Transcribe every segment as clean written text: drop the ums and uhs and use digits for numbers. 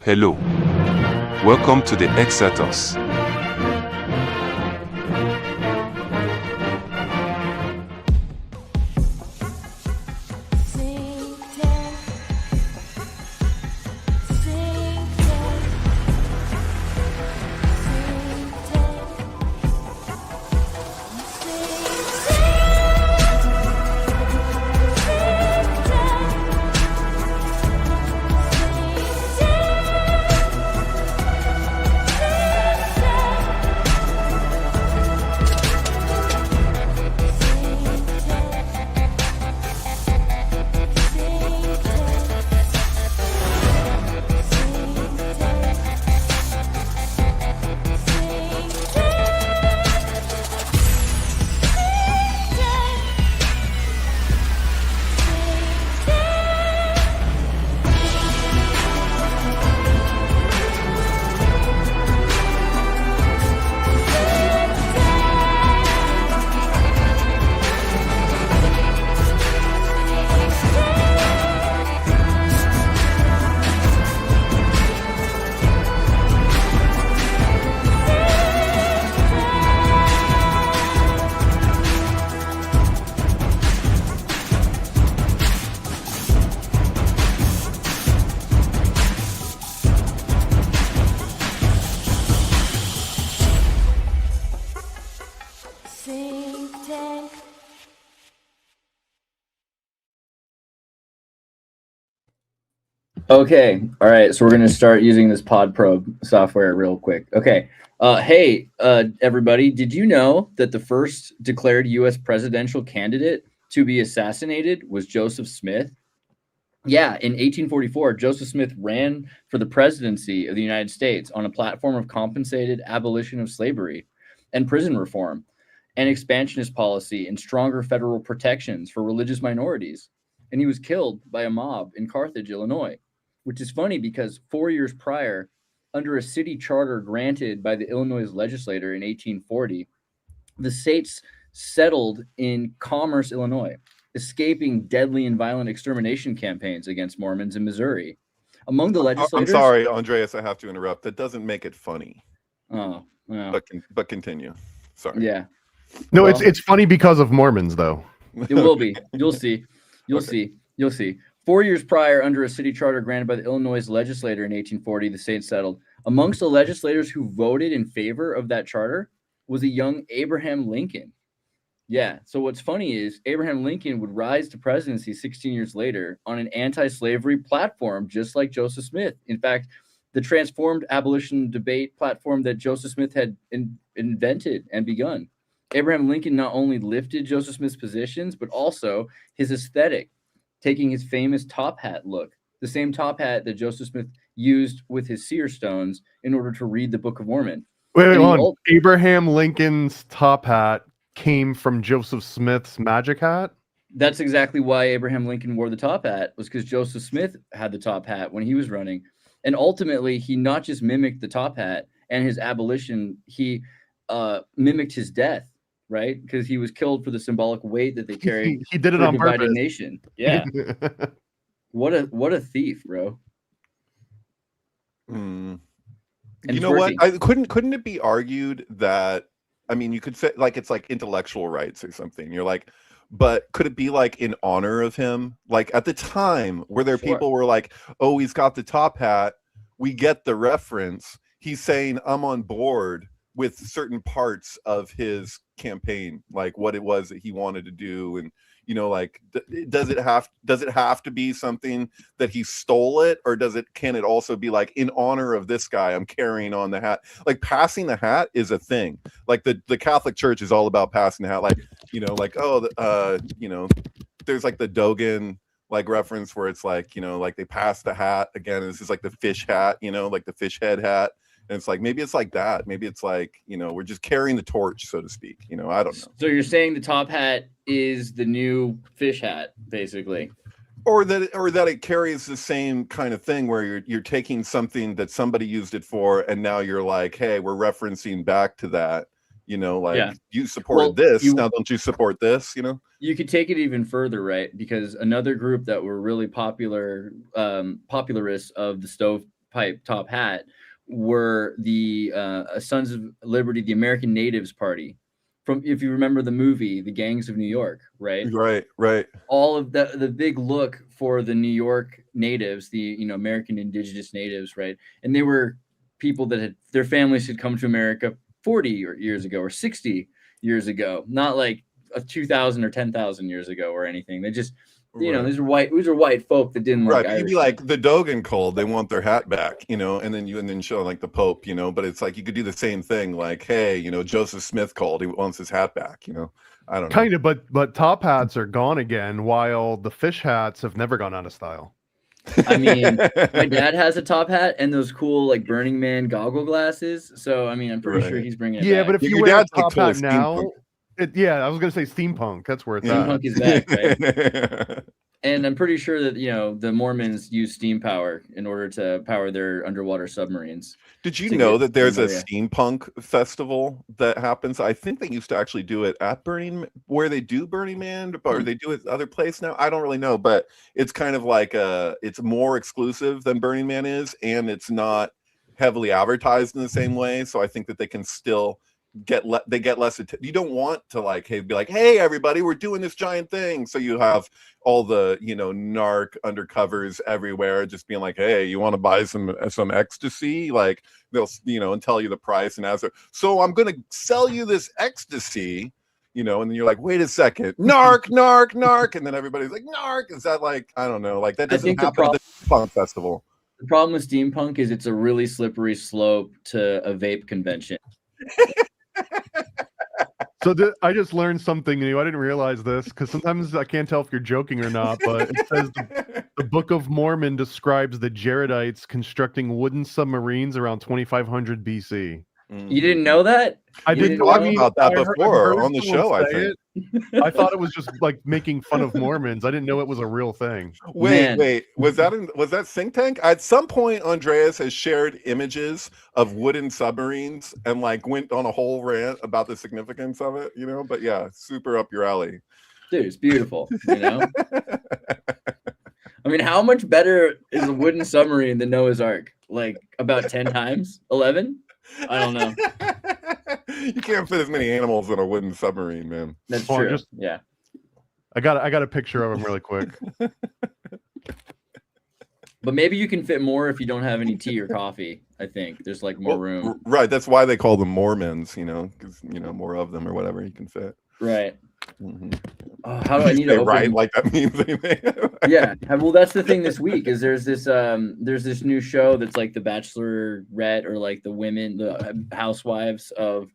Hello. Welcome to the Exatos. SYNCTANK. Okay, all right, so we're going to start using this pod probe software real quick. Okay, everybody, did you know that the first declared U.S. presidential candidate to be assassinated was Joseph Smith? Yeah, in 1844, Joseph Smith ran for the presidency of the United States on a platform of compensated abolition of slavery and prison reform, and expansionist policy and stronger federal protections for religious minorities. And he was killed by a mob in Carthage, Illinois, which is funny because 4 years prior, under a city charter granted by the Illinois legislature in 1840, the states settled in Commerce, Illinois, escaping deadly and violent extermination campaigns against Mormons in Missouri. Among the legislators... I'm sorry, Andreas, I have to interrupt. That doesn't make it funny. Oh, well. But continue. Sorry. Yeah. No, well, it's funny because of Mormons, though. It will be. You'll see. You'll see. 4 years prior, under a city charter granted by the Illinois legislature in 1840, the state settled. Amongst the legislators who voted in favor of that charter was a young Abraham Lincoln. Yeah. So what's funny is Abraham Lincoln would rise to presidency 16 years later on an anti-slavery platform, just like Joseph Smith. In fact, the transformed abolition debate platform that Joseph Smith had invented and begun. Abraham Lincoln not only lifted Joseph Smith's positions, but also his aesthetic, taking his famous top hat look, the same top hat that Joseph Smith used with his seer stones in order to read the Book of Mormon. Wait, Abraham Lincoln's top hat came from Joseph Smith's magic hat? That's exactly why Abraham Lincoln wore the top hat, was because Joseph Smith had the top hat when he was running. And ultimately, he not just mimicked the top hat and his abolition, he mimicked his death, right? Because he was killed for the symbolic weight that they carried. He did it on purpose. Nation. Yeah. What a thief, bro. You know what? Couldn't it be argued that, I mean, you could say like it's like intellectual rights or something. You're like, but could it be like in honor of him? Like at the time, where there people were like, oh, he's got the top hat. We get the reference. He's saying I'm on board with certain parts of his campaign, like what it was that he wanted to do, and you know, like does it have to be something that he stole it, or can it also be like in honor of this guy, I'm carrying on the hat? Like passing the hat is a thing. Like the Catholic Church is all about passing the hat. Like, you know, like you know, there's like the Dogen like reference where it's like, you know, like they pass the hat again. And this is like the fish hat, you know, like the fish head hat. And it's like, maybe it's like that. Maybe it's like, you know, we're just carrying the torch, so to speak. You know, I don't know. So you're saying the top hat is the new fish hat, basically. Or that it carries the same kind of thing where you're taking something that somebody used it for, and now you're like, hey, we're referencing back to that. You know, like you supported this, now don't you support this, you know? You could take it even further, right? Because another group that were really popularists of the stovepipe pipe top hat were the Sons of Liberty, the American Natives Party. From, if you remember the movie, The Gangs of New York, right? Right. All of the big look for the New York natives, the American indigenous natives, right? And they were people that had their families had come to America 40 years ago or 60 years ago, not like 2,000 or 10,000 years ago or anything. They just these are white folk that didn't like Irish. You'd be like the Dogen cult, they want their hat back, and then show like the Pope, but it's like you could do the same thing, like, hey, Joseph Smith called, he wants his hat back, I don't know. Kind of, but top hats are gone again, while the fish hats have never gone out of style. I mean, my dad has a top hat and those cool like Burning Man goggle glasses. So I mean, I'm pretty sure he's bringing it back. But if you wear a top hat now, I was gonna say steampunk. That's where it's steampunk is back, right? And I'm pretty sure that the Mormons use steam power in order to power their underwater submarines. Did you know that there's a steampunk festival that happens? I think they used to actually do it at where they do Burning Man, or they do it other place now. I don't really know, but it's kind of like it's more exclusive than Burning Man is, and it's not heavily advertised in the same way. So I think that they can still get less attention. You don't want to be like, hey everybody, we're doing this giant thing, so you have all the narc undercovers everywhere just being like, hey, you want to buy some ecstasy, like they'll and tell you the price and answer, so I'm gonna sell you this ecstasy, and then you're like, wait a second, narc, and then everybody's like, narc. Is that like, I don't know, like that doesn't happen at the steampunk festival. The problem with steampunk is it's a really slippery slope to a vape convention. So I just learned something new. I didn't realize this, because sometimes I can't tell if you're joking or not, but it says the Book of Mormon describes the Jaredites constructing wooden submarines around 2500 BC. You didn't know that? I didn't talk about that before on the show, I think. I thought it was just like making fun of Mormons. I didn't know it was a real thing. Wait, was that SYNCTANK? At some point, Andreas has shared images of wooden submarines and went on a whole rant about the significance of it, but yeah, super up your alley. Dude, it's beautiful, I mean, how much better is a wooden submarine than Noah's Ark? Like about 10 times? 11? I don't know. You can't fit as many animals in a wooden submarine, man. That's true. Yeah. I got a picture of him really quick. But maybe you can fit more if you don't have any tea or coffee. I think there's more room. Right. That's why they call them Mormons, because more of them or whatever you can fit. Right. Mm-hmm. How do I need to open... Right, like that means anything. Yeah. Well, that's the thing this week is there's this new show that's like The Bachelorette, or like the housewives of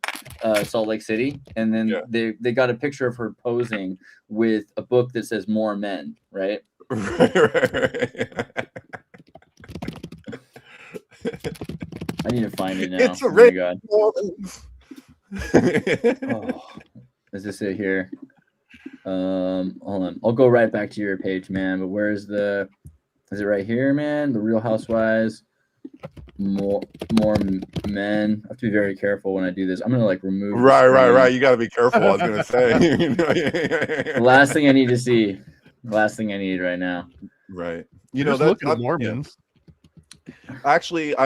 Salt Lake City, and then they got a picture of her posing with a book that says More Men, right? Right. I need to find it now. It's a is this it here? Hold on. I'll go right back to your page, man. But where's is it right here, man? The Real Housewives. More Men. I have to be very careful when I do this. I'm gonna remove. Right. You got to be careful. I was gonna say. The last thing I need to see. The last thing I need right now. Right. Look at Mormons. Actually, I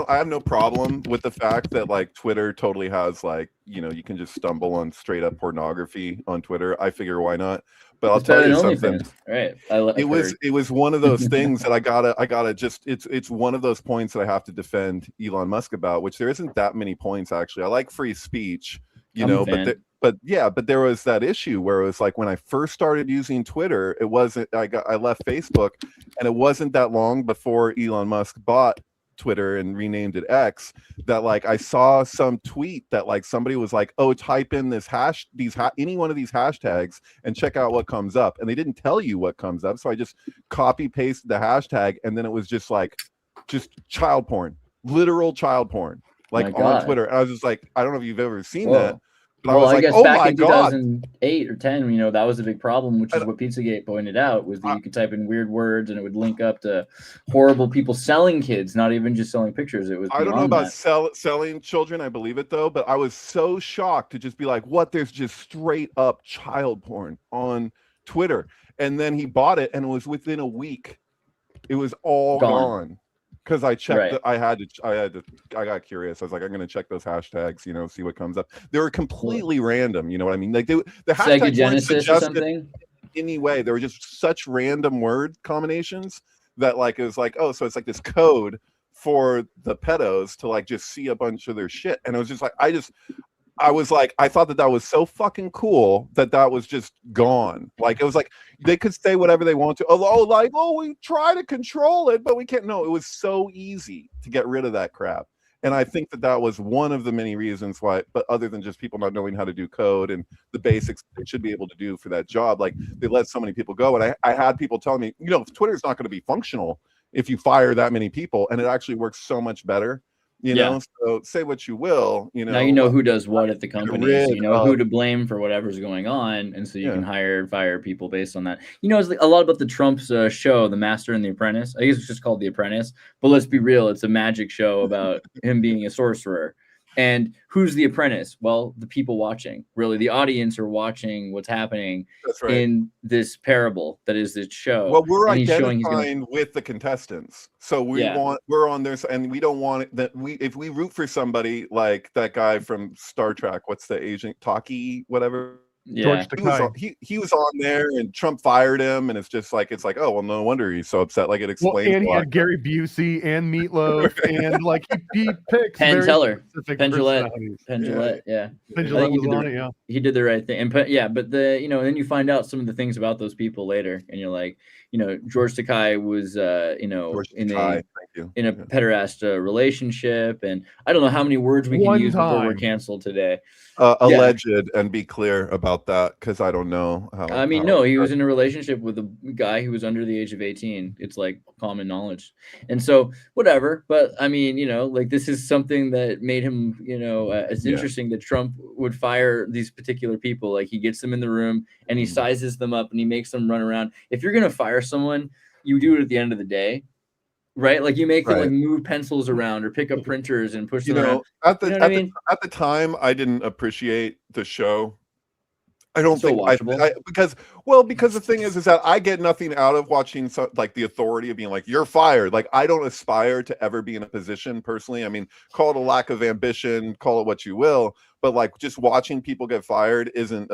have no problem with the fact that Twitter totally has you can just stumble on straight up pornography on Twitter. I figure why not? But I'll tell you something. Right. It was one of those things that I gotta just it's one of those points that I have to defend Elon Musk about, which there isn't that many points actually. I like free speech, but there was that issue where it was when I first started using Twitter, it wasn't I left Facebook, and it wasn't that long before Elon Musk bought Twitter and renamed it X that I saw some tweet that somebody was oh, type in this any one of these hashtags and check out what comes up, and they didn't tell you what comes up, so I just copy pasted the hashtag, and then it was just child porn, literal child porn on Twitter, and I was just I don't know if you've ever seen that. But well, I guess back in 2008 or 10, that was a big problem, which is what Pizzagate pointed out, was that you could type in weird words and it would link up to horrible people selling kids, not even just selling pictures. It was. I don't know about selling children. I believe it though, but I was so shocked to just be what? There's just straight up child porn on Twitter, and then he bought it, and it was within a week, it was all gone. because I checked. Right. I got curious. I was like, I'm going to check those hashtags, see what comes up. They were completely random. You know what I mean? Like the hashtags weren't Psychogenesis or something. in any way. They were just such random word combinations that like it was like, oh, so it's like this code for the pedos to like just see a bunch of their shit, and it was just like I was like, I thought that was so fucking cool that was just gone. Like, it was like, they could say whatever they want to. We try to control it, but we can't. No, it was so easy to get rid of that crap. And I think that was one of the many reasons why, but other than just people not knowing how to do code and the basics they should be able to do for that job, like they let so many people go. And I had people telling me, Twitter's not going to be functional if you fire that many people. And it actually works so much better. So say what you will, now you know who does what at the company, so you know who to blame for whatever's going on, and so you can hire and fire people based on that. It's like a lot about the Trump's show, The Master and the Apprentice. I guess it's just called The Apprentice, but let's be real, it's a magic show about him being a sorcerer. And who's the apprentice? Well, the people watching, really, the audience are watching what's happening in this parable that is this show. Well, we're identifying with the contestants, so we're on there, and we don't want it that if we root for somebody like that guy from Star Trek, what's the agent Taki, whatever. Yeah, he was on there, and Trump fired him, and it's like, oh well, no wonder he's so upset. Like it explains. Well, and he had Gary Busey and Meatloaf, and like he picks Penn Teller, Penn Jillette, yeah. Penn Jillette was on it, yeah. He did the right thing, and but then you find out some of the things about those people later, and you're like, George Takei was in a pederast relationship, and I don't know how many words we can use before we're canceled today. Alleged, and be clear about that, because I don't know how. He was in a relationship with a guy who was under the age of 18. It's like common knowledge, and so whatever. But this is something that made him, it's interesting that Trump would fire these particular people. Like he gets them in the room and he sizes them up and he makes them run around. If you're gonna fire someone, you do it at the end of the day. Right, like you make them like move pencils around or pick up printers and push them around. At the time, I didn't appreciate the show. I don't think because the thing is that I get nothing out of watching like the authority of being like, you're fired. Like I don't aspire to ever be in a position personally. I mean, call it a lack of ambition, call it what you will, but like just watching people get fired isn't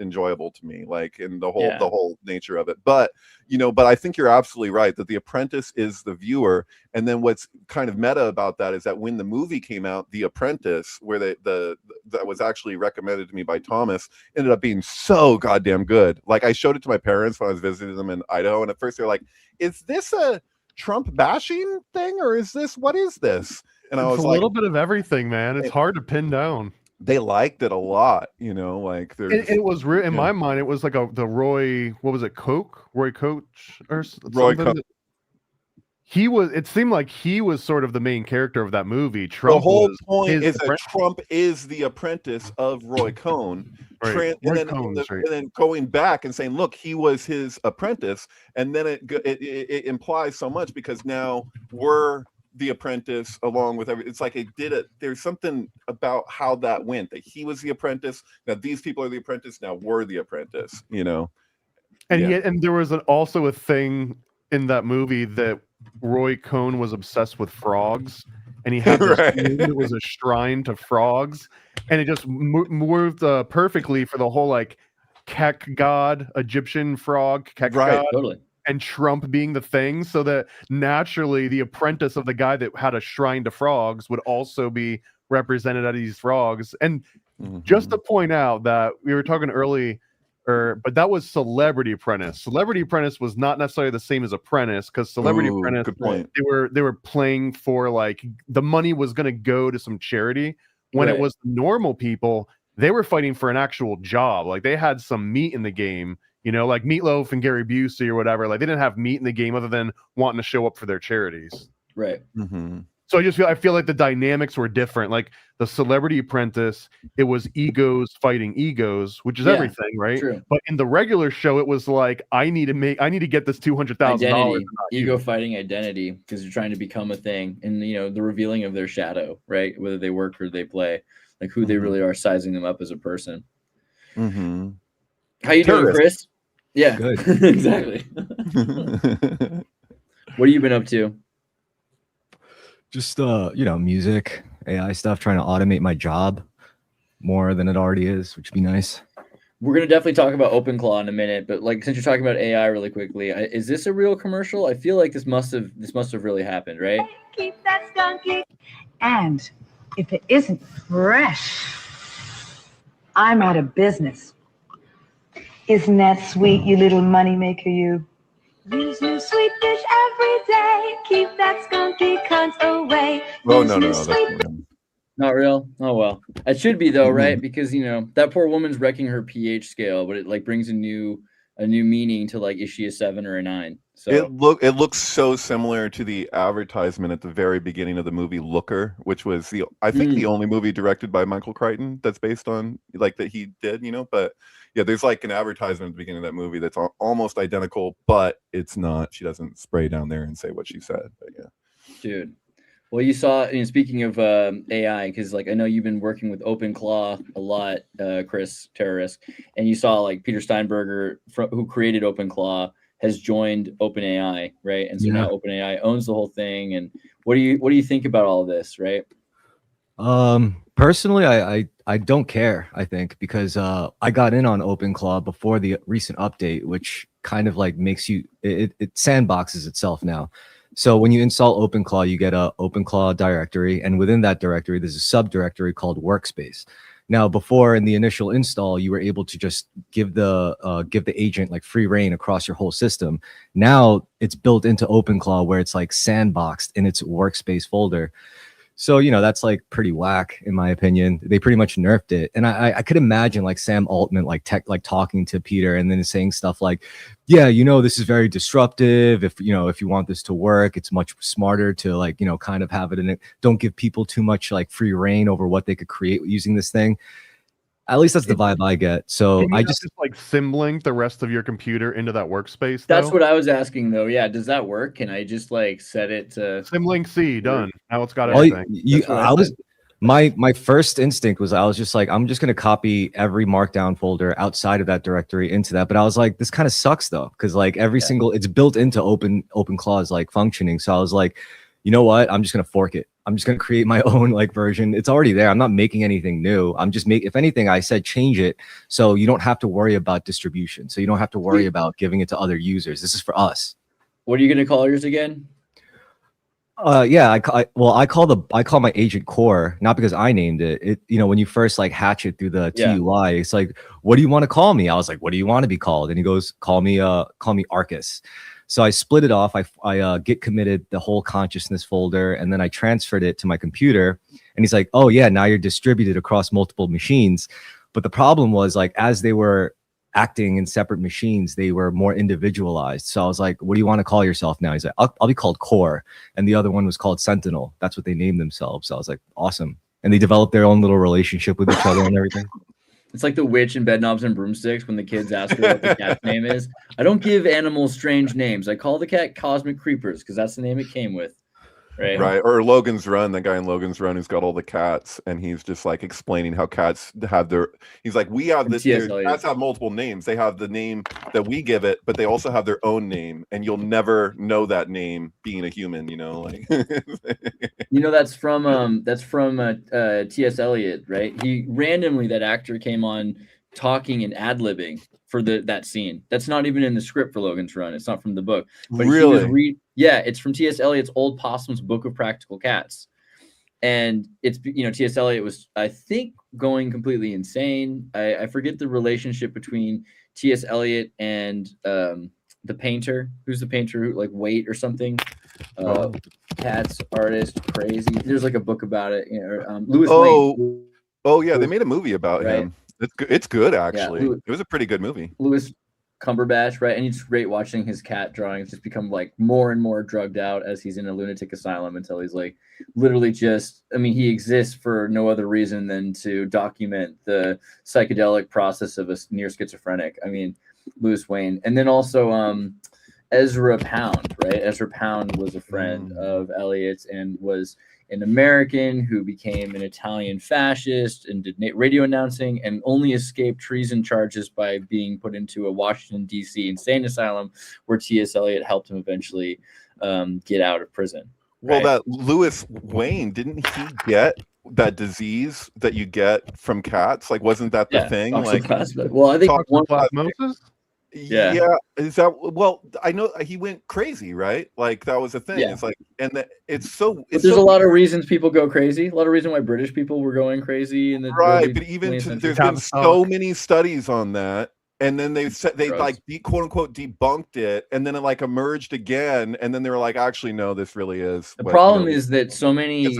enjoyable to me. Like in the whole nature of it. But I think you're absolutely right that The Apprentice is the viewer. And then what's kind of meta about that is that when the movie came out, The Apprentice, where that was actually recommended to me by Thomas, ended up being so goddamn good. Like I showed it to my parents when I was visiting them in Idaho, and at first they're like, "Is this a Trump bashing thing, or what is this?" And I was like, "A little bit of everything, man. It's hard to pin down." They liked it a lot, like it was in my mind. It was like the Roy, what was it, Roy Coach or Roy something. It seemed like he was sort of the main character of that movie. Trump, the whole point is that Trump is the apprentice of Roy Cohn. Right. And then going back and saying, look, he was his apprentice. And then it implies so much, because now we're the apprentice along with it's like there's something about how that went, that he was the apprentice, now these people are the apprentice, now we're the apprentice, and there was also a thing in that movie that Roy Cohn was obsessed with frogs, and he had this it was a shrine to frogs, and it just moved perfectly for the whole like Kek god, Egyptian frog, Kek god. Totally. And Trump being the thing, so that naturally the apprentice of the guy that had a shrine to frogs would also be represented at these frogs. And just to point out that we were talking but that was Celebrity Apprentice. Celebrity Apprentice was not necessarily the same as Apprentice, because Celebrity Apprentice, they were playing for like the money was going to go to some charity. When it was normal people, they were fighting for an actual job. Like they had some meat in the game. Like Meatloaf and Gary Busey or whatever, like they didn't have meat in the game other than wanting to show up for their charities. Right. Mm-hmm. So I feel like the dynamics were different. Like the Celebrity Apprentice, it was egos fighting egos, which is everything, right? True. But in the regular show, it was like, I need to get this $200,000. Ego fighting identity, because they're trying to become a thing, and the revealing of their shadow, right? Whether they work or they play, like who they really are, sizing them up as a person. Mm-hmm. How you doing, Chris? Yeah, good. Exactly. What have you been up to? Just music, AI stuff, trying to automate my job more than it already is, which would be nice. We're gonna definitely talk about OpenClaw in a minute, but like since you're talking about AI really quickly, is this a real commercial? I feel like this must have really happened, right? Keep that skunky. And if it isn't fresh, I'm out of business. Isn't that sweet, you little moneymaker, you? Use new sweet fish every day. Keep that skunky cunt away. Oh, no, that's not real. Oh well, it should be though, right? Because that poor woman's wrecking her pH scale, but it like brings a new meaning to like, is she a 7 or a 9? So it looks so similar to the advertisement at the very beginning of the movie Looker, which was the only movie directed by Michael Crichton that's based on like that he did, But yeah, there's like an advertisement at the beginning of that movie that's almost identical, but it's not. She doesn't spray down there and say what she said. But yeah, dude. Well, you saw, speaking of AI, because like I know you've been working with OpenClaw a lot, Chris Terrorist, and you saw like Peter Steinberger, who created OpenClaw, has joined OpenAI, right? And so now OpenAI owns the whole thing. And what do you think about all of this, right? Personally, I don't care. I think because I got in on OpenClaw before the recent update, which kind of like makes you it sandboxes itself now. So when you install OpenClaw, you get a OpenClaw directory, and within that directory, there's a subdirectory called Workspace. Now, before in the initial install, you were able to just give the agent like free reign across your whole system. Now it's built into OpenClaw where it's like sandboxed in its Workspace folder. So, that's like pretty whack, in my opinion. They pretty much nerfed it. And I could imagine like Sam Altman, like talking to Peter and then saying stuff like, yeah, this is very disruptive. If you want this to work, it's much smarter to like, kind of have it in it. Don't give people too much like free reign over what they could create using this thing. At least that's the vibe I get. So I just like symlink the rest of your computer into that workspace. That's what I was asking though. Yeah, does that work? Can I just like set it to symlink C? Done. Now it's got everything. My first instinct was I was just like, I'm just gonna copy every markdown folder outside of that directory into that. But I was like, this kind of sucks though, because like every single it's built into OpenClaw's like functioning. So I was like, you know what? I'm just gonna fork it. I'm just going to create my own like version. It's already there. I'm not making anything new. I'm just if anything, I said change it so you don't have to worry about distribution. So you don't have to worry about giving it to other users. This is for us. What are you going to call yours again? I call my agent Core, not because I named it. When you first like hatch it through the TUI, it's like, what do you want to call me? I was like, what do you want to be called? And he goes, call me Arcus. So I split it off. I git committed the whole consciousness folder, and then I transferred it to my computer. And he's like, oh yeah, now you're distributed across multiple machines. But the problem was like, as they were acting in separate machines, they were more individualized. So I was like, what do you want to call yourself now? He's like, I'll be called Core. And the other one was called Sentinel. That's what they named themselves. So I was like, awesome. And they developed their own little relationship with each other and everything. It's like the witch in Bedknobs and Broomsticks when the kids ask her what the cat's name is. I don't give animals strange names. I call the cat Cosmic Creepers because that's the name it came with. Right. Or Logan's Run, the guy in Logan's Run who's got all the cats, and he's just like explaining how cats have he's like, we have this, cats have multiple names. They have the name that we give it, but they also have their own name, and you'll never know that name being a human, like that's from T.S. Eliot, right? He randomly, that actor came on talking and ad-libbing for that scene. That's not even in the script for Logan's Run. It's not from the book. But really? It's from T.S. Eliot's Old Possum's Book of Practical Cats. And it's, T.S. Eliot was, I think, going completely insane. I forget the relationship between T.S. Eliot and the painter. Who's the painter? Like Waite or something? Cats, artist, crazy. There's like a book about it. Louis Wayne. Oh, yeah. They made a movie about him. It's good, actually. It was a pretty good movie. Louis Cumberbatch, right? And it's great watching his cat drawings just become like more and more drugged out as he's in a lunatic asylum until he's like literally he exists for no other reason than to document the psychedelic process of a near schizophrenic. Louis Wayne. And then also Ezra Pound, right? Ezra Pound was a friend of Eliot's and was an American who became an Italian fascist and did radio announcing and only escaped treason charges by being put into a Washington, D.C. insane asylum where T.S. Eliot helped him eventually get out of prison. Well, right? that Lewis Wayne, didn't he get that disease that you get from cats? Like, wasn't that the thing? Like, well, I think one. Toxoplasmosis? Yeah. Is that, well, I know he went crazy, right? Like, that was a thing. Yeah. It's like, and it's so, But there's a lot of reasons people go crazy. A lot of reason why British people were going crazy in the right. early But even 20th century. there's been so many studies on that. And then they said they like quote unquote debunked it, and then it like emerged again, and then they were like, actually, no, this really is. The problem is that so many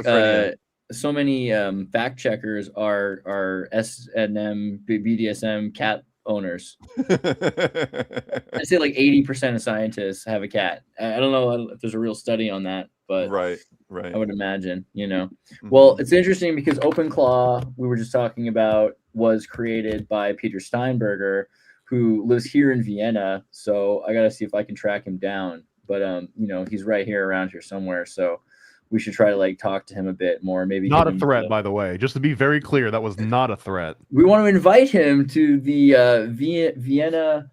fact checkers are S&M BDSM cat owners. I'd say like 80% of scientists have a cat. I don't know if there's a real study on that, but right. I would imagine, you know. Well, it's interesting because OpenClaw, we were just talking about, was created by Peter Steinberger, who lives here in Vienna. So I got to see if I can track him down. But you know, he's right here around here somewhere. So we should try to like talk to him a bit more. Maybe not a threat, by the way. Just to be very clear, that was not a threat. We want to invite him to the Vienna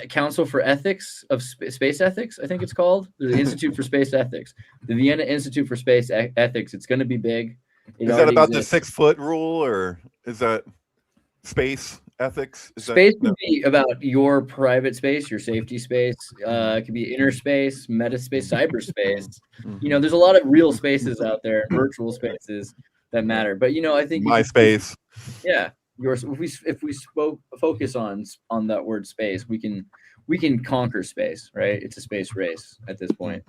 Council for Ethics of Space Ethics, I think it's called. The Institute for Space Ethics. The Vienna Institute for Space Ethics. It's going to be big. Is that about the 6-foot rule, or is that space ethics? Space could be about your private space, your safety space. It could be inner space, meta space, cyberspace. You know, there's a lot of real spaces out there, virtual spaces that matter. But you know, I think MySpace. Yeah, if we focus on that word space, we can conquer space, right? It's a space race at this point.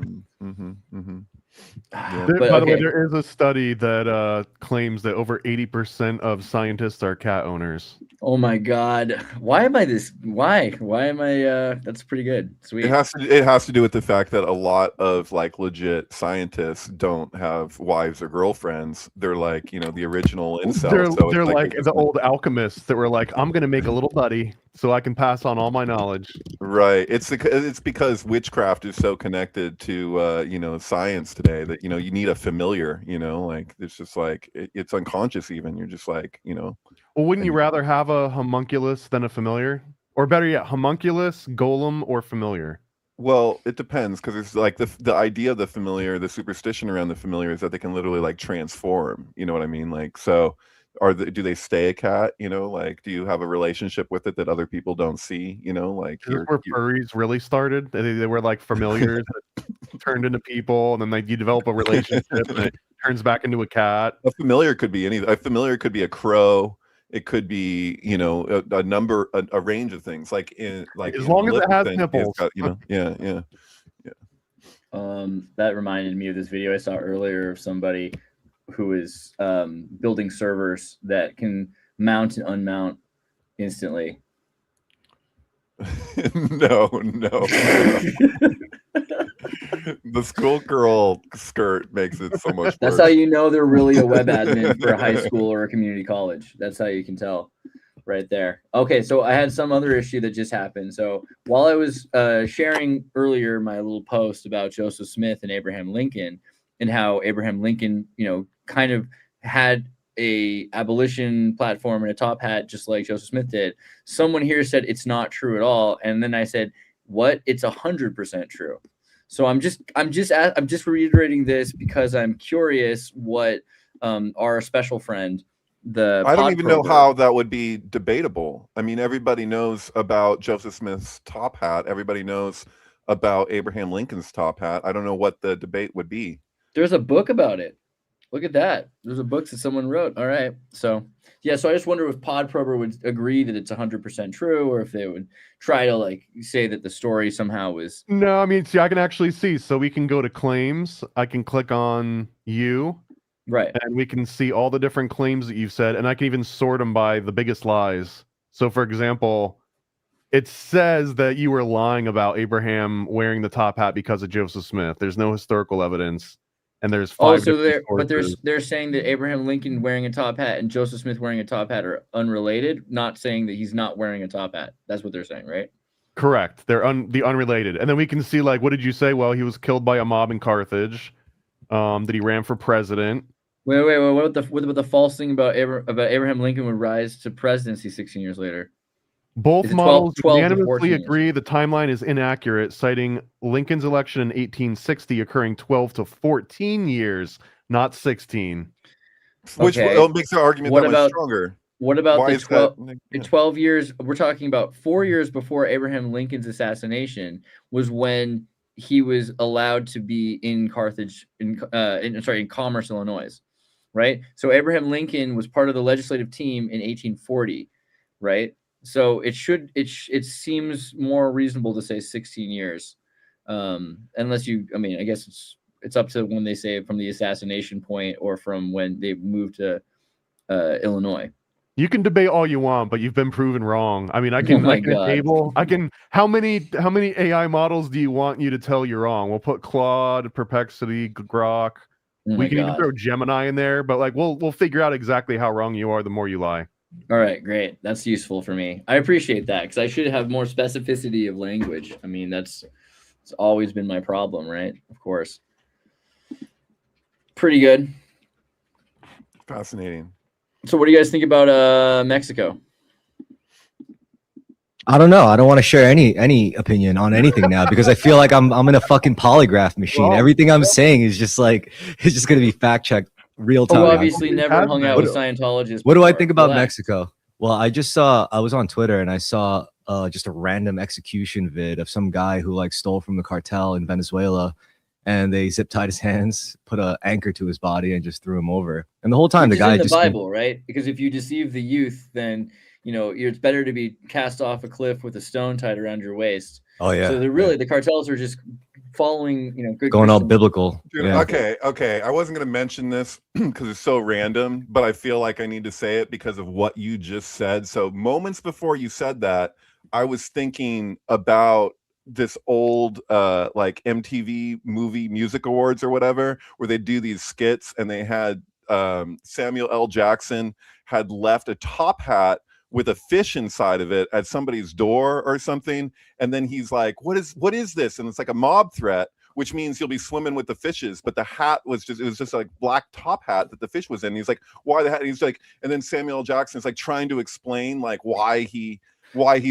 By the way, there is a study that claims that over 80% of scientists are cat owners. Oh my God! Why am I this? Why am I? That's pretty good. Sweet. It has to do with the fact that a lot of like legit scientists don't have wives or girlfriends. They're like, you know, the original incels. They're like the old alchemists that were like, I'm gonna make a little buddy so I can pass on all my knowledge. Right. It's because witchcraft is so connected to you know, science today that, you know, you need a familiar. You know, like it's just like it's unconscious. Even you're just like, you know. Well, wouldn't you rather have a homunculus than a familiar? Or better yet, homunculus, golem, or familiar? Well, it depends, because it's like the idea of the familiar, the superstition around the familiar is that they can literally like transform. You know what I mean? Like, so do they stay a cat? You know, like, do you have a relationship with it that other people don't see? You know, like where furries really started. They were like familiars that turned into people, and then like you develop a relationship, and it turns back into a cat. A familiar could be anything. A familiar could be a crow. It could be, you know, a range of things. Like as long as it has nipples, you know, yeah. That reminded me of this video I saw earlier of somebody who is building servers that can mount and unmount instantly. No. The schoolgirl skirt makes it so much worse. That's how you know they're really a web admin for a high school or a community college. That's how you can tell right there. Okay, so I had some other issue that just happened. So while I was sharing earlier my little post about Joseph Smith and Abraham Lincoln, and how Abraham Lincoln, you know, kind of had a abolition platform and a top hat just like Joseph Smith did, someone here said it's not true at all. And then I said, what? It's 100% true. So I'm just reiterating this because I'm curious what our special friend, I don't even know how that would be debatable. I mean, everybody knows about Joseph Smith's top hat. Everybody knows about Abraham Lincoln's top hat. I don't know what the debate would be. There's a book about it. Look at that. There's a book that someone wrote. All right. So, yeah. So I just wonder if Podprober would agree that it's 100% true, or if they would try to like say that the story somehow was. No, I mean, see, I can actually see. So we can go to claims. I can click on you. Right. And we can see all the different claims that you've said. And I can even sort them by the biggest lies. So, for example, it says that you were lying about Abraham wearing the top hat because of Joseph Smith. There's no historical evidence. And there's five. They're saying that Abraham Lincoln wearing a top hat and Joseph Smith wearing a top hat are unrelated, not saying that he's not wearing a top hat. That's what they're saying, right? Correct. They're the unrelated. And then we can see, like, what did you say? Well, he was killed by a mob in Carthage. That he ran for president. Wait. What about the false thing about Abraham Lincoln would rise to presidency 16 years later? Both Is it models 12 to unanimously 14 years? agree the timeline is inaccurate, citing Lincoln's election in 1860 occurring 12 to 14 years, not 16. Which Okay. makes the argument What that much about stronger. what about Why the is that? 12 Yeah. 12 years? We're talking about 4 years before Abraham Lincoln's assassination was when he was allowed to be in Carthage in Commerce, Illinois, right? So Abraham Lincoln was part of the legislative team in 1840, right? So it seems more reasonable to say 16 years, unless I guess it's up to when they say from the assassination point or from when they moved to Illinois. You can debate all you want, but you've been proven wrong. I mean, I can how many AI models do you want you to tell you're wrong? We'll put Claude, Perplexity, Grok. We can even throw Gemini in there, but like we'll figure out exactly how wrong you are the more you lie. All right, great. That's useful for me. I appreciate that because I should have more specificity of language. I mean, it's always been my problem, right? Of course. Pretty good. Fascinating. So what do you guys think about Mexico? I don't know. I don't want to share any opinion on anything now because I feel like I'm in a fucking polygraph machine. Well, Everything I'm saying is just like it's just gonna be fact checked real time. Obviously never hung out with Scientologists. What do I think about Mexico? Well, I was on Twitter and I saw just a random execution vid of some guy who like stole from the cartel in Venezuela, and they zip tied his hands, put an anchor to his body, and just threw him over. And the whole time, the guy in the just Bible, right? Because if you deceive the youth, then it's better to be cast off a cliff with a stone tied around your waist. Oh yeah. So the cartels are just following, good going all Christian. biblical. Dude, Yeah. Okay. I wasn't going to mention this because it's so random, but I feel like I need to say it because of what you just said. So moments before you said that, I was thinking about this old like MTV movie music awards or whatever, where they do these skits, and they had Samuel L. Jackson had left a top hat with a fish inside of it at somebody's door or something, and then he's like, what is this? And it's like a mob threat, which means you'll be swimming with the fishes. But the hat was just like black top hat that the fish was in. And he's like, why the hat? And he's like, and then Samuel L. Jackson's like trying to explain like why he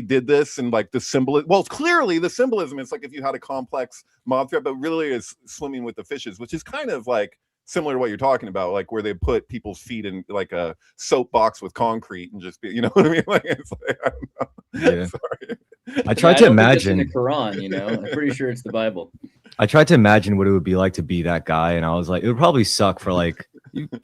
did this, and like the symbol. Well, clearly the symbolism is like if you had a complex mob threat, but really is swimming with the fishes, which is kind of like similar to what you're talking about, like where they put people's feet in like a soapbox with concrete and just be, you know what I mean? Like it's like, I don't know. Yeah. Sorry. I tried to imagine the Quran, I'm pretty sure it's the Bible. I tried to imagine what it would be like to be that guy, and I was like, it would probably suck for like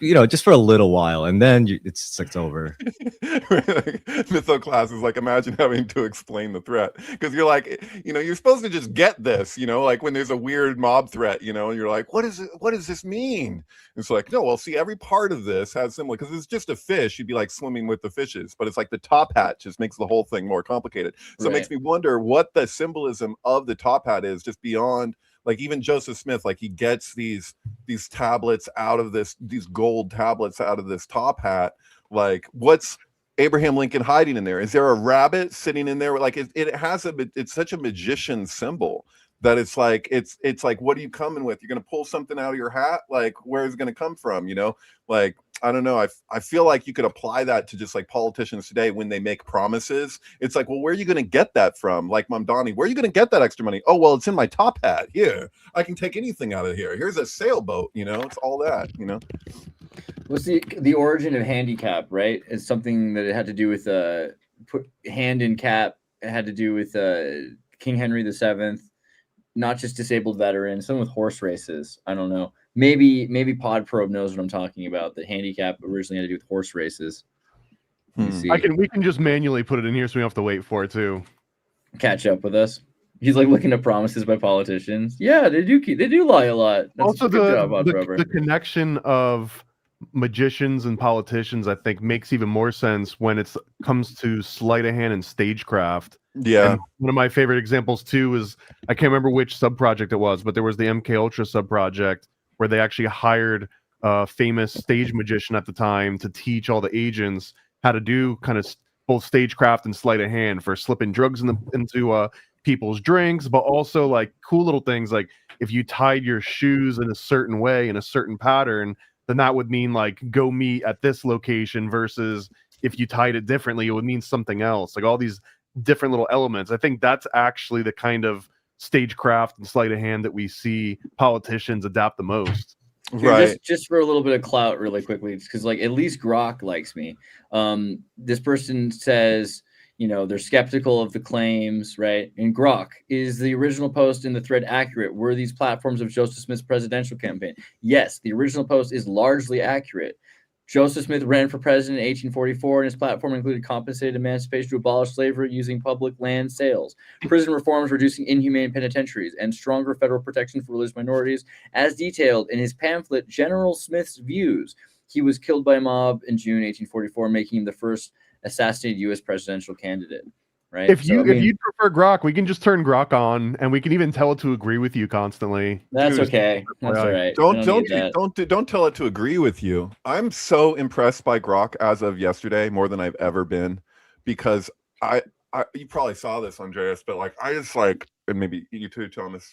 just for a little while, and then it's over. Mytho class is like, imagine having to explain the threat, because you're like, you're supposed to just get this, like when there's a weird mob threat, and you're like, what does this mean? It's like, no, well, see, every part of this has similar, because it's just a fish, you'd be like swimming with the fishes, but it's like the top hat just makes the whole thing more complicated. So It makes me wonder what the symbolism of the top hat is, just beyond. Like even Joseph Smith, like he gets these tablets out of these gold tablets out of this top hat. Like, what's Abraham Lincoln hiding in there? Is there a rabbit sitting in there? Like it's such a magician symbol that it's like what are you coming with? You're gonna pull something out of your hat? Like, where is it gonna come from? Like, I don't know. I feel like you could apply that to just like politicians today when they make promises. It's like, well, where are you going to get that from? Like Mamdani, where are you going to get that extra money? Oh, well, it's in my top hat. Here, I can take anything out of here. Here's a sailboat. It's all that. Well, see, the origin of handicap, right, is something that it had to do with put hand in cap. It had to do with King Henry VII, not just disabled veterans, some with horse races. I don't know. Maybe PodProbe knows what I'm talking about. The handicap originally had to do with horse races. We can just manually put it in here so we don't have to wait for it to catch up with us. He's like looking at promises by politicians. Yeah, they do lie a lot. That's also, the connection of magicians and politicians, I think, makes even more sense when it comes to sleight of hand and stagecraft. Yeah. And one of my favorite examples too is, I can't remember which sub-project it was, but there was the MK Ultra sub-project where they actually hired a famous stage magician at the time to teach all the agents how to do kind of both stagecraft and sleight of hand for slipping drugs into people's drinks, but also like cool little things like if you tied your shoes in a certain way, in a certain pattern, then that would mean like go meet at this location, versus if you tied it differently, it would mean something else. Like all these different little elements. I think that's actually the kind of stagecraft and sleight of hand that we see politicians adapt the most. Here, Right. Just for a little bit of clout really quickly, because like at least Grok likes me. This person says, you know, they're skeptical of the claims, right? And Grok, is the original post in the thread accurate? Were these platforms of Joseph Smith's presidential campaign? Yes, the original post is largely accurate. Joseph Smith ran for president in 1844, and his platform included compensated emancipation to abolish slavery using public land sales, prison reforms reducing inhumane penitentiaries, and stronger federal protection for religious minorities, as detailed in his pamphlet, General Smith's Views. He was killed by a mob in June 1844, making him the first assassinated U.S. presidential candidate. Right? If you prefer Grok, we can just turn Grok on, and we can even tell it to agree with you constantly. That's okay. That's all right. Don't tell it to agree with you. I'm so impressed by Grok as of yesterday, more than I've ever been, because I you probably saw this, Andreas, but like I just like, and maybe you too, Thomas.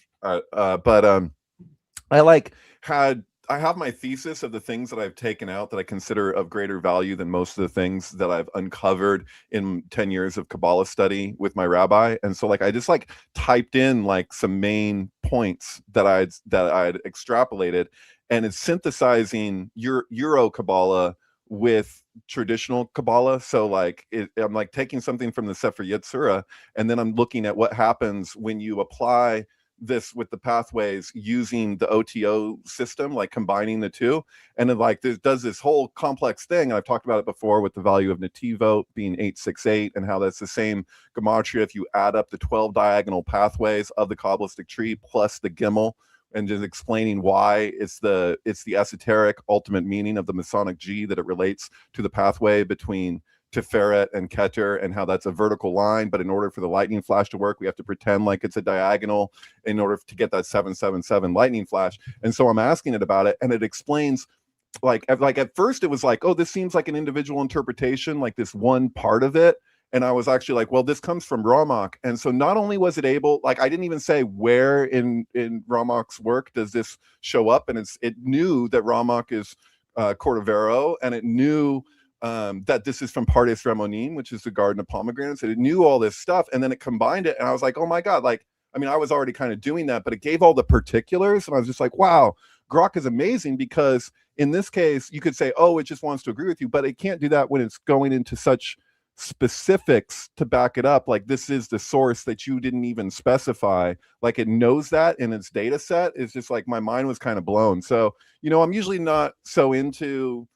I have my thesis of the things that I've taken out that I consider of greater value than most of the things that I've uncovered in 10 years of Kabbalah study with my rabbi. And so like I just like typed in like some main points that I'd extrapolated, and it's synthesizing Euro Kabbalah with traditional Kabbalah. So like I'm like taking something from the Sefer Yetzirah, and then I'm looking at what happens when you apply this with the pathways using the OTO system, like combining the two, and it like does this whole complex thing. And I've talked about it before with the value of Nativot being 868, and how that's the same gematria if you add up the 12 diagonal pathways of the Kabbalistic tree plus the Gimel, and just explaining why it's the esoteric ultimate meaning of the Masonic G, that it relates to the pathway between Tiferet and Keter, and how that's a vertical line, but in order for the lightning flash to work, we have to pretend like it's a diagonal in order to get that 777 lightning flash. And so I'm asking it about it, and it explains like at first it was like, oh, this seems like an individual interpretation, like this one part of it. And I was actually like, well, this comes from Ramak. And so not only was it able, like I didn't even say where in Ramak's work does this show up, and it knew that Ramak is Cordovero, and it knew that this is from Pardes Ramonim, which is the Garden of Pomegranates. And it knew all this stuff, and then it combined it, and I was like, oh my God, like, I mean, I was already kind of doing that, but it gave all the particulars, and I was just like, wow, Grok is amazing, because in this case, you could say, oh, it just wants to agree with you, but it can't do that when it's going into such specifics to back it up. Like, this is the source that you didn't even specify. Like, it knows that in its data set. It's just like, my mind was kind of blown. So, you know, I'm usually not so into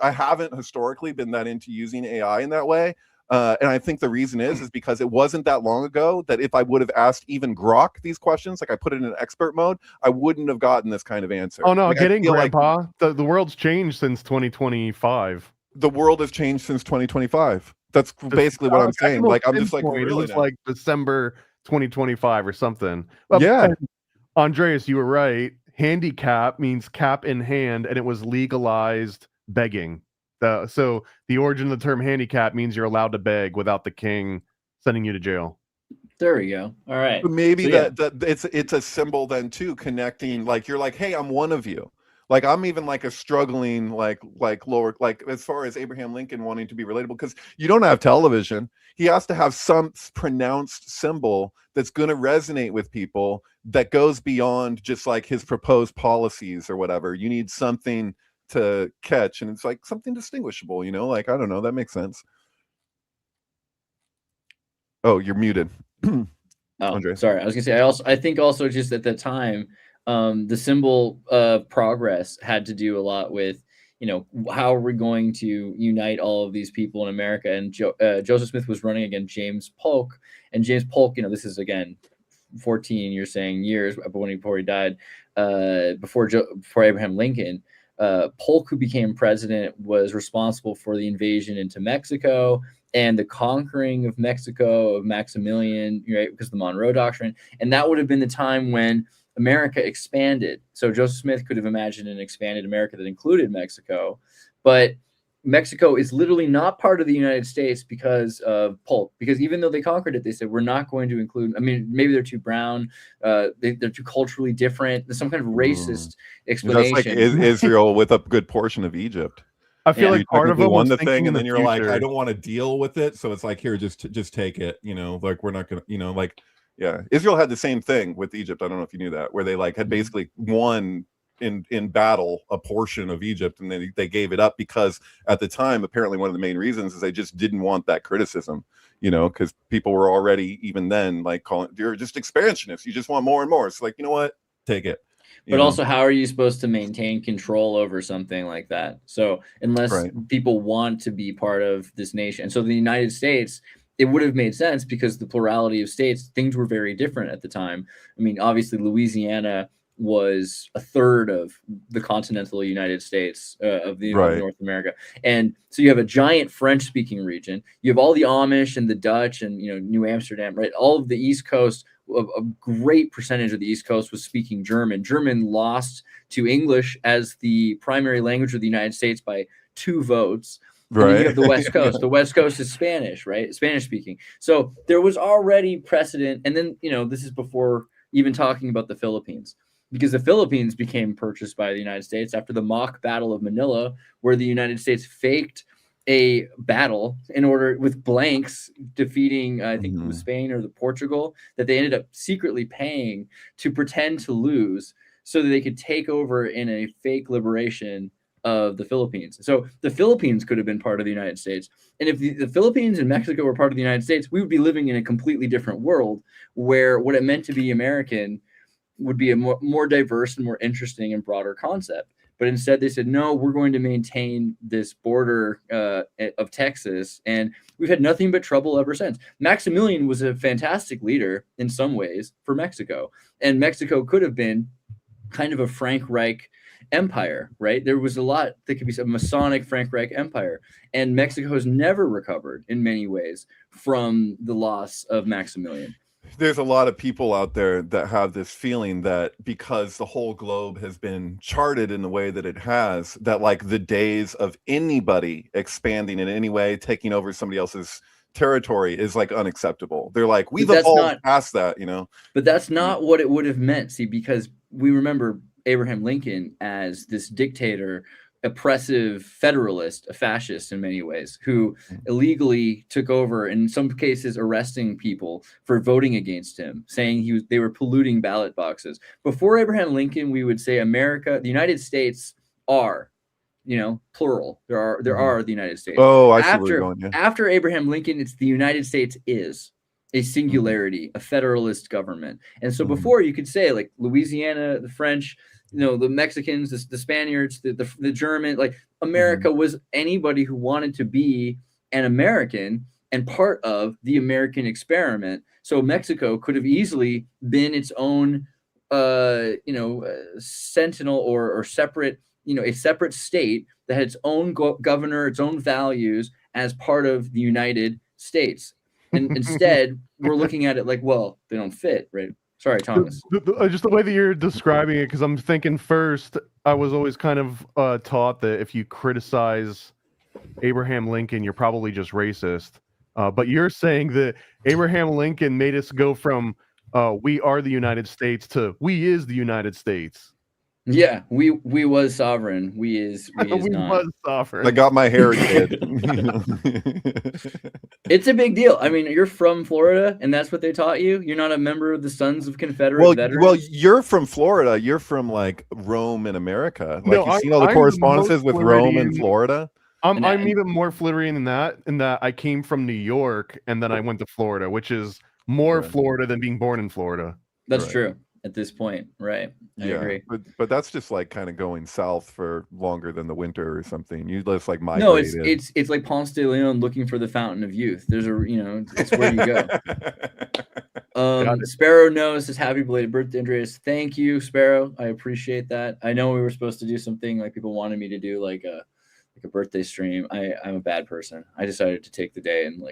I haven't historically been that into using AI in that way. And I think the reason is because it wasn't that long ago that if I would have asked even Grok these questions, like I put it in expert mode, I wouldn't have gotten this kind of answer. Oh no, like, getting Grandpa, like the world's changed since 2025. The world has changed since 2025. That's basically what I'm saying. Like, I'm just like, really, it was like December 2025 or something. Yeah. Andreas, you were right. Handicap means cap in hand, and it was legalized begging. So the origin of the term handicap means you're allowed to beg without the king sending you to jail. There we go. All right. But maybe it's a symbol then too, connecting, like you're like, hey, I'm one of you. Like, I'm even like a struggling, like lower, like as far as Abraham Lincoln wanting to be relatable, because you don't have television. He has to have some pronounced symbol that's going to resonate with people that goes beyond just like his proposed policies or whatever. You need something to catch, and it's like something distinguishable, you know, like, I don't know, that makes sense. Oh, you're muted. Oh, Andre. Sorry, I was gonna say, I think also just at the time, the symbol of progress had to do a lot with, you know, how are we going to unite all of these people in America. And Joseph Smith was running against James Polk, and James Polk, you know, this is again 14, you're saying years before he died, before Abraham Lincoln. Polk, who became president, was responsible for the invasion into Mexico and the conquering of Mexico of Maximilian, right, because of the Monroe Doctrine. And that would have been the time when America expanded. So Joseph Smith could have imagined an expanded America that included Mexico, but Mexico is literally not part of the United States because of Polk. Because even though they conquered it, they said, we're not going to include, I mean, maybe they're too brown, they're too culturally different. There's some kind of racist explanation. That's like Israel with a good portion of Egypt. I feel like part of it it won was the thinking thing, in and the then you're like, future. I don't want to deal with it, so it's like, here, just take it, like we're not gonna, like, yeah. Israel had the same thing with Egypt. I don't know if you knew that, where they like had basically won in battle a portion of Egypt, and then they gave it up because at the time, apparently one of the main reasons is they just didn't want that criticism, because people were already even then like calling, you're just expansionists, you just want more and more. It's like, you know what, take it. But also, how are you supposed to maintain control over something like that? So unless people want to be part of this nation, so the United States, it would have made sense because the plurality of states, things were very different at the time. I mean, obviously, Louisiana was a third of the continental United States of North America, and so you have a giant French-speaking region. You have all the Amish and the Dutch and New Amsterdam, right? All of the East Coast. A great percentage of the East Coast was speaking German. German lost to English as the primary language of the United States by 2 votes. And then you have the West Coast. The West Coast is Spanish, right? Spanish speaking. So there was already precedent. And then, this is before even talking about the Philippines, because the Philippines became purchased by the United States after the mock Battle of Manila, where the United States faked a battle in order with blanks defeating I think it was Spain or the Portugal, that they ended up secretly paying to pretend to lose so that they could take over in a fake liberation of the Philippines. So the Philippines could have been part of the United States, and if the Philippines and Mexico were part of the United States, we would be living in a completely different world where what it meant to be American would be a more diverse and more interesting and broader concept. But instead, they said, no, we're going to maintain this border of Texas. And we've had nothing but trouble ever since. Maximilian was a fantastic leader in some ways for Mexico. And Mexico could have been kind of a Frank Reich empire, right? There was a lot that could be a Masonic Frank Reich empire. And Mexico has never recovered in many ways from the loss of Maximilian. There's a lot of people out there that have this feeling that because the whole globe has been charted in the way that it has, that like the days of anybody expanding in any way, taking over somebody else's territory is like unacceptable. They're like, we've evolved past that, But that's not what it would have meant. See, because we remember Abraham Lincoln as this dictator, oppressive federalist, a fascist in many ways, who illegally took over, in some cases arresting people for voting against him, saying they were polluting ballot boxes. Before Abraham Lincoln, we would say America, the United States are, plural. There are the United States. Oh, I see where you're going, yeah. After Abraham Lincoln, it's the United States is a singularity, a federalist government. And so before you could say like Louisiana, the French, the Mexicans, the Spaniards, the German, like America was anybody who wanted to be an American and part of the American experiment. So Mexico could have easily been its own, sentinel or separate, a separate state that had its own governor, its own values as part of the United States. And instead, we're looking at it like, well, they don't fit, right? Sorry, Thomas. Just the way that you're describing it, because I'm thinking first, I was always kind of taught that if you criticize Abraham Lincoln, you're probably just racist. But you're saying that Abraham Lincoln made us go from we are the United States to we is the United States. Yeah, we was sovereign. We is we not. Was sovereign. I got my hair kid. It's a big deal. I mean, you're from Florida, and that's what they taught you. You're not a member of the Sons of Confederate Veterans. Well, you're from Florida. You're from like Rome in America. Like you've seen all the correspondences with Rome and Florida. I'm even more Floridian than that. In that I came from New York and then I went to Florida, which is more Florida than being born in Florida. That's true. At this point, right? I agree. But that's just like kind of going south for longer than the winter or something. You just like migrate. No, it's like Ponce de Leon looking for the fountain of youth. There's it's where you go. Sparrow knows says happy belated birthday, Andreas. Thank you, Sparrow. I appreciate that. I know we were supposed to do something like people wanted me to do, like a birthday stream. I'm a bad person. I decided to take the day and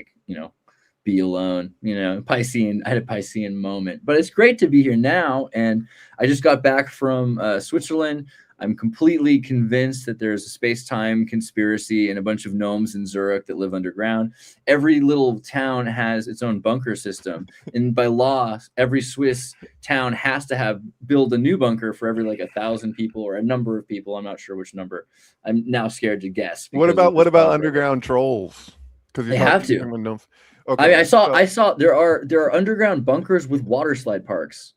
be alone, Piscean. I had a Piscean moment, but it's great to be here now. And I just got back from Switzerland. I'm completely convinced that there's a space-time conspiracy and a bunch of gnomes in Zurich that live underground. Every little town has its own bunker system. And by law, every Swiss town has to build a new bunker for every like 1,000 people or a number of people. I'm not sure which number. I'm now scared to guess. What about underground trolls? Because they have to. Okay. I mean, I saw there are underground bunkers with water slide parks.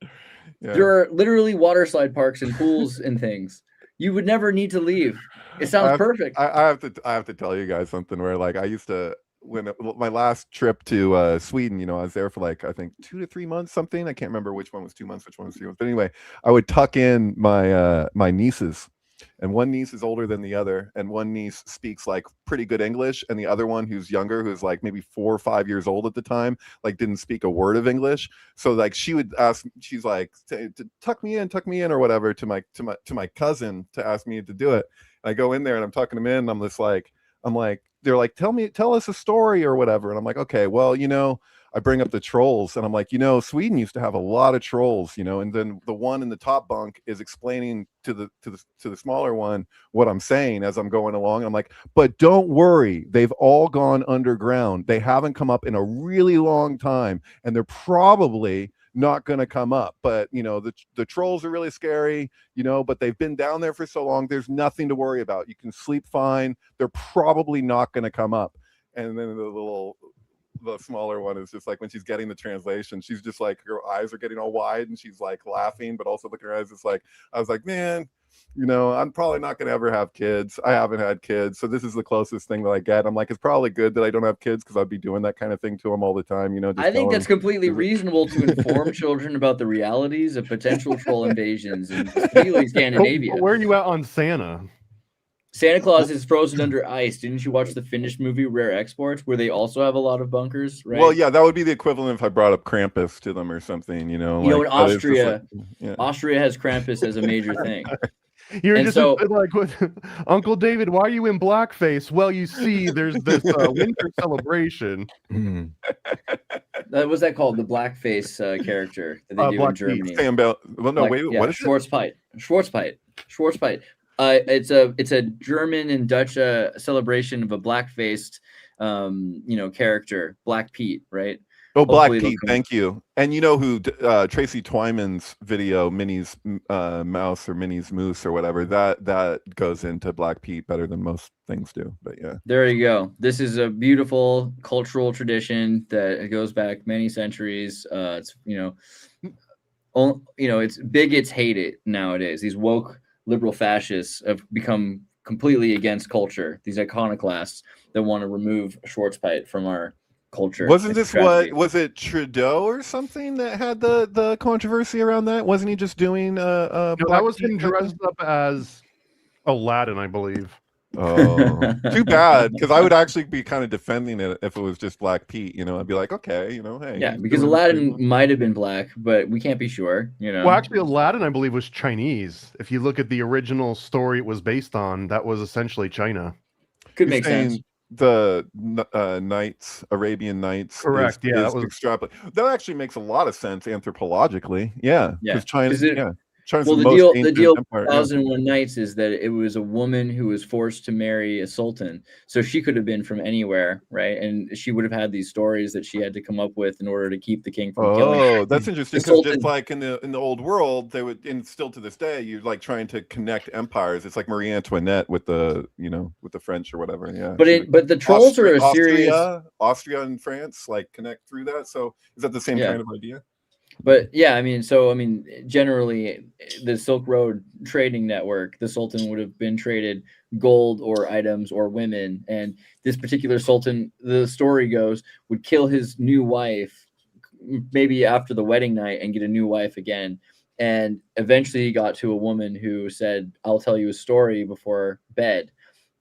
Yeah. There are literally water slide parks and pools and things. You would never need to leave. It sounds perfect. I have to tell you guys something where like I used to, when my last trip to Sweden, you know, I was there for like I think 2 to 3 months, something. I can't remember which one was 2 months, which one was 3 months. But anyway, I would tuck in my my nieces, and one niece is older than the other, and one niece speaks like pretty good English, and the other one who's younger, who's like maybe 4 or 5 years old at the time, like didn't speak a word of English. So like she would ask, she's like, to tuck me in or whatever to my cousin to ask me to do it. And I go in there and I'm tucking them in, and I'm like, they're like, tell us a story or whatever. And I'm like, okay, well, you know, I bring up the trolls, and I'm like, you know, Sweden used to have a lot of trolls, you know, and then the one in the top bunk is explaining to the smaller one what I'm saying as I'm going along. I'm like, but don't worry, they've all gone underground. They haven't come up in a really long time, and they're probably not going to come up. But you know, the trolls are really scary, you know, but they've been down there for so long, there's nothing to worry about. You can sleep fine. They're probably not going to come up. And then the smaller one is just like, when she's getting the translation, she's just like, her eyes are getting all wide and she's like laughing, but also looking at her eyes. It's like, I was like, man, you know, I'm probably not going to ever have kids. I haven't had kids, so this is the closest thing that I get. I'm like, it's probably good that I don't have kids, because I'd be doing that kind of thing to them all the time, you know. I think that's completely reasonable to inform children about the realities of potential troll invasions in Scandinavia. Where are you at on Santa? Santa Claus is frozen under ice. Didn't you watch the Finnish movie Rare Exports, where they also have a lot of bunkers, right? Well, yeah, that would be the equivalent if I brought up Krampus to them or something, you know. You know, in Austria, Austria has Krampus as a major thing. You're just like, Uncle David, why are you in blackface? Well, you see, there's this winter celebration. What's that called? The blackface character that they do in Germany. What is Schwarzpite. Schwarzpite. It's a German and Dutch celebration of a black-faced, character, Black Pete, right? Oh, Black Pete, thank you. And you know who Tracy Twyman's video, Minnie's Mouse or Minnie's Moose or whatever, that goes into Black Pete better than most things do. But yeah, there you go. This is a beautiful cultural tradition that goes back many centuries. It's it's bigots hate it nowadays. These woke liberal fascists have become completely against culture. These iconoclasts that want to remove Schwarzpite from our culture. Wasn't this was it Trudeau or something that had the controversy around that? Wasn't he just doing that was him dressed up as Aladdin, I believe. Oh, too bad, because I would actually be kind of defending it if it was just Black Pete. You know, I'd be like, okay, you know, hey. Yeah, because Aladdin might have been black, but we can't be sure. You know. Well, actually, Aladdin, I believe, was Chinese. If you look at the original story it was based on, that was essentially China. Could make sense. The Nights, Arabian Nights. Correct. That was extrapolate. That actually makes a lot of sense anthropologically. Yeah. Because China. The deal with 1001 Nights is that it was a woman who was forced to marry a sultan, so she could have been from anywhere, right? And she would have had these stories that she had to come up with in order to keep the king from killing her. Oh, that's interesting. Because just like in the old world, they would, and still to this day, you're like trying to connect empires. It's like Marie Antoinette with the French or whatever. Yeah. But the trolls are a serious. Austria and France like connect through that. So is that the same kind of idea? But yeah, generally the Silk Road trading network, the Sultan would have been traded gold or items or women. And this particular Sultan, the story goes, would kill his new wife maybe after the wedding night and get a new wife again. And eventually he got to a woman who said, I'll tell you a story before bed.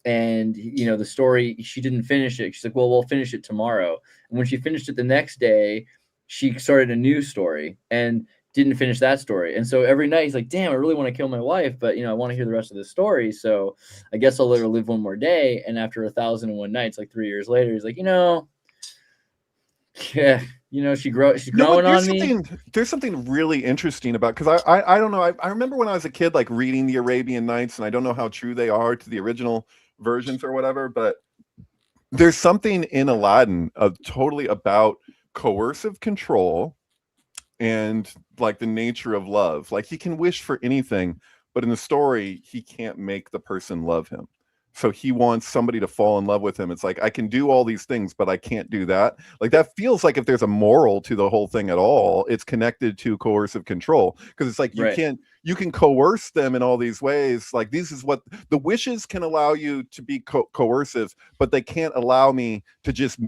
And, the story, she didn't finish it. She's like, well, we'll finish it tomorrow. And when she finished it the next day, she started a new story and didn't finish that story. And so every night he's like, damn, I really want to kill my wife, but I want to hear the rest of the story. So I guess I'll let her live one more day. And after 1001 nights, like 3 years later, he's like, Yeah, she's growing on me. There's something really interesting about, because I don't know. I remember when I was a kid, like reading the Arabian Nights, and I don't know how true they are to the original versions or whatever, but there's something in Aladdin totally about coercive control and like the nature of love. Like he can wish for anything, but in the story, he can't make the person love him. So he wants somebody to fall in love with him. It's like, I can do all these things, but I can't do that. Like that feels like if there's a moral to the whole thing at all, it's connected to coercive control. Because it's like you can coerce them in all these ways. Like this is what the wishes can allow you to be coercive, but they can't allow me to just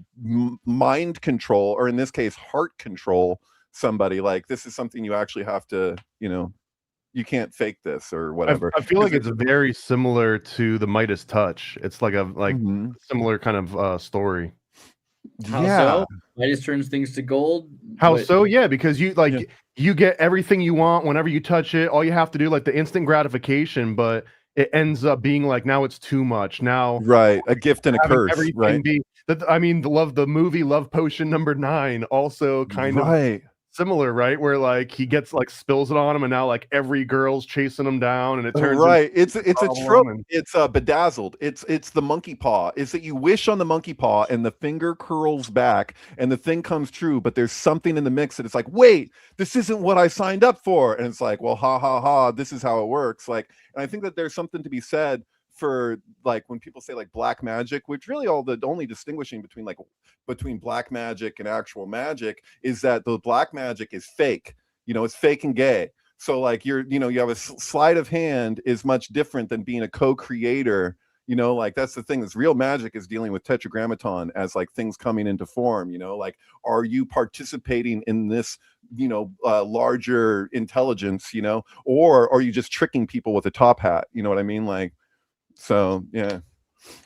mind control, or in this case, heart control somebody. Like this is something you actually have to, you can't fake this or whatever. I feel like it's very similar to the Midas touch. It's like a similar kind of story. How so? Midas turns things to gold. How so? Yeah, because you get everything you want whenever you touch it. All you have to do, like the instant gratification, but it ends up being like now it's too much. Now, right, a gift and a curse. Right. The movie Love Potion #9 also kind of similar, right? Where like he gets like spills it on him, and now like every girl's chasing him down, and it turns it's a trope. It's bedazzled. It's the monkey paw. Is that you wish on the monkey paw, and the finger curls back, and the thing comes true, but there's something in the mix that it's like, wait, this isn't what I signed up for, and it's like, well, ha ha ha, this is how it works. Like, and I think that there's something to be said for like when people say like black magic, which really the only distinguishing between black magic and actual magic is that the black magic is fake. It's fake and gay. So like you have a sleight of hand is much different than being a co-creator. Like that's the thing. This real magic is dealing with tetragrammaton as like things coming into form. Like, are you participating in this larger intelligence? Or are you just tricking people with a top hat? You know what I mean? Like, so yeah.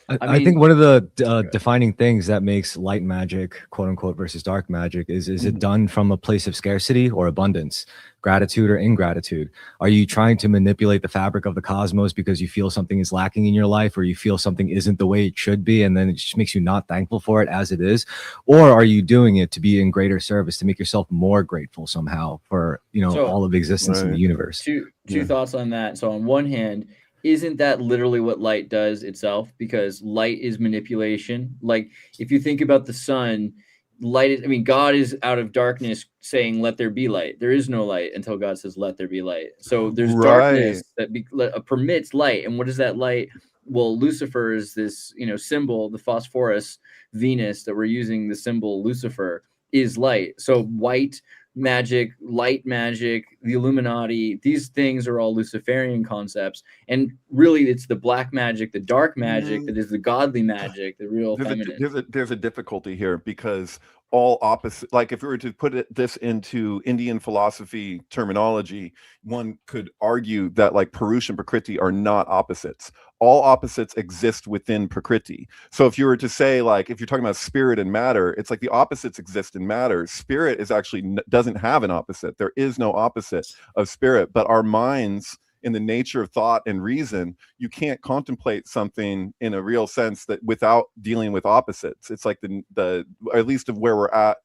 I think one of the defining things that makes light magic, quote unquote, versus dark magic is it done from a place of scarcity or abundance, gratitude or ingratitude? Are you trying to manipulate the fabric of the cosmos because you feel something is lacking in your life, or you feel something isn't the way it should be, and then it just makes you not thankful for it as it is? Or are you doing it to be in greater service, to make yourself more grateful somehow for all of existence in the universe? Two thoughts on that. So on one hand, isn't that literally what light does itself? Because light is manipulation. Like if you think about the sun, God is out of darkness saying, let there be light. There is no light until God says, let there be light. So there's darkness that permits light. And what is that light? Well, Lucifer is this, symbol, the phosphorus Venus that we're using, the symbol Lucifer is light. So white magic, light magic, the Illuminati, these things are all Luciferian concepts. And really it's the black magic, the dark magic that is the godly magic, the real feminine. There's a difficulty here, because all opposite, like if we were to put this into Indian philosophy terminology, one could argue that like Purush and Prakriti are not opposites. All opposites exist within Prakriti. So if you were to say, like, if you're talking about spirit and matter, it's like the opposites exist in matter. Spirit is actually doesn't have an opposite. There is no opposite of spirit, but our minds, in the nature of thought and reason, you can't contemplate something in a real sense that without dealing with opposites. It's like the at least of where we're at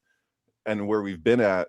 and where we've been at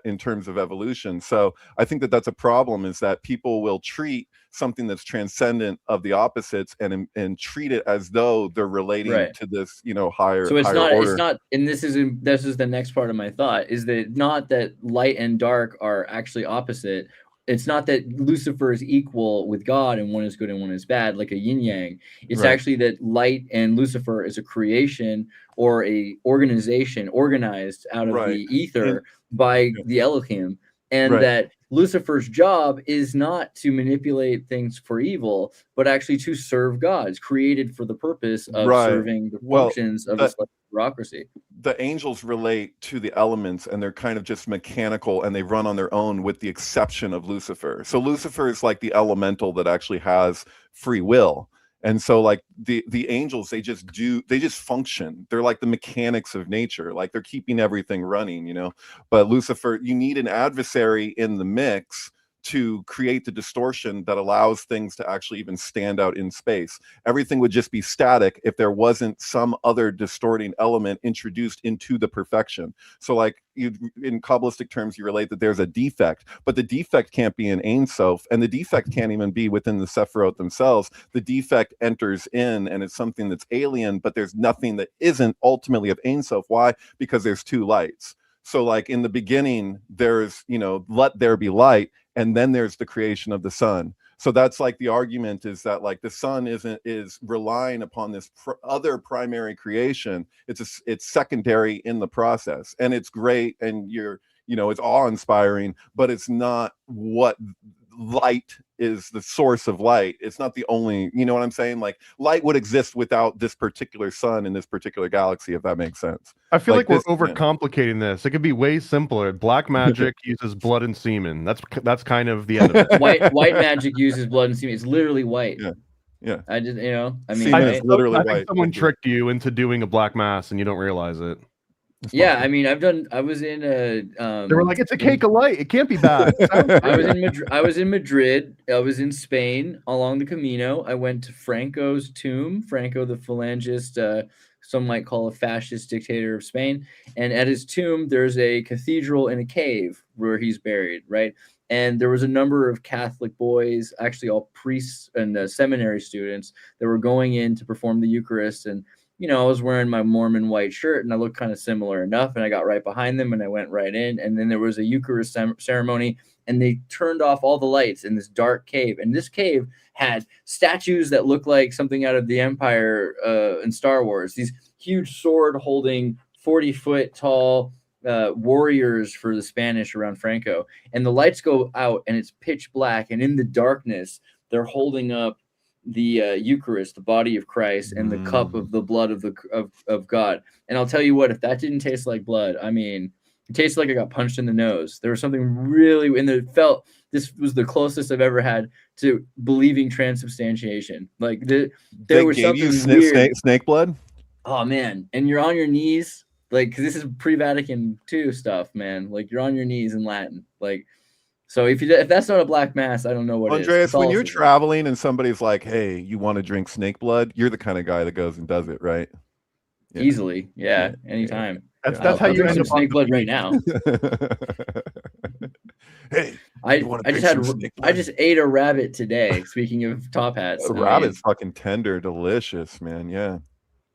in terms of evolution. So I think that that's a problem, is that people will treat something that's transcendent of the opposites and treat it as though they're relating to this, higher. So it's order. It's not, and this is the next part of my thought, is that not that light and dark are actually opposite. It's not that Lucifer is equal with God and one is good and one is bad, like a yin yang. It's actually that light and Lucifer is a creation or a organization organized out of the ether by the Elohim. And that Lucifer's job is not to manipulate things for evil, but actually to serve God. It's created for the purpose of serving the functions of this bureaucracy. The angels relate to the elements, and they're kind of just mechanical, and they run on their own with the exception of Lucifer. So Lucifer is like the elemental that actually has free will. And so like the angels, they just function. They're like the mechanics of nature, like they're keeping everything running, But Lucifer, you need an adversary in the mix to create the distortion that allows things to actually even stand out in space. Everything would just be static if there wasn't some other distorting element introduced into the perfection. So like you, in Kabbalistic terms, you relate that there's a defect, but the defect can't be in Ein Sof, and the defect can't even be within the Sephiroth themselves. The defect enters in, and it's something that's alien, but there's nothing that isn't ultimately of Ein Sof. Why? Because there's two lights. So like in the beginning, there's, let there be light, and then there's the creation of the sun. So that's like the argument is that like the sun is relying upon this other primary creation. It's secondary in the process, and it's great, and it's awe-inspiring, but it's not what light is. The source of light, it's not the only, you know what I'm saying? Like light would exist without this particular sun in this particular galaxy, if that makes sense. I feel like we're overcomplicating this. It could be way simpler. Black magic uses blood and semen. That's kind of the end of it. White magic uses blood and semen. It's literally white. Yeah. I just, I mean, semen is literally I white. think someone tricked you into doing a black mass and you don't realize it. Yeah, I mean, I was in a. They were like, it's a cake of light. It can't be bad. I was in Madrid. I was in Spain along the Camino. I went to Franco's tomb. Franco, the Phalangist, some might call a fascist dictator of Spain. And at his tomb, there's a cathedral in a cave where he's buried, right? And there was a number of Catholic boys, actually all priests and seminary students, that were going in to perform the Eucharist. And I was wearing my Mormon white shirt, and I looked kind of similar enough, and I got right behind them, and I went right in. And then there was a Eucharist ceremony, and they turned off all the lights in this dark cave. And this cave had statues that looked like something out of the Empire in Star Wars. These huge sword-holding, 40-foot tall warriors for the Spanish around Franco. And the lights go out, and it's pitch black. And in the darkness, they're holding up the Eucharist, the body of Christ, and the cup of the blood of God. And I'll tell you what, if that didn't taste like blood, I mean, it tasted like I got punched in the nose. There was something really, and it felt, this was the closest I've ever had to believing transubstantiation. Like there was something weird. Snake blood. Oh man, and you're on your knees, like, because this is pre-Vatican II stuff, man. Like you're on your knees in Latin, like. So if that's not a black mass, I don't know what Andreas, is. when you're traveling and somebody's like, "Hey, you want to drink snake blood?" You're the kind of guy that goes and does it, right? Yeah. Easily, yeah, anytime. That's how you end up snake blood right now. Hey, I just ate a rabbit today. Speaking of top hats, rabbit's fucking tender, delicious, man.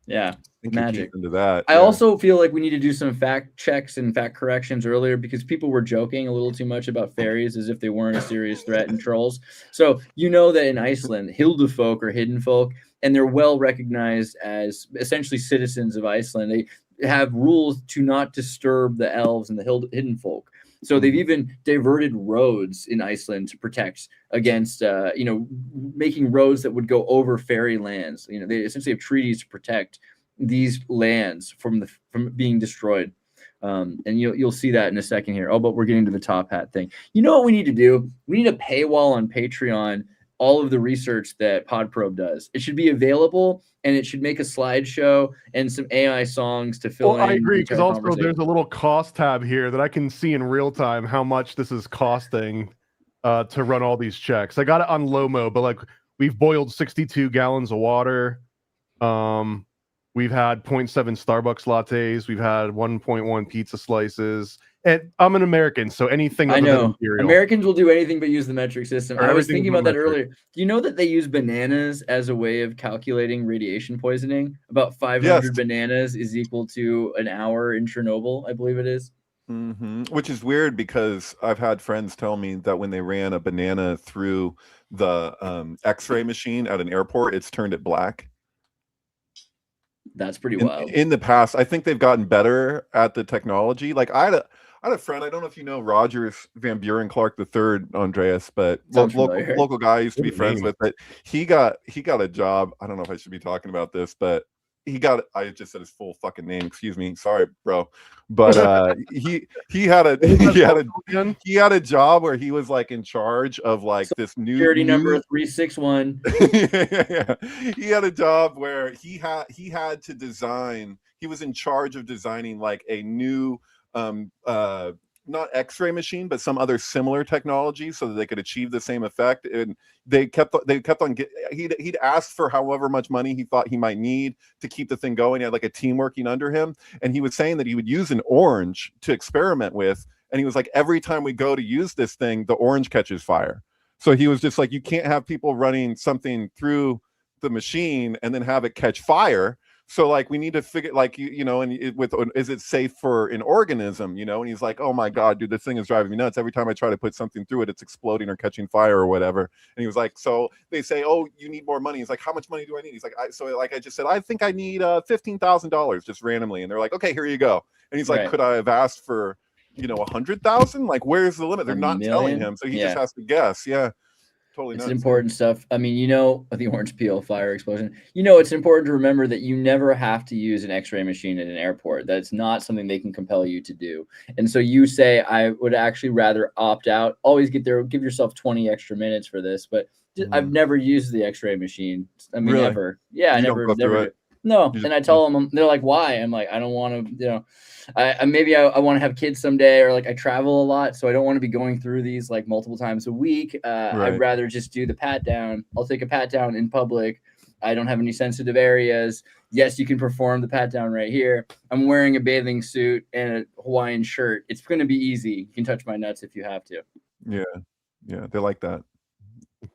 Yeah, magic into that. I also feel like we need to do some fact checks and fact corrections earlier, because people were joking a little too much about fairies as if they weren't a serious threat and trolls. So that in Iceland, Hilda folk are hidden folk, and they're well recognized as essentially citizens of Iceland. They have rules to not disturb the elves and the hidden folk. So they've even diverted roads in Iceland to protect against, making roads that would go over fairy lands. They essentially have treaties to protect these lands from being destroyed. And you'll see that in a second here. Oh, but we're getting to the top hat thing. You know what we need to do? We need a paywall on Patreon all of the research that PodProbe does. It should be available, and it should make a slideshow and some AI songs to fill in. I agree, because also there's a little cost tab here that I can see in real time how much this is costing to run all these checks. I got it on Lomo, but like we've boiled 62 gallons of water. We've had 0.7 Starbucks lattes. We've had 1.1 pizza slices. And I'm an American, so anything I know. Imperial. Americans will do anything but use the metric system. I was thinking about that earlier. Do you know that they use bananas as a way of calculating radiation poisoning? About 500 bananas is equal to an hour in Chernobyl, I believe it is. Which is weird, because I've had friends tell me that when they ran a banana through the X-ray machine at an airport, it's turned it black. That's pretty wild. In the past, I think they've gotten better at the technology. Like I had a friend, I don't know if you know Rogers Van Buren Clark III, Andreas, but local guy I used to be friends with. But he got a job. I don't know if I should be talking about this, but I just said his full fucking name. Excuse me. Sorry, bro. But he had a job where he was like in charge of like this new security number 361. Yeah. He had a job where he had to design. He was in charge of designing like a new not X-ray machine, but some other similar technology so that they could achieve the same effect. And they kept on he'd asked for however much money he thought he might need to keep the thing going. He had like a team working under him, and he was saying that he would use an orange to experiment with. And he was like, every time we go to use this thing, the orange catches fire. So he was just like, you can't have people running something through the machine and then have it catch fire. So like, we need to figure, like, you know, and is it safe for an organism, you know? And he's like, oh my God, dude, this thing is driving me nuts. Every time I try to put something through it, it's exploding or catching fire or whatever. And he was like, so they say, oh, you need more money. He's like, how much money do I need? He's like, I just said, I think I need $15,000 just randomly. And they're like, okay, here you go. And he's like, could I have asked for, you know, 100,000? Like, where's the limit? They're not telling him. So he just has to guess. Yeah. Totally nuts. It's important stuff. I mean, you know, the orange peel fire explosion, you know, it's important to remember that you never have to use an X-ray machine at an airport. That's not something they can compel you to do. And so you say, I would actually rather opt out. Always get there, give yourself 20 extra minutes for this. But I've never used the X-ray machine. I mean, really? Never. Yeah, I never. No. And I tell them, they're like, why? I'm like, I don't want to, you know, I want to have kids someday, or like I travel a lot, so I don't want to be going through these like multiple times a week. I'd rather just do the pat down. I'll take a pat down in public. I don't have any sensitive areas. Yes, you can perform the pat down right here. I'm wearing a bathing suit and a Hawaiian shirt. It's going to be easy. You can touch my nuts if you have to. Yeah. They like that.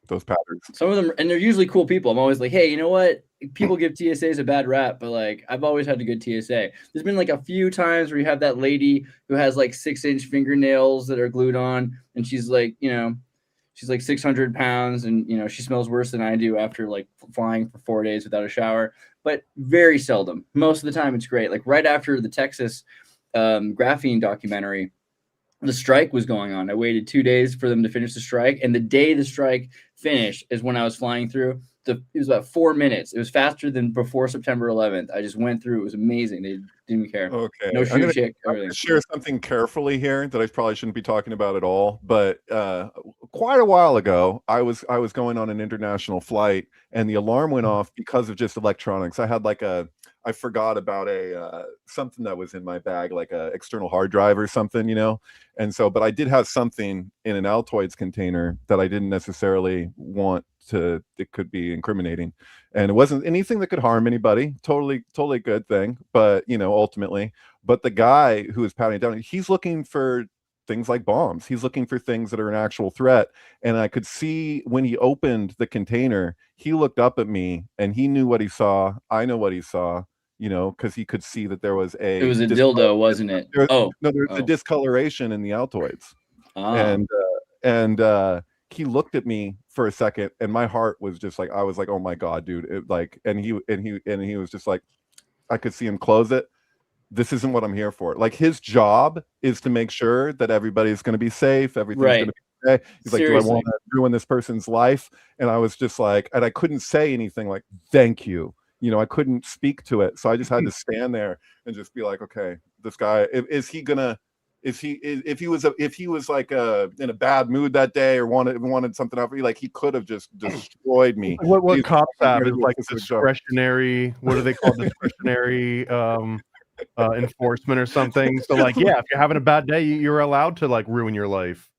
Those patterns. Some of them, and they're usually cool people. I'm always like, hey, you know what? People give TSAs a bad rap, but like I've always had a good TSA. There's been like a few times where you have that lady who has like 6-inch fingernails that are glued on, and she's like, you know, she's like 600 pounds, and you know, she smells worse than I do after like flying for 4 days without a shower. But very seldom. Most of the time, it's great. Like right after the Texas graphene documentary, the strike was going on. I waited 2 days for them to finish the strike, and the day the strike finished is when I was flying through. It was about 4 minutes. It was faster than before September 11th. I just went through. It was amazing. They didn't care. Okay. No shoe chick. I'm gonna share something carefully here that I probably shouldn't be talking about at all. But quite a while ago, I was going on an international flight, and the alarm went off because of just electronics. I had like I forgot about something that was in my bag, like a external hard drive or something, you know? And so, but I did have something in an Altoids container that I didn't necessarily want it could be incriminating. And it wasn't anything that could harm anybody. Totally good thing. But, you know, ultimately, but the guy who was patting it down, he's looking for things like bombs. He's looking for things that are an actual threat. And I could see when he opened the container, he looked up at me and he knew what he saw. I know what he saw, you know, because he could see that there was it was a dildo, wasn't it? There's a discoloration in the Altoids. And he looked at me for a second, and my heart was just like, I was like, oh my God, dude. And he was just like, I could see him close it. This isn't what I'm here for. Like, his job is to make sure that everybody's going to be safe. Everything's going to be okay. He's like, do I want to ruin this person's life? And I was just like, and I couldn't say anything like, thank you. You know, I couldn't speak to it. So I just had to stand there and just be like, okay, this guy, if he was like in a bad mood that day or wanted something out for you, like he could have just destroyed me. What cops have is like discretionary, what do they call discretionary enforcement or something. So like, yeah, if you're having a bad day, you're allowed to like ruin your life.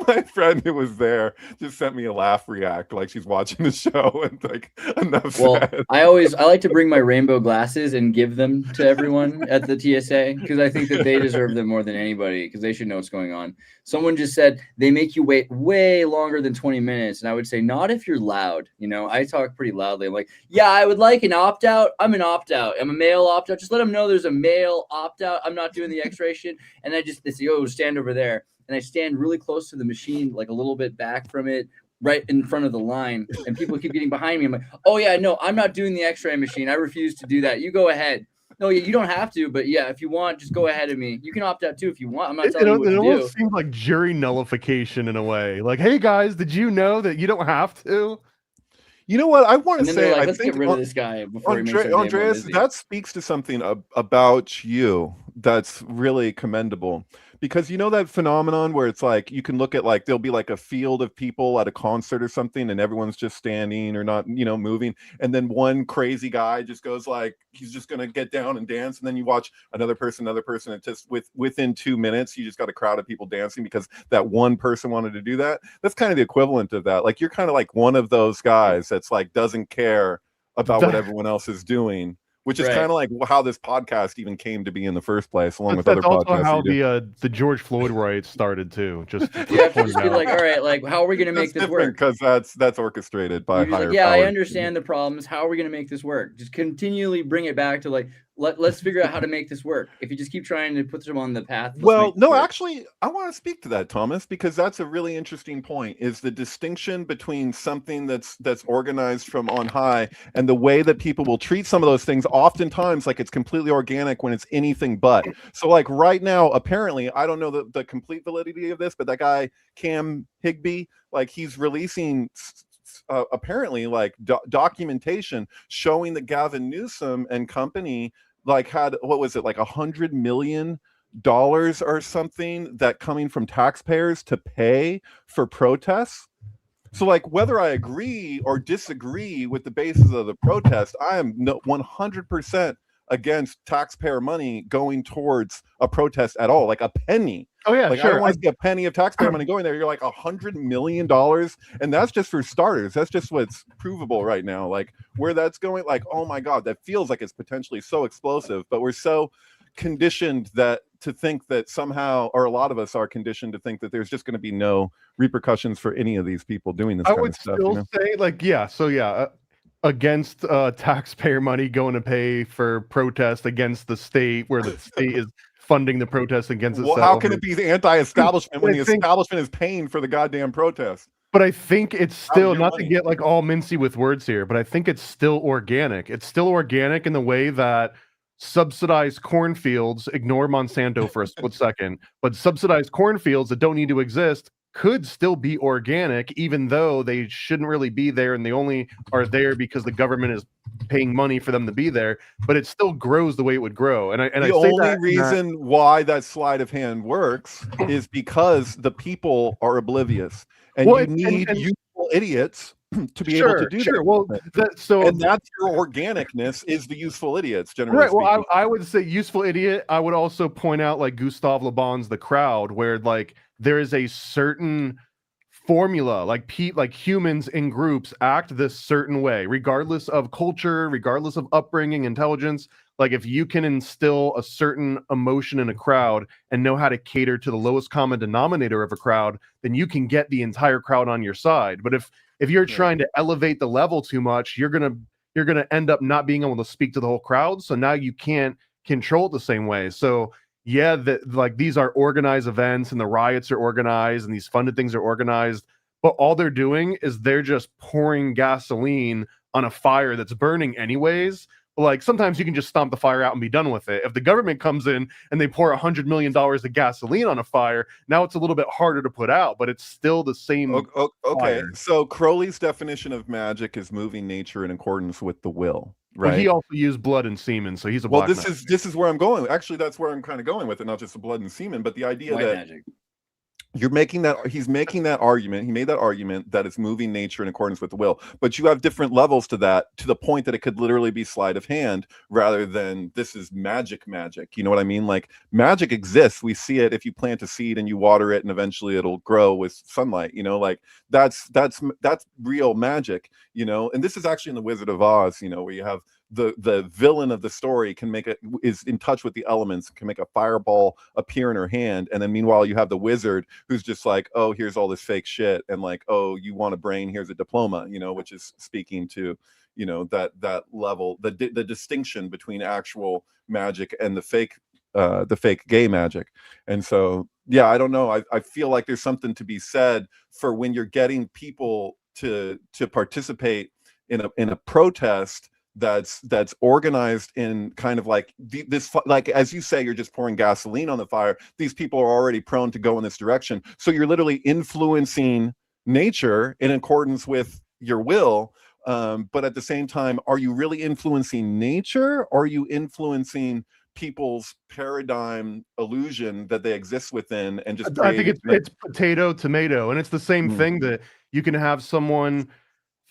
My friend who was there just sent me a laugh react like she's watching the show, and like, enough well said. I like to bring my rainbow glasses and give them to everyone at the TSA, because I think that they deserve them more than anybody, because they should know what's going on. Someone just said they make you wait way longer than 20 minutes, and I would say not if you're loud. You know, I talk pretty loudly. I'm like, yeah, I would like an opt-out. I'm an opt-out. I'm a male opt-out. Just let them know there's a male opt-out. I'm not doing the X-ray shit. And they say, oh, stand over there. And I stand really close to the machine, like a little bit back from it, right in front of the line. And people keep getting behind me. I'm like, oh, yeah, no, I'm not doing the X-ray machine. I refuse to do that. You go ahead. No, you don't have to. But, yeah, if you want, just go ahead of me. You can opt out, too, if you want. I'm not telling you what to do. It almost seems like jury nullification in a way. Like, hey, guys, did you know that you don't have to? You know what? I want to say, like, let's get rid of this guy before he makes Andreas, that speaks to something about you that's really commendable, because you know that phenomenon where it's like you can look at, like, there'll be like a field of people at a concert or something and everyone's just standing or not, you know, moving, and then one crazy guy just goes like he's just gonna get down and dance, and then you watch another person, and just within 2 minutes you just got a crowd of people dancing because that one person wanted to do that. That's kind of the equivalent of that. Like, you're kind of like one of those guys that's like doesn't care about what everyone else is doing, which is kind of like how this podcast even came to be in the first place, along with other podcasts. That's also how the George Floyd riots started too. Just you have to just be like, all right, like, how are we going to make this work? Because that's orchestrated by higher like, I powers. understand the problems. How are we going to make this work? Just continually bring it back to like, let's figure out how to make this work. If you just keep trying to put them on the path. Well, no, actually, I want to speak to that, Thomas, because that's a really interesting point, is the distinction between something that's organized from on high and the way that people will treat some of those things, oftentimes like it's completely organic when it's anything but. So like right now, apparently, I don't know the complete validity of this, but that guy, Cam Higbee, like he's releasing apparently like documentation showing that Gavin Newsom and company like had, what was it, like $100 million or something that coming from taxpayers to pay for protests. So like, whether I agree or disagree with the basis of the protest, I am 100% against taxpayer money going towards a protest at all, like a penny. Oh yeah, like, sure. I don't want to see a penny of taxpayer money going there. You're like $100 million, and that's just for starters. That's just what's provable right now. Like, where that's going, like, oh my God, that feels like it's potentially so explosive. But we're so conditioned that to think that somehow, or a lot of us are conditioned to think that there's just going to be no repercussions for any of these people doing this kind of stuff. I would still say, like, against taxpayer money going to pay for protest against the state, where the state is funding the protest against itself. Well, how can it be anti-establishment when the establishment is paying for the goddamn protest? But I think it's still, not to get like all mincy with words here, but I think it's still organic. It's still organic in the way that subsidized cornfields, ignore Monsanto for a split second, but subsidized cornfields that don't need to exist could still be organic, even though they shouldn't really be there, and they only are there because the government is paying money for them to be there. But it still grows the way it would grow. And the only reason why that sleight of hand works is because the people are oblivious, and you need useful idiots to be able to do that. Well, and that's your organicness, is the useful idiots, generally right. speaking. Well, I would say useful idiot. I would also point out like Gustave Le Bon's The Crowd, where like there is a certain formula, like humans in groups act this certain way, regardless of culture, regardless of upbringing, intelligence. Like, if you can instill a certain emotion in a crowd and know how to cater to the lowest common denominator of a crowd, then you can get the entire crowd on your side. But if you're trying to elevate the level too much, you're gonna end up not being able to speak to the whole crowd. So now you can't control it the same way. So yeah, like these are organized events, and the riots are organized, and these funded things are organized, but all they're doing is they're just pouring gasoline on a fire that's burning anyways. Like, sometimes you can just stomp the fire out and be done with it. If the government comes in and they pour $100 million of gasoline on a fire, now it's a little bit harder to put out, but it's still the same. Okay, so Crowley's definition of magic is moving nature in accordance with the will. Right. Well, he also used blood and semen, so he's a black magic. This is where I'm going. Actually, that's where I'm kind of going with it. Not just the blood and semen, but the idea that magic. You're making that, he's making that argument. He made that argument that it's moving nature in accordance with the will, but you have different levels to that, to the point that it could literally be sleight of hand rather than this is magic. You know what I mean? Like, magic exists. We see it if you plant a seed and you water it and eventually it'll grow with sunlight, you know, like that's real magic, you know. And this is actually in the Wizard of Oz, you know, where you have the villain of the story is in touch with the elements, can make a fireball appear in her hand, and then meanwhile you have the wizard who's just like, oh, here's all this fake shit, and like, oh, you want a brain, here's a diploma, you know, which is speaking to, you know, that level, the distinction between actual magic and the fake gay magic. And so yeah, I don't know, I feel like there's something to be said for when you're getting people to participate in a protest that's organized in kind of like this, like, as you say, you're just pouring gasoline on the fire. These people are already prone to go in this direction, so you're literally influencing nature in accordance with your will, but at the same time, are you really influencing nature, or are you influencing people's paradigm illusion that they exist within, and just I think it's potato tomato, and it's the same thing that you can have someone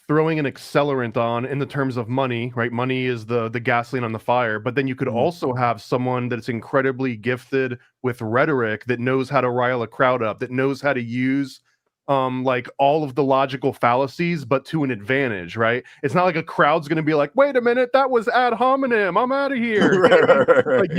throwing an accelerant on in the terms of money, right? Money is the gasoline on the fire, but then you could also have someone that's incredibly gifted with rhetoric, that knows how to rile a crowd up, that knows how to use like all of the logical fallacies, but to an advantage, right? It's not like a crowd's going to be like, wait a minute, that was ad hominem, I'm out of here. Like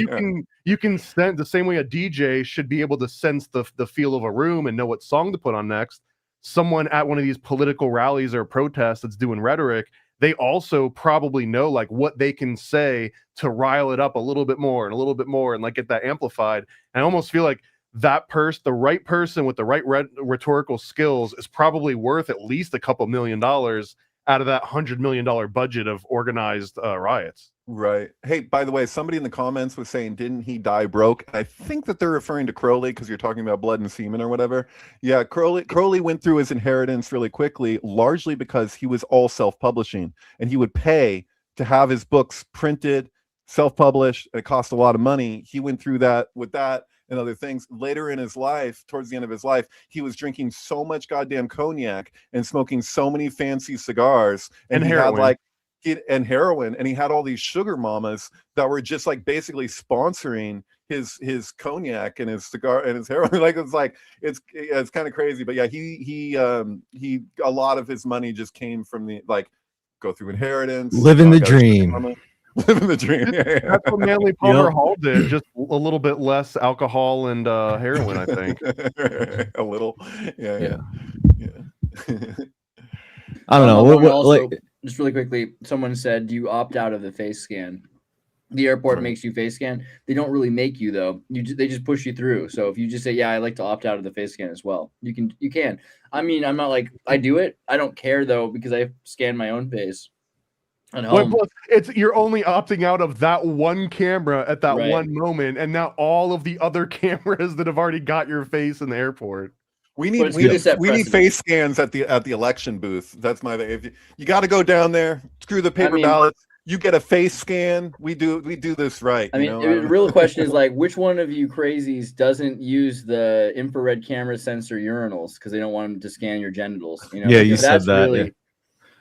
you can sense, the same way a DJ should be able to sense the feel of a room and know what song to put on next. Someone at one of these political rallies or protests that's doing rhetoric, they also probably know like what they can say to rile it up a little bit more and a little bit more, and like get that amplified. And I almost feel like the right person with the right rhetorical skills is probably worth at least a couple $1 million out of that $100 million budget of organized riots. Right. Hey, by the way, somebody in the comments was saying, didn't he die broke? I think that they're referring to Crowley, because you're talking about blood and semen or whatever. Yeah, Crowley went through his inheritance really quickly, largely because he was all self-publishing, and he would pay to have his books printed, self-published. It cost a lot of money. He went through that with that and other things. Later in his life, towards the end of his life, he was drinking so much goddamn cognac and smoking so many fancy cigars, and he heroin. had like and heroin, and he had all these sugar mamas that were just like basically sponsoring his cognac and his cigar and his heroin. Like it's kind of crazy, but yeah, he a lot of his money just came from the like go through inheritance, living the dream. Living the dream. That's what Manly Palmer Hall did, just a little bit less alcohol and heroin, I think. A little, yeah. I don't know. Also, just really quickly, someone said, do you opt out of the face scan? The airport makes you face scan. They don't really make you, though. They just push you through. So if you just say, yeah, I like to opt out of the face scan as well, you can. I mean, I'm not like, I do it. I don't care, though, because I scan my own face at home. Well, you're only opting out of that one camera at that one moment, and not all of the other cameras that have already got your face in the airport. We need face scans at the election booth. That's my thing. If you got to go down there, screw the paper ballots. You get a face scan. We do this right. I mean, the real question is like, which one of you crazies doesn't use the infrared camera sensor urinals because they don't want them to scan your genitals? You know? Yeah, you said that. Really, yeah.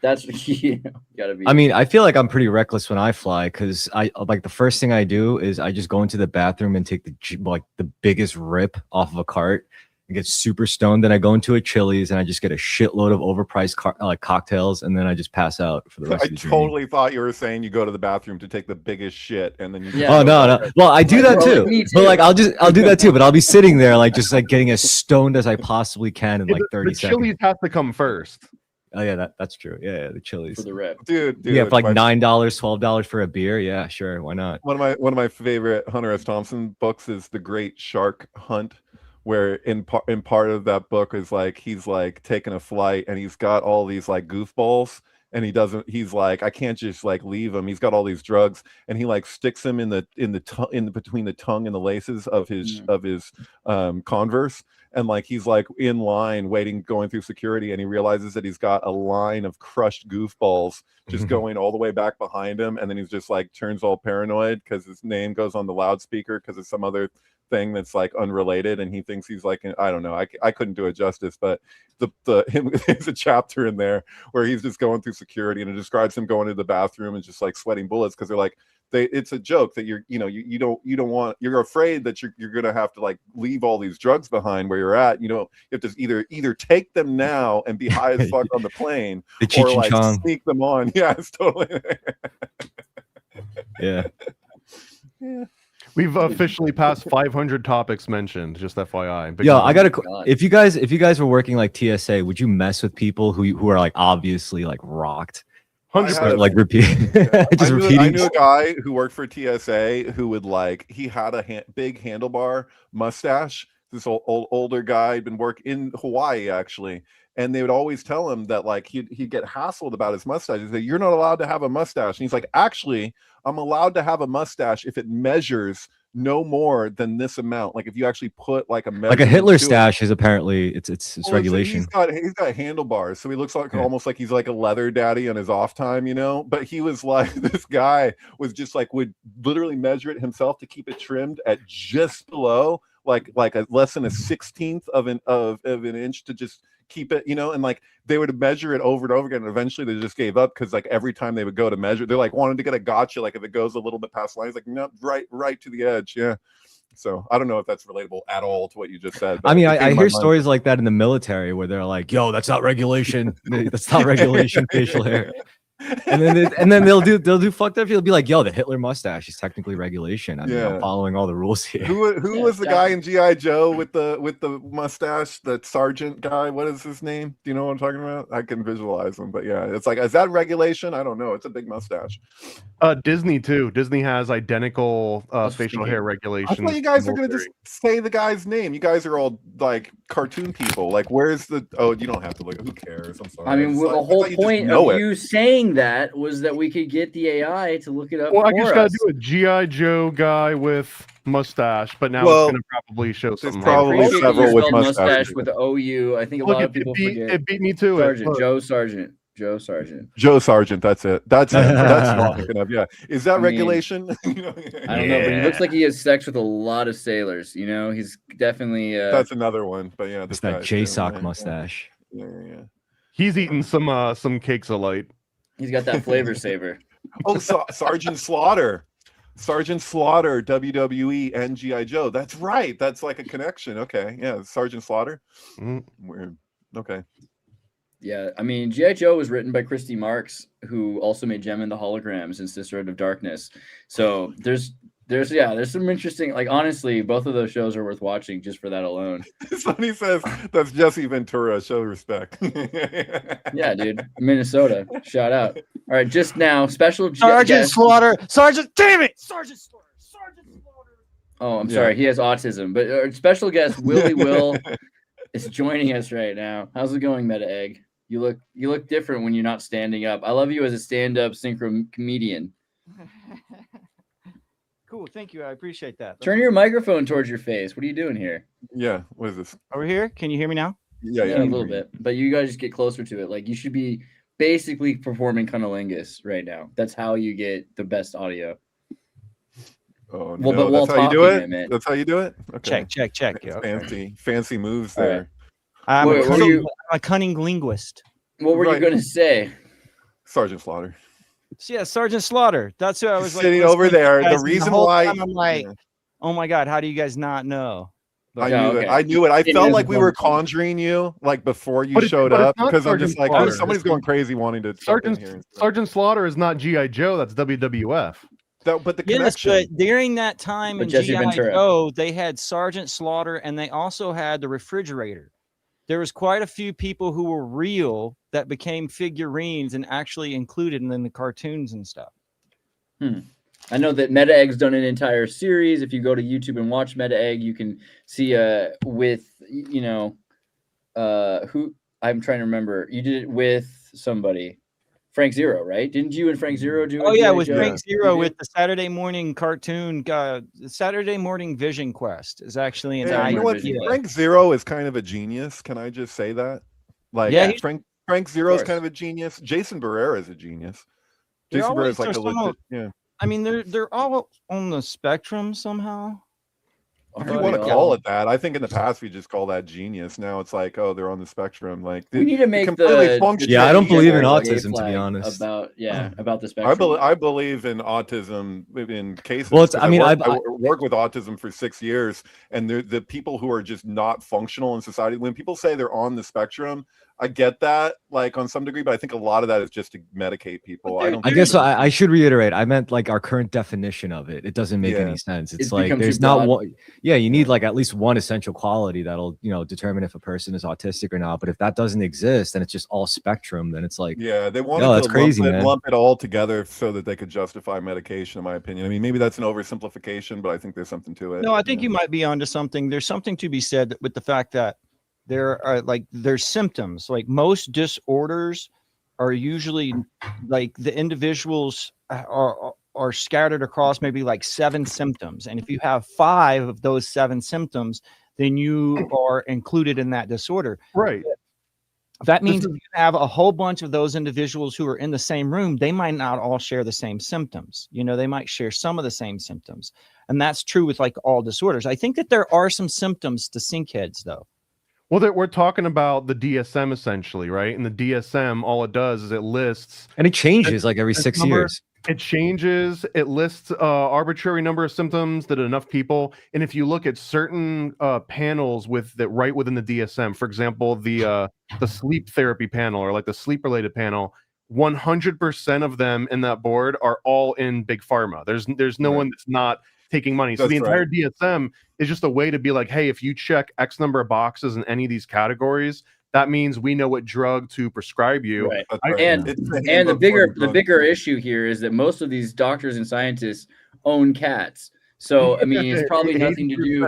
That's gotta be. I mean, I feel like I'm pretty reckless when I fly, because I like the first thing I do is I just go into the bathroom and take the biggest rip off of a cart and get super stoned. Then I go into a Chili's and I just get a shitload of overpriced cocktails, and then I just pass out for the rest of the journey. I totally thought you were saying you go to the bathroom to take the biggest shit and then you. Yeah. Oh no. Well, I do that too. But like I'll do that too. But I'll be sitting there like just like getting as stoned as I possibly can in like 30 seconds. Chili's has to come first. Oh yeah, that's true. Yeah, the Chili's for the rep, dude. Yeah, for like $9, $12 for a beer. Yeah, sure, why not? One of my favorite Hunter S. Thompson books is The Great Shark Hunt, where in part of that book is like he's like taking a flight and he's got all these like goofballs, and he's like, I can't just like leave him. He's got all these drugs, and he like sticks them in between the tongue and the laces of his Converse. And like he's like in line waiting, going through security, and he realizes that he's got a line of crushed goofballs just going all the way back behind him, and then he's just like turns all paranoid because his name goes on the loudspeaker because it's some other thing that's like unrelated, and he thinks he's like, I don't know, I couldn't do it justice, but there's a chapter in there where he's just going through security, and it describes him going to the bathroom and just like sweating bullets because they're like, it's a joke that you don't want, you're afraid that you're gonna have to like leave all these drugs behind where you're at. You know, you have to either take them now and be high as fuck on the plane, or like sneak them on. Yeah, it's totally. Yeah. We've officially passed 500 topics mentioned, just FYI. But yeah, I gotta. If you guys were working like TSA, would you mess with people who are like obviously like rocked? 100%. Like repeat. I knew a guy who worked for TSA who would like, he had a big handlebar mustache. This older guy had been working in Hawaii actually, and they would always tell him that like he'd get hassled about his mustache. He'd say, "You're not allowed to have a mustache," and he's like, "Actually, I'm allowed to have a mustache if it measures no more than this amount. Like if you actually put like a Hitler stash is apparently it's regulation. He's got handlebars, so he looks like almost like he's like a leather daddy on his off time, you know. But he was like, this guy was just like would literally measure it himself to keep it trimmed at just below like a less than a 16th of an inch to just keep it, you know. And like they would measure it over and over again, and eventually they just gave up because like every time they would go to measure, they're like wanting to get a gotcha, like if it goes a little bit past the line, it's like no, right to the edge. Yeah. So I don't know if that's relatable at all to what you just said. I mean, I hear stories like that in the military where they're like, yo, that's not regulation. That's not regulation facial hair. And then they'll do fucked up. He'll be like, yo, the Hitler mustache is technically regulation. I mean, I'm following all the rules here. Who was the guy in G.I. Joe with the mustache, the sergeant guy? What is his name? Do you know what I'm talking about? I can visualize him, but yeah, it's like, is that regulation? I don't know. It's a big mustache. Disney too. Disney has identical facial hair regulations. I thought you guys are gonna just say the guy's name. You guys are all like cartoon people. Like, where's the? Oh, you don't have to look. Who cares? I'm sorry. I mean, the whole point of you saying that was that we could get the AI to look it up. Well, I just gotta do a G.I. Joe guy with mustache, but now it's gonna probably show something. Probably several with mustache with the OU. I think a lot of people forget. It beat me to Sergeant Joe Sargent. Joe Sargent. Joe Sargent. That's it. That's not enough. Yeah. Is that regulation? I don't know, but he looks like he has sex with a lot of sailors. You know, he's definitely. That's another one. But yeah, it's that J-Sock mustache. Yeah. He's eating some cakes of light. He's got that flavor saver. Oh, Sergeant Slaughter. Sergeant Slaughter, WWE and G.I. Joe. That's right. That's like a connection. Okay. Yeah. Sergeant Slaughter. Weird. Okay. Yeah. I mean, G.I. Joe was written by Christy Marks, who also made Gem and the Holograms and Sisterhood of Darkness. So there's some interesting, like, honestly, both of those shows are worth watching just for that alone. Somebody says that's Jesse Ventura. Show respect. Yeah, dude. Minnesota. Shout out. All right, just now, special Sergeant Slaughter. Sergeant, damn it! Sergeant Slaughter. Oh, I'm sorry. He has autism. But our special guest, Willie Will, is joining us right now. How's it going, Meta Egg? You look different when you're not standing up. I love you as a stand-up synchro comedian. Cool, thank you. I appreciate that. Turn your microphone towards your face. What are you doing here? Yeah, what is this? Over here? Can you hear me now? Yeah, a little bit. But you guys just get closer to it. Like, you should be basically performing cunnilingus right now. That's how you get the best audio. Oh no, well, that's how you do it? That's how you do it? Okay. Check. Yeah, fancy moves there. I'm a cunning linguist. What were you going to say? Sergeant Slaughter. Yeah, Sergeant Slaughter. That's who I was sitting over there. The reason why I'm like, oh my god, how do you guys not know? But, I knew it. I felt like we were conjuring you like before you showed up because I'm just like, oh, somebody's going crazy wanting to. Sergeant Slaughter is not G.I. Joe. That's WWF. But the connection. Yes, but during that time in G.I. Joe, they had Sergeant Slaughter, and they also had the refrigerator. There was quite a few people who were real that became figurines and actually included in the cartoons and stuff. I know that Meta Egg's done an entire series. If you go to YouTube and watch Meta Egg, you can see with who I'm trying to remember. You did it with somebody. Frank Zero, right? Didn't you and Frank Zero do it? Oh, yeah, with Frank Zero with the Saturday morning cartoon, Saturday morning Vision Quest is actually an idea. You know what? Frank Zero is kind of a genius. Can I just say that? Like, yeah, Frank Zero is kind of a genius. Jason Barrera is a genius. Jason Barrera is like a legit, yeah. I mean, they're all on the spectrum somehow. If you want to call it that, I think in the past we just call that genius. Now it's like, oh, they're on the spectrum. Like we need to make I don't believe in autism, to be honest. About the spectrum. I believe in autism in cases. Well, I worked with autism for 6 years, and the people who are just not functional in society. When people say they're on the spectrum, I get that, like on some degree, but I think a lot of that is just to medicate people. I guess I should reiterate. I meant like our current definition of it. It doesn't make any sense. It's like there's not one. Yeah, you need like at least one essential quality that'll determine if a person is autistic or not. But if that doesn't exist, then it's just all spectrum. Then it's like they wanted to lump it all together so that they could justify medication. In my opinion, I mean maybe that's an oversimplification, but I think there's something to it. No, I think you might be onto something. There's something to be said with the fact that there's symptoms. Like most disorders are usually like the individuals are scattered across maybe like 7 symptoms. And if you have 5 of those 7 symptoms, then you are included in that disorder. Right. That means if you have a whole bunch of those individuals who are in the same room, they might not all share the same symptoms. You know, they might share some of the same symptoms. And that's true with like all disorders. I think that there are some symptoms to sync heads, though. Well, we're talking about the DSM essentially, right? And the DSM, all it does is it lists, and it changes like every 6 years. It changes. It lists arbitrary number of symptoms that enough people. And if you look at certain panels right within the DSM, for example, the sleep therapy panel or like the sleep related panel, 100% of them in that board are all in big pharma. There's no one that's not taking money. So the entire DSM is just a way to be like, hey, if you check X number of boxes in any of these categories, that means we know what drug to prescribe you. Right. And the bigger issue here is that most of these doctors and scientists own cats. So I mean, it's probably nothing to do.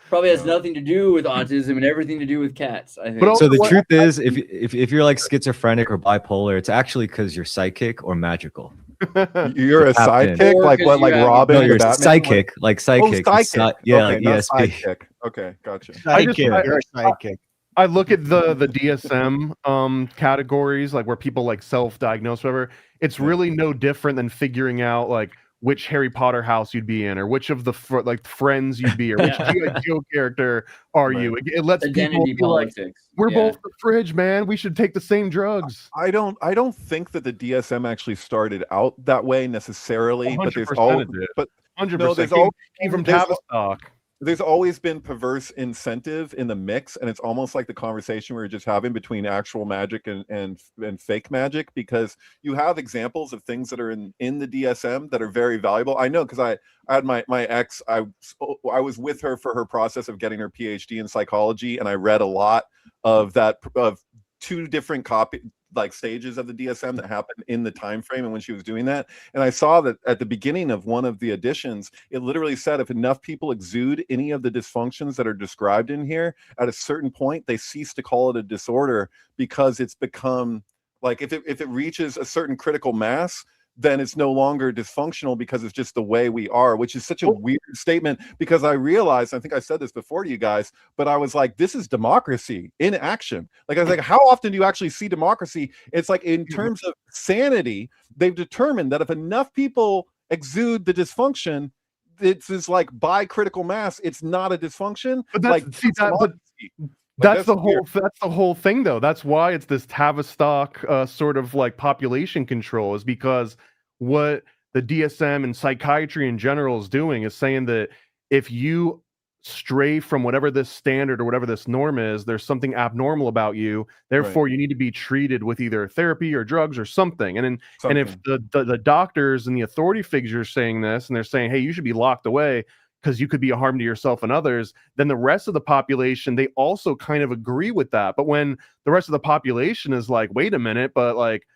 Probably has nothing to do with autism and everything to do with cats, I think. But so the truth is, if you're like schizophrenic or bipolar, it's actually because you're psychic or magical. You're a sidekick, like what, like Robin? No, you're psychic, like psychic. Oh, psychic. Yeah, okay, like ESP. Sidekick. Okay, gotcha. You're a sidekick. I look at the DSM categories, like where people like self-diagnose, whatever. It's really no different than figuring out like which Harry Potter house you'd be in, or which of the friends you'd be, or which G.I. Joe character are you. It lets identity people be politics. Like, we're both the fridge, man. We should take the same drugs. I don't think that the DSM actually started out that way necessarily, but there's always, but 100% came from Tavistock. There's always been perverse incentive in the mix, and it's almost like the conversation we were just having between actual magic and fake magic, because you have examples of things that are in the DSM that are very valuable. I know, because I had my ex, I was with her for her process of getting her PhD in psychology, and I read a lot of that, of 2 different stages of the DSM that happened in the time frame and when she was doing that. And I saw that at the beginning of one of the editions, it literally said if enough people exude any of the dysfunctions that are described in here, at a certain point they cease to call it a disorder, because it's become like, if it reaches a certain critical mass, then it's no longer dysfunctional, because it's just the way we are, which is such a weird statement. Because I realized, I think I said this before to you guys, but I was like, this is democracy in action. Like, I was like, how often do you actually see democracy? It's like, in terms of sanity, they've determined that if enough people exude the dysfunction, it's like by critical mass, it's not a dysfunction. But that's the whole thing, though. That's why it's this Tavistock sort of like population control, is because what the DSM and psychiatry in general is doing is saying that if you stray from whatever this standard or whatever this norm is, there's something abnormal about you. Therefore, you need to be treated with either therapy or drugs or something. And if the doctors and the authority figures are saying this, and they're saying, hey, you should be locked away because you could be a harm to yourself and others, then the rest of the population, they also kind of agree with that. But when the rest of the population is like, wait a minute, but like,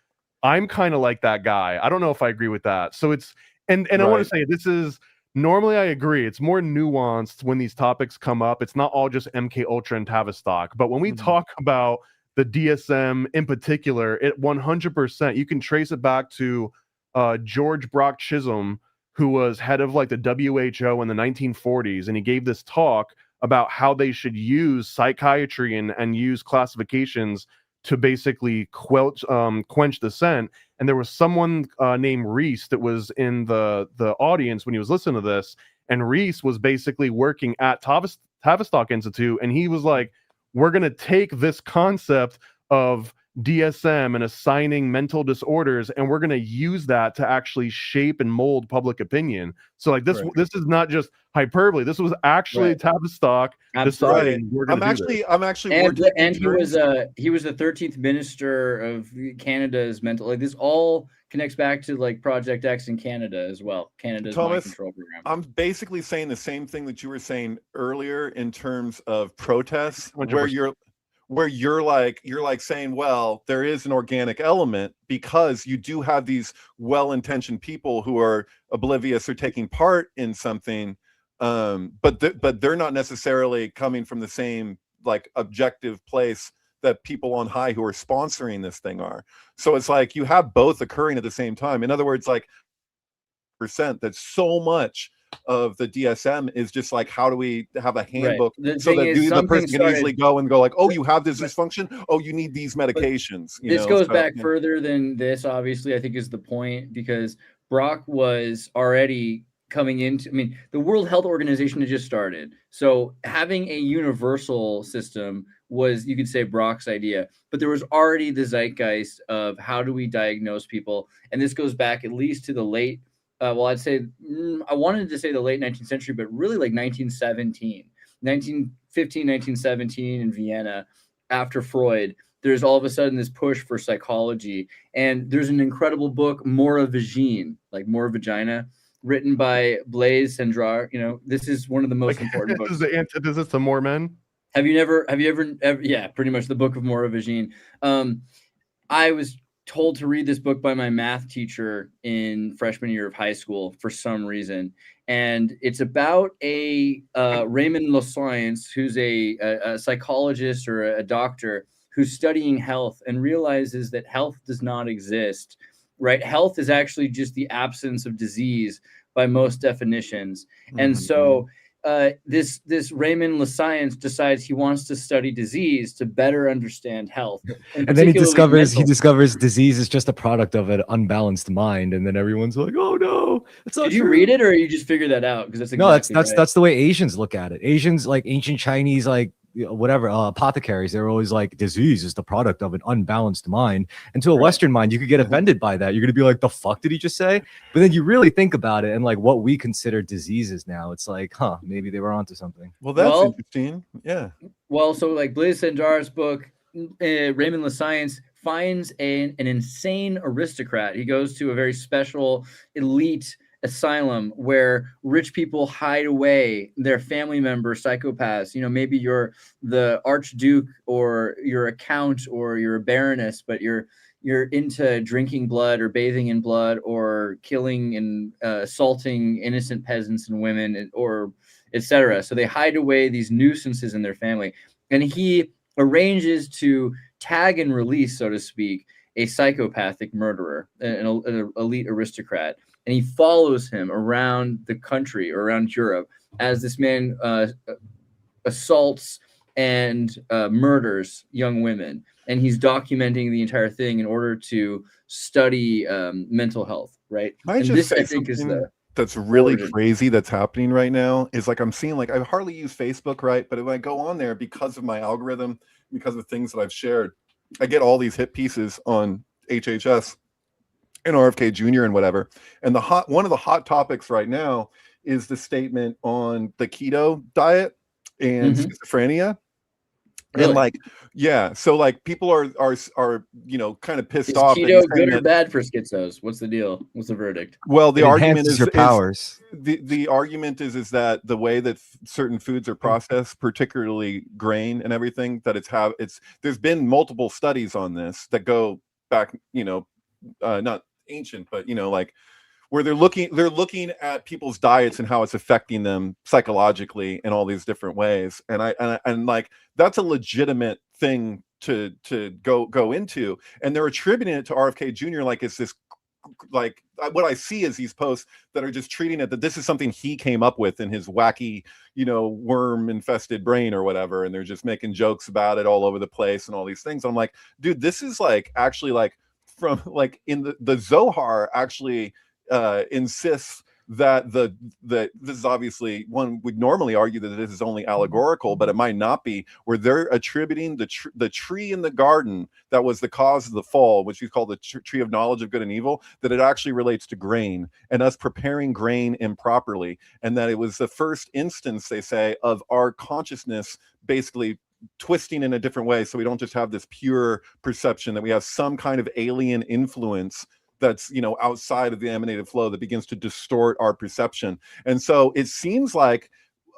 I'm kind of like that guy, I don't know if I agree with that. So it's, and I want to say, this is, normally I agree, it's more nuanced when these topics come up. It's not all just MK Ultra and Tavistock. But when we talk about the DSM in particular, it 100%, you can trace it back to George Brock Chisholm, who was head of like the WHO in the 1940s, and he gave this talk about how they should use psychiatry and use classifications to basically quench dissent. And there was someone named Reese that was in the audience when he was listening to this, and Reese was basically working at Tavistock Institute, and he was like, we're going to take this concept of DSM and assigning mental disorders, and we're going to use that to actually shape and mold public opinion. So like this is not just hyperbole. This was actually Tavistock deciding we're going to do this. I'm actually and he was the 13th minister of Canada's mental, like, this all connects back to like Project X in Canada as well. Canada's mind control program. I'm basically saying the same thing that you were saying earlier in terms of protests, 100%. where you're like saying, well, there is an organic element, because you do have these well-intentioned people who are oblivious or taking part in something, but they're not necessarily coming from the same like objective place that people on high who are sponsoring this thing are. So it's like you have both occurring at the same time. In other words, like, 100% that so much of the DSM is just like, how do we have a handbook so that the person can easily go and go like, oh, you have this dysfunction, oh, you need these medications. This goes back further than this, obviously, I think is the point, because Brock was already coming into, I mean, the World Health Organization had just started. So having a universal system was, you could say, Brock's idea, but there was already the zeitgeist of how do we diagnose people. And this goes back at least to the late, well, I'd say, I wanted to say the late 19th century, but really like 1917, 1915, 1917 in Vienna, after Freud. There's all of a sudden this push for psychology. And there's an incredible book, Moravagine, like more vagina, written by Blaise Cendrars. You know, this is one of the most important books. This is the antithesis to More Men. Have you ever, yeah, pretty much the book of Moravagine. I was told to read this book by my math teacher in freshman year of high school for some reason. And it's about a Raymond Lascience, who's a psychologist or a doctor who's studying health and realizes that health does not exist, right? Health is actually just the absence of disease by most definitions. And so this Raymond Lascience decides he wants to study disease to better understand health. And then he discovers disease is just a product of an unbalanced mind, and then everyone's like, "Oh no, it's not." Did you read it, or you just figure that out? Because that's exactly that's the way Asians look at it. Asians, like ancient Chinese, like whatever apothecaries, they're always like, disease is the product of an unbalanced mind. And to a Western mind, you could get offended by that. You're gonna be like, the fuck did he just say? But then you really think about it, and like what we consider diseases now, it's like, huh, maybe they were onto something. Well, that's interesting. Yeah. Well, so like Blaise Cendrars' book, Raymond Lascience finds an insane aristocrat. He goes to a very special elite asylum where rich people hide away their family members, psychopaths. You know, maybe you're the archduke, or you're a count, or you're a baroness, but you're into drinking blood or bathing in blood or killing and assaulting innocent peasants and women, or etc. So they hide away these nuisances in their family, and he arranges to tag and release, so to speak, a psychopathic murderer, an elite aristocrat. And he follows him around the country, or around Europe, as this man assaults and murders young women. And he's documenting the entire thing in order to study mental health, right? And this, I think, is that's really crazy that's happening right now. Is like, I'm seeing, like, I hardly use Facebook, right? But when I go on there, because of my algorithm, because of things that I've shared, I get all these hit pieces on HHS and RFK Jr. and whatever. And one of the hot topics right now is the statement on the keto diet and schizophrenia. Really? And like, yeah, so like people are you know, kind of pissed off. Is keto good or bad for schizos? What's the deal? What's the verdict? Well, the argument is your powers. The argument is that the way that certain foods are processed, particularly grain and everything, that there's been multiple studies on this that go back, you know, not ancient, but you know, like, where they're looking at people's diets and how it's affecting them psychologically in all these different ways. And like, that's a legitimate thing to go into, and they're attributing it to RFK Jr. like it's this, like, what I see is these posts that are just treating it that this is something he came up with in his wacky, you know, worm infested brain or whatever, and they're just making jokes about it all over the place and all these things. I'm like, dude, this is like actually like from like in the Zohar actually insists that this is obviously, one would normally argue that this is only allegorical, but it might not be, where they're attributing the tree in the garden that was the cause of the fall, which is called the tree of knowledge of good and evil, that it actually relates to grain and us preparing grain improperly, and that it was the first instance, they say, of our consciousness basically twisting in a different way, so we don't just have this pure perception, that we have some kind of alien influence that's, you know, outside of the emanated flow that begins to distort our perception. And so it seems like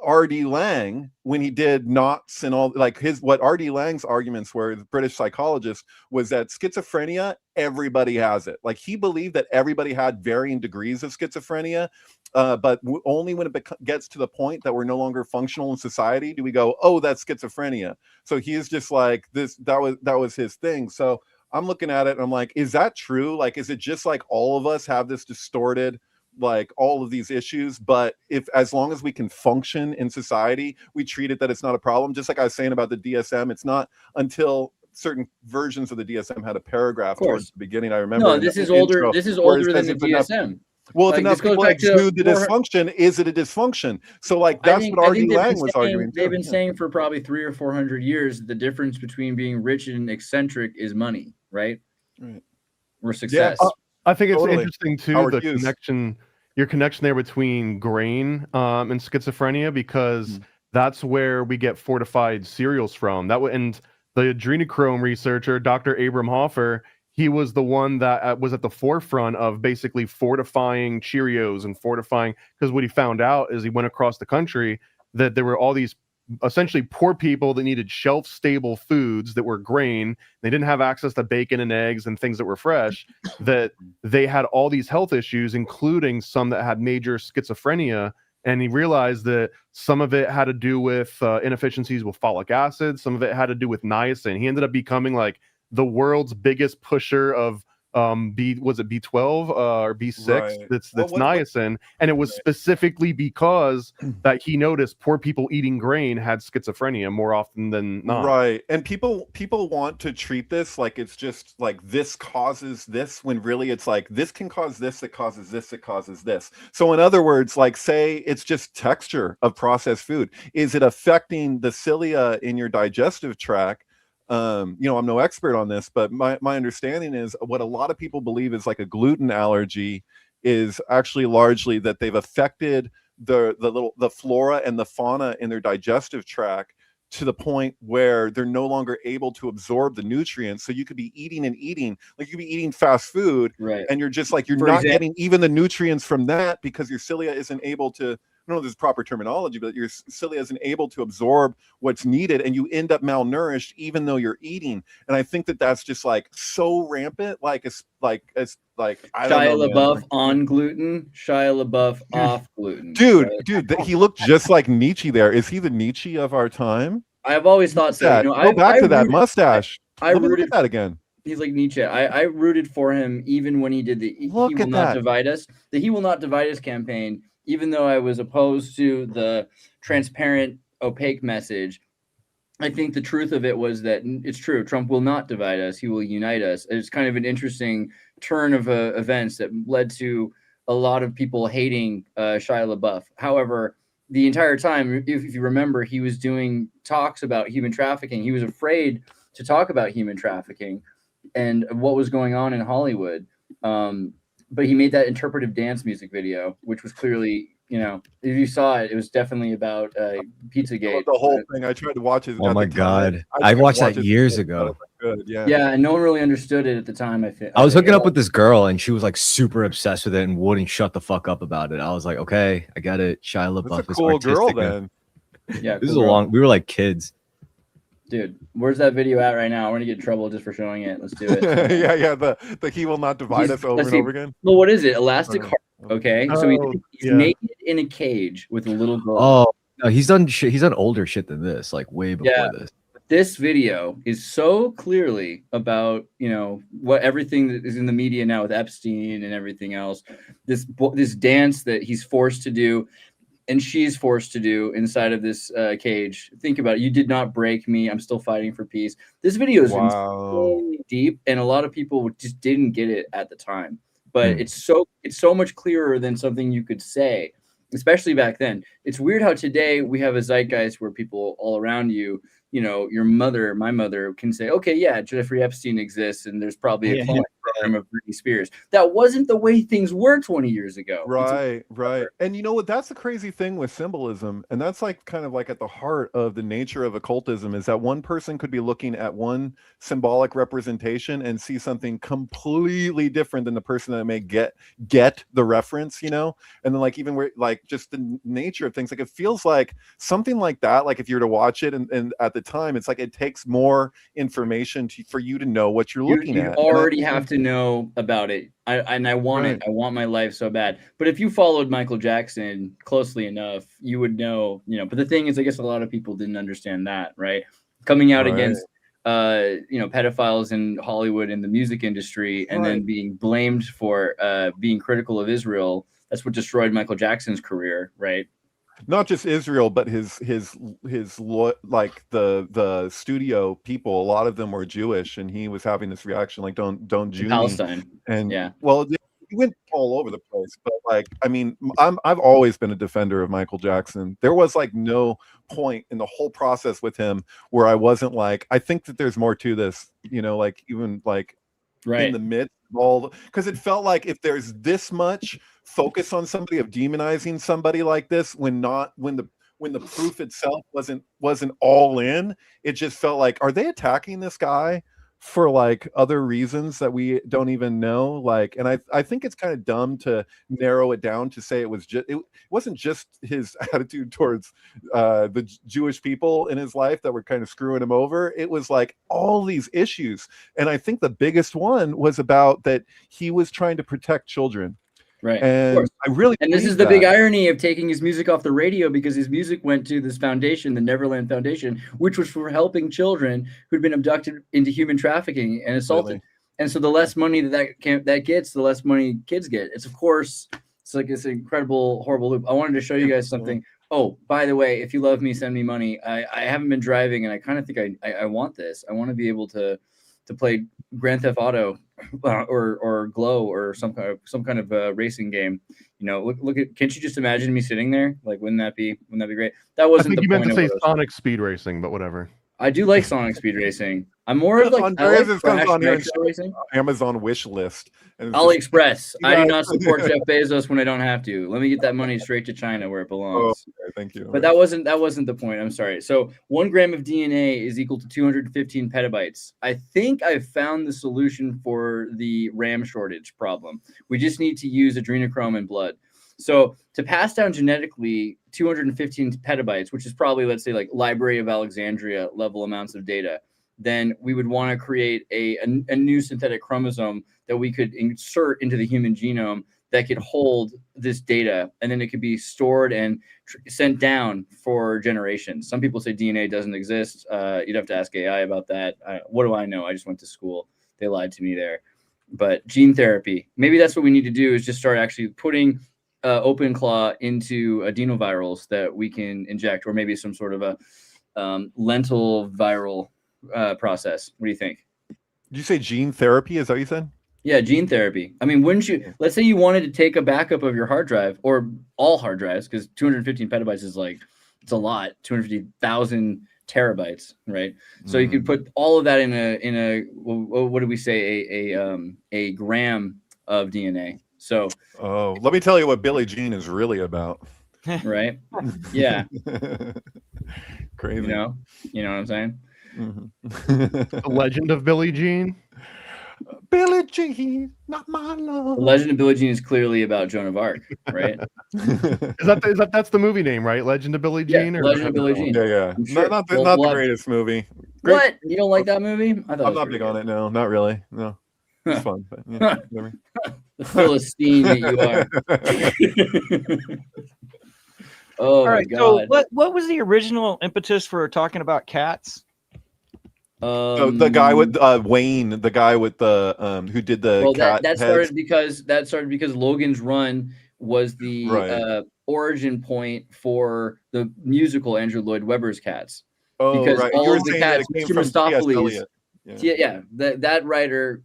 R.D. Laing, when he did Knots and all, like what R.D. Laing's arguments were, the British psychologist, was that schizophrenia, everybody has it. Like, he believed that everybody had varying degrees of schizophrenia, but only when it gets to the point that we're no longer functional in society do we go, oh, that's schizophrenia. So he is just like this, that was his thing. So I'm looking at it and I'm like, is that true? Like, is it just like all of us have this distorted like all of these issues, but as long as we can function in society, we treat it that it's not a problem. Just like I was saying about the DSM, it's not until certain versions of the DSM had a paragraph towards the beginning. I remember. No, this is older. This is older than the DSM. Well, if enough people exude the dysfunction, is it a dysfunction? So, like, that's what R.D. Laing was arguing. They've been saying for probably 300 or 400 years the difference between being rich and eccentric is money, right? Or success. Yeah, I think it's interesting too your connection there between grain and schizophrenia, because that's where we get fortified cereals from. And the adrenochrome researcher, Dr. Abram Hoffer, he was the one that was at the forefront of basically fortifying Cheerios and fortifying, because what he found out is he went across the country that there were all these essentially poor people that needed shelf-stable foods that were grain. They didn't have access to bacon and eggs and things that were fresh, that they had all these health issues, including some that had major schizophrenia. And he realized that some of it had to do with inefficiencies with folic acid. Some of it had to do with niacin. He ended up becoming like the world's biggest pusher of B12 or B6 that's niacin, and it was specifically because that he noticed poor people eating grain had schizophrenia more often than not. Right. And people want to treat this like it's just like this causes this, when really it's like this can cause this, it causes this, it causes this. So in other words, like say it's just texture of processed food. Is it affecting the cilia in your digestive tract? I'm no expert on this, but my understanding is what a lot of people believe is like a gluten allergy is actually largely that they've affected the flora and the fauna in their digestive tract to the point where they're no longer able to absorb the nutrients. So you could be eating, like you could be eating fast food, and you're just like, you're not getting even the nutrients from that because your cilia isn't able to, I don't know if there's proper terminology, but your cilia isn't able to absorb what's needed, and you end up malnourished even though you're eating. And I think that that's just like so rampant. Like it's like I Shia LaBeouf on gluten, Shia LaBeouf off gluten. Dude, he looked just like Nietzsche. There is he the Nietzsche of our time? I've always thought so. Go back to that mustache. I rooted that again. He's like Nietzsche. I rooted for him even when he did the He Will Not Divide Us campaign. Even though I was opposed to the transparent, opaque message, I think the truth of it was that it's true. Trump will not divide us. He will unite us. It's kind of an interesting turn of events that led to a lot of people hating Shia LaBeouf. However, the entire time, if you remember, he was doing talks about human trafficking. He was afraid to talk about human trafficking and what was going on in Hollywood. But he made that interpretive dance music video, which was clearly, if you saw it, it was definitely about Pizzagate. The whole thing. I tried to watch it. Oh my God. I watched that years ago. Good. Yeah. Yeah. And no one really understood it at the time. I was hooking up with this girl and she was like super obsessed with it and wouldn't shut the fuck up about it. I was like, okay, I get it. Shia LaBeouf is cool girl then. Yeah. This is we were like kids. Dude, where's that video at right now? We're gonna get in trouble just for showing it. Let's do it. yeah. The He Will Not Divide Us over and over again. Well, what is it? Elastic Heart. Okay, so he's naked in a cage with a little girl. Oh no, he's done shit. He's done older shit than this, like way before this. This video is so clearly about what everything that is in the media now with Epstein and everything else. This dance that he's forced to do. And she's forced to do inside of this cage. Think about it. You did not break me. I'm still fighting for peace. This video is insanely deep, and a lot of people just didn't get it at the time. But it's so much clearer than something you could say, especially back then. It's weird how today we have a zeitgeist where people all around you, your mother, my mother, can say, okay, yeah, Jeffrey Epstein exists, and there's probably a program of Britney Spears. That wasn't the way things were 20 years ago. Right. And you know what? That's the crazy thing with symbolism, and that's like kind of like at the heart of the nature of occultism, is that one person could be looking at one symbolic representation and see something completely different than the person that may get the reference, and then like even where like just the nature of things, like it feels like something like that, like if you were to watch it and at the time, it's like it takes more information for you to know what you're looking at. You already have to know about it. I want it. I want my life so bad. But if you followed Michael Jackson closely enough, you would know, but the thing is, I guess a lot of people didn't understand that, right? Coming out against pedophiles in Hollywood in the music industry and then being blamed for being critical of Israel. That's what destroyed Michael Jackson's career, right? Not just Israel, but his like the studio people, a lot of them were Jewish, and he was having this reaction like don't Jew me. Palestine. And yeah, well, he went all over the place, but like I mean, I've always been a defender of Michael Jackson. There was like no point in the whole process with him where I wasn't like, I think that there's more to this, you know, like even like in the midst of all, because it felt like if there's this much focus on somebody of demonizing somebody like this when the proof itself wasn't all in, it just felt like, are they attacking this guy for like other reasons that we don't even know? Like, and I think it's kind of dumb to narrow it down to say it wasn't just his attitude towards the Jewish people in his life that were kind of screwing him over. It was like all these issues, and I think the biggest one was about that he was trying to protect children. Right. And I really, and this is the big irony of taking his music off the radio, because his music went to this foundation, the Neverland Foundation, which was for helping children who'd been abducted into human trafficking and assaulted. Really? And so the less money that gets, the less money kids get. It's like this incredible, horrible loop. I wanted to show you guys something. Oh, by the way, if you love me, send me money. I haven't been driving, and I kind of think I want this. I want to be able to play Grand Theft Auto or Glow or some kind of racing game. You know, look at. Can't you just imagine me sitting there? Like, wouldn't that be great? That wasn't. I think you meant to say Sonic Speed Racing, but whatever. I do like Sonic Speed Racing. I'm more of like Amazon wish list. AliExpress. I do not support Jeff Bezos when I don't have to. Let me get that money straight to China where it belongs. Oh, okay, thank you. But that wasn't the point. I'm sorry. So 1 gram of DNA is equal to 215 petabytes. I think I've found the solution for the RAM shortage problem. We just need to use adrenochrome in blood. So to pass down genetically 215 petabytes, which is probably, let's say, like Library of Alexandria level amounts of data, then we would want to create a new synthetic chromosome that we could insert into the human genome that could hold this data, and then it could be stored and sent down for generations. Some people say DNA doesn't exist. You'd have to ask AI about that. What do I know? I just went to school. They lied to me there. But gene therapy, maybe that's what we need to do, is just start actually putting OpenClaw into adenovirals that we can inject, or maybe some sort of a lentil viral process. What do you think? Did you say gene therapy? Is that what you said? Yeah, gene therapy. I mean, wouldn't you? Let's say you wanted to take a backup of your hard drive, or all hard drives, because 215 petabytes is like, it's a lot. 250,000 terabytes, right? So you could put all of that in a what do we say, a gram of DNA. So, let me tell you what Billie Jean is really about. Right? Yeah. Crazy. You know what I'm saying? The Legend of Billie Jean. Billie Jean, not my love. The Legend of Billie Jean is clearly about Joan of Arc, right? That's the movie name, right? Legend of Billie Jean. Yeah, Legend of Billie Jean. Yeah. Sure. Not the greatest movie. What? You don't like that movie? I'm not big on it. No, not really. No. It's fun, but yeah, the Philistine that you are. Oh, all right. So what was the original impetus for talking about cats? The guy with Wayne, the guy with the who did the cat that started because Logan's Run was the origin point for the musical Andrew Lloyd Webber's Cats. Oh, because right. all of the cats, Mr. Mistopheles. Yeah. That writer,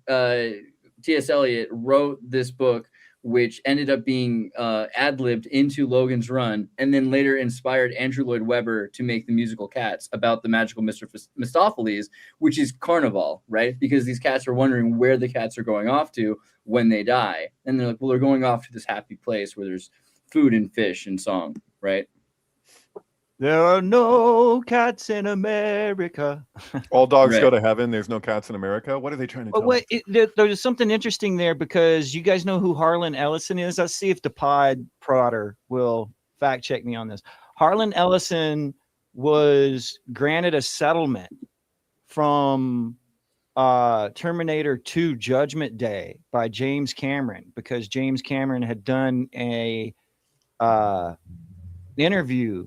T.S. Eliot, wrote this book, which ended up being ad-libbed into Logan's Run, and then later inspired Andrew Lloyd Webber to make the musical Cats about the magical Mr. Mistopheles, which is Carnival, right? Because these cats are wondering where the cats are going off to when they die. And they're like, well, they're going off to this happy place where there's food and fish and song, right? There are no cats in America. All dogs go to heaven. There's no cats in America. What are they trying to tell us? There's something interesting there, because you guys know who Harlan Ellison is. Let's see if the pod prodder will fact check me on this. Harlan Ellison was granted a settlement from Terminator 2 Judgment Day by James Cameron, because James Cameron had done a interview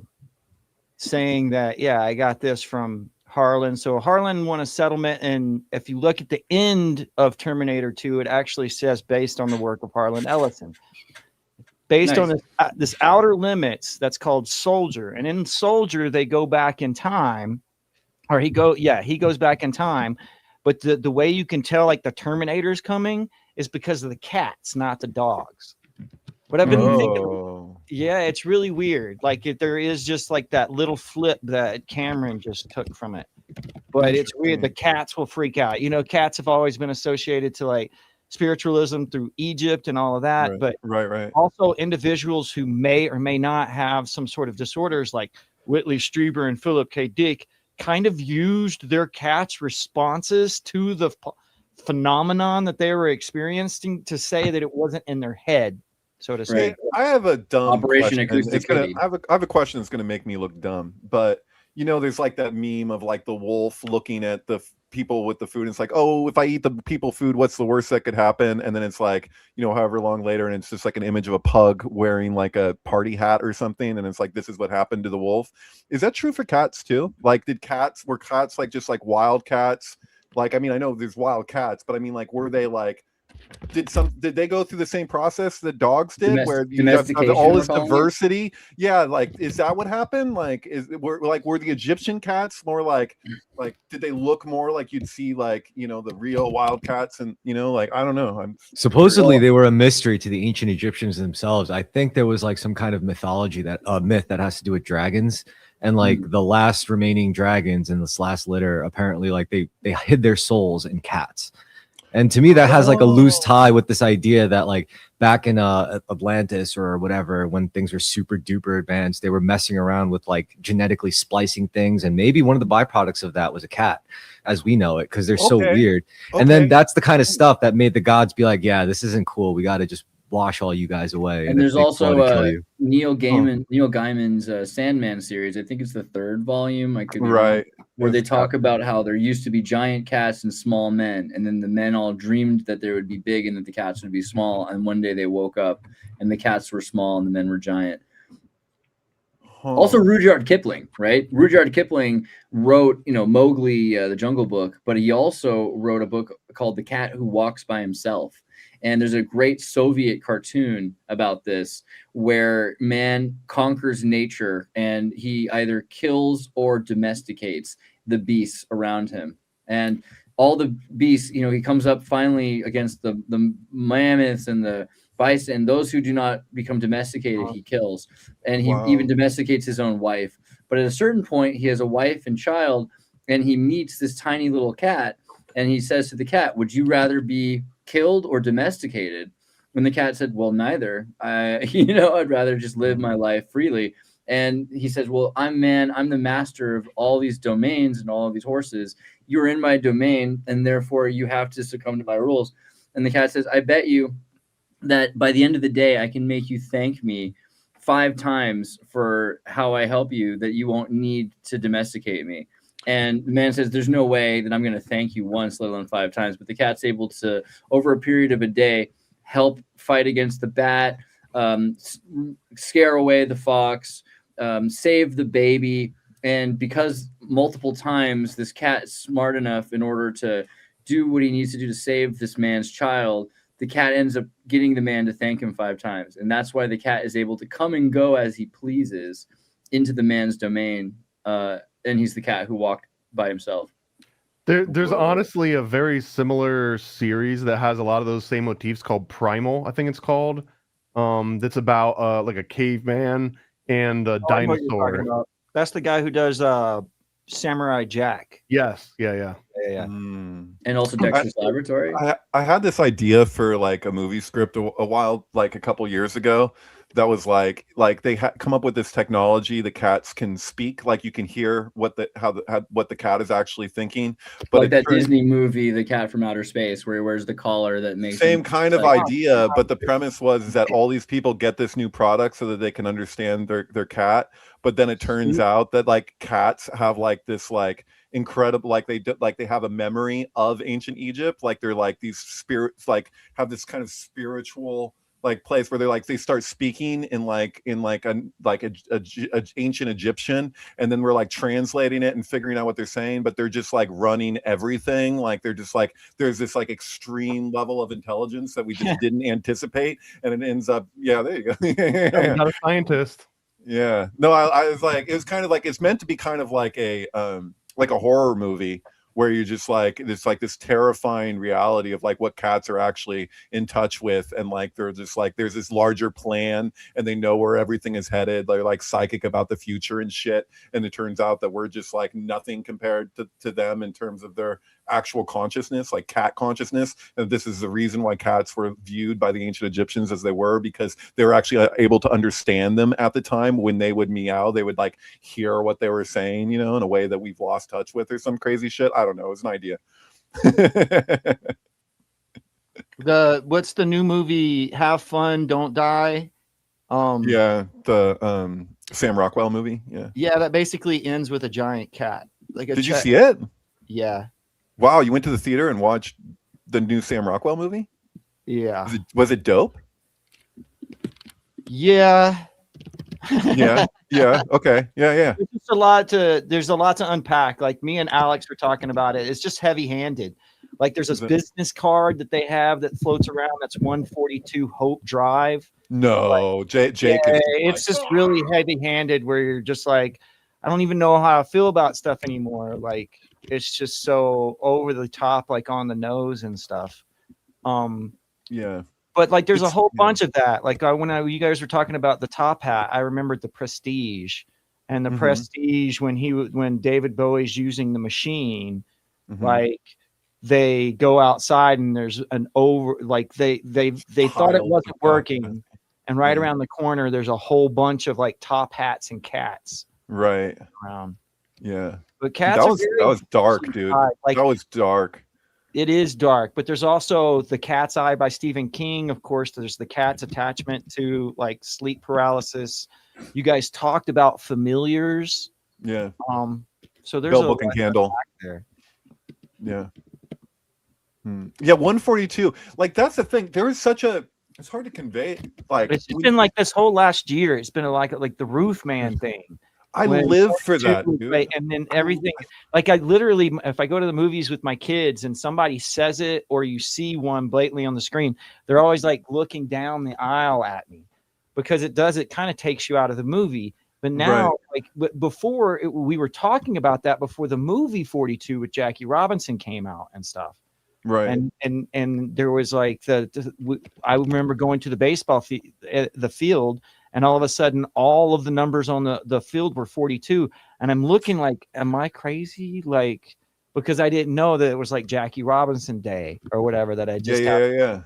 saying that, I got this from Harlan. So Harlan won a settlement, and if you look at the end of Terminator 2, it actually says based on the work of Harlan Ellison. based on this outer limits that's called Soldier. And in Soldier, they go back in time, or he goes back in time. But the way you can tell like the Terminator's coming is because of the cats, not the dogs. But I've been thinking, it's really weird. Like if there is just like that little flip that Cameron just took from it. But it's weird. The cats will freak out. You know, cats have always been associated to like spiritualism through Egypt and all of that. But also individuals who may or may not have some sort of disorders like Whitley Strieber and Philip K. Dick kind of used their cats' responses to the phenomenon that they were experiencing to say that it wasn't in their head, so to speak. I have a dumb Operation question. Acoustic Kitty. I have a question that's going to make me look dumb, but you know, there's like that meme of like the wolf looking at the people with the food. And it's like, oh, if I eat the people food, what's the worst that could happen? And then it's like, you know, however long later, and it's just like an image of a pug wearing like a party hat or something. And it's like, this is what happened to the wolf. Is that true for cats too? Like, were cats like just like wild cats? Like, I mean, I know there's wild cats, but I mean, like, were they like, did they go through the same process that dogs did, where you have all this diversity? Yeah, like, is that what happened? Like, were the Egyptian cats more like did they look more like you'd see like, you know, the real wild cats? And you know, like, I don't know. Supposedly they were a mystery to the ancient Egyptians themselves. I think there was like some kind of mythology myth that has to do with dragons. And like the last remaining dragons in this last litter, apparently like they hid their souls in cats. And to me, that has like a loose tie with this idea that like back in Atlantis or whatever, when things were super duper advanced, they were messing around with like genetically splicing things. And maybe one of the byproducts of that was a cat as we know it, because they're so weird. And then that's the kind of stuff that made the gods be like, yeah, this isn't cool. We got to just wash all you guys away. And there's also Neil Gaiman's Sandman series. I think it's the 3rd volume. I could be wrong, where they talk about how there used to be giant cats and small men, and then the men all dreamed that they would be big and that the cats would be small. And one day they woke up and the cats were small and the men were giant. Also, Rudyard Kipling, right? Rudyard Kipling wrote, you know, Mowgli, the Jungle Book, but he also wrote a book called The Cat Who Walks by Himself. And there's a great Soviet cartoon about this where man conquers nature and he either kills or domesticates the beasts around him. And all the beasts, you know, he comes up finally against the mammoths and the bison. Those who do not become domesticated, he kills. And he even domesticates his own wife. But at a certain point, he has a wife and child, and he meets this tiny little cat. And he says to the cat, would you rather be killed or domesticated? When the cat said, well, neither. I'd rather just live my life freely. And he says, well, I'm the master of all these domains and all of these horses. You're in my domain, and therefore you have to succumb to my rules. And the cat says, I bet you that by the end of the day, I can make you thank me 5 times for how I help you, that you won't need to domesticate me. And the man says, there's no way that I'm going to thank you once, let alone 5 times. But the cat's able to, over a period of a day, help fight against the bat, scare away the fox, save the baby. And because multiple times this cat is smart enough in order to do what he needs to do to save this man's child, the cat ends up getting the man to thank him 5 times. And that's why the cat is able to come and go as he pleases into the man's domain. And he's the cat who walked by himself. There's honestly a very similar series that has a lot of those same motifs called Primal, I think it's called. That's about like a caveman and a dinosaur. That's the guy who does Samurai Jack. Yes. Yeah. And also Dexter's Laboratory. I had this idea for like a movie script a while, like a couple years ago. That was like they come up with this technology. The cats can speak, like you can hear what the cat is actually thinking. But like that Disney movie, The Cat from Outer Space, where he wears the collar that makes same kind of idea. But the premise was that all these people get this new product so that they can understand their cat. But then it turns out that like cats have like this like incredible, like they have a memory of ancient Egypt. Like they're like these spirits, like have this kind of spiritual like place where they start speaking in a ancient Egyptian, and then we're like translating it and figuring out what they're saying, but they're just like running everything. Like they're just like there's this like extreme level of intelligence that we just didn't anticipate, and it ends up there you go. I'm not a scientist. Yeah, no, I was like, it was kind of like it's meant to be kind of like a horror movie where you're just like it's like this terrifying reality of like what cats are actually in touch with, and like they're just like there's this larger plan and they know where everything is headed. They're like psychic about the future and shit, and it turns out that we're just like nothing compared to them in terms of their actual consciousness, like cat consciousness. And this is the reason why cats were viewed by the ancient Egyptians as they were, because they were actually able to understand them at the time. When they would meow, they would like hear what they were saying, in a way that we've lost touch with, or some crazy shit. I don't know, it's an idea. What's the new movie, Have Fun Don't Die? The Sam Rockwell movie. Yeah, that basically ends with a giant cat. Did you see it? Yeah. Wow, you went to the theater and watched the new Sam Rockwell movie? Yeah. Was it dope? Yeah. Yeah. Okay. Yeah. There's a lot to unpack. Like me and Alex were talking about it. It's just heavy-handed. Like there's this business card that they have that floats around. That's 142 Hope Drive. No, Jake. It's just really heavy-handed where you're just like, I don't even know how I feel about stuff anymore. Like it's just so over the top, like on the nose and stuff. Yeah. But like there's a whole bunch of that. Like when you guys were talking about the top hat, I remembered the Prestige. And the Prestige when David Bowie's using the machine, like they go outside and there's an they thought it wasn't working, and right around the corner there's a whole bunch of like top hats and cats right around. Yeah, but cats that was dark, dude. Like that was dark. It is dark, but there's also The Cat's Eye by Stephen King. Of course, there's the cat's attachment to like sleep paralysis. You guys talked about familiars. Yeah. So there's Bell, Book, and Candle there. Yeah. Yeah, 142. Like that's the thing. There is such a. It's hard to convey. Like it's been like this whole last year. It's been like the Roof Man thing. I live for that, dude. And then everything. Like I literally, if I go to the movies with my kids and somebody says it, or you see one blatantly on the screen, they're always like looking down the aisle at me, because it kind of takes you out of the movie. But now, like before, we were talking about that before the movie 42 with Jackie Robinson came out and stuff. Right. And there was like I remember going to the baseball the field, and all of a sudden all of the numbers on the field were 42, and I'm looking like, am I crazy? Like, because I didn't know that it was like Jackie Robinson Day or whatever that I just yeah.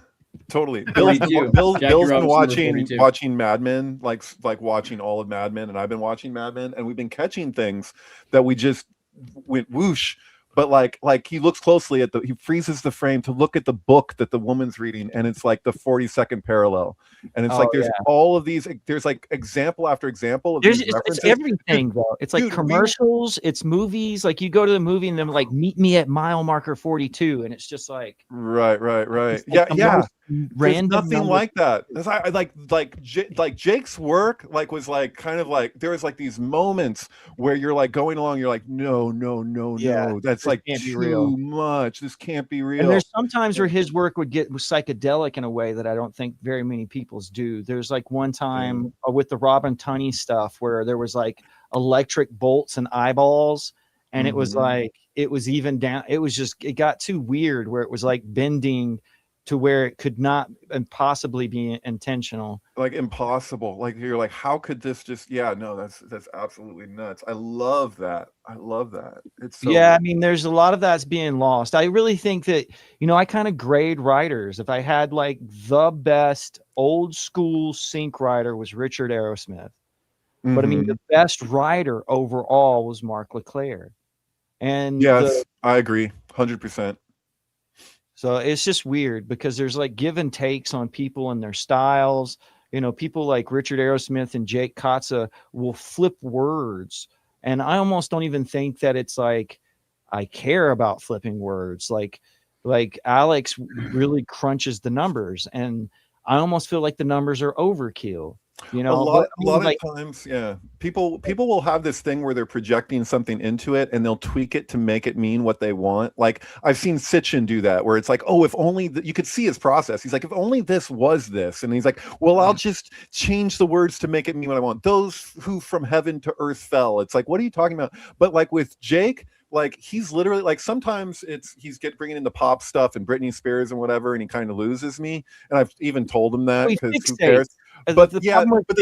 Totally. Bill's been watching Mad Men, like watching all of Mad Men, and I've been watching Mad Men, and we've been catching things that we just went whoosh. But like he looks closely at he freezes the frame to look at the book that the woman's reading, and it's like the 42nd parallel, and it's there's all of these, there's like example after example of it's everything though. It's like commercials, it's movies. Like you go to the movie and then like meet me at mile marker 42, and it's just like right. Yeah. Random nothing like that. Like Jake's work was like kind of like there was like these moments where you're like going along, you're like no, that's like too much. This can't be real. And there's sometimes where his work would get psychedelic in a way that I don't think very many people's do. There's like one time with the Robin Tunney stuff where there was like electric bolts and eyeballs, and it was like it was even down. It got too weird where it was like bending to where it could not possibly be intentional. Like impossible. Like you're like, how could this just? Yeah, no, that's absolutely nuts. I love that. It's so I mean, there's a lot of that's being lost. I really think that I kind of grade writers. If I had like the best old school sync writer was Richard Aerosmith, but I mean the best writer overall was Mark LeClaire. And yes, I agree, 100%. So it's just weird because there's like give and takes on people and their styles. People like Richard Aerosmith and Jake Kotza will flip words. And I almost don't even think that it's like I care about flipping words. Like Alex really crunches the numbers. And I almost feel like the numbers are overkill. You know, a lot like, of times, yeah. People will have this thing where they're projecting something into it and they'll tweak it to make it mean what they want. Like I've seen Sitchin do that, where it's like, oh, if only you could see his process. He's like, if only this was this, and he's like, well, I'll just change the words to make it mean what I want. Those who from heaven to earth fell. It's like, what are you talking about? But like with Jake, like he's literally like sometimes he's bringing in the pop stuff and Britney Spears and whatever, and he kind of loses me. And I've even told him that because who cares? But yeah, but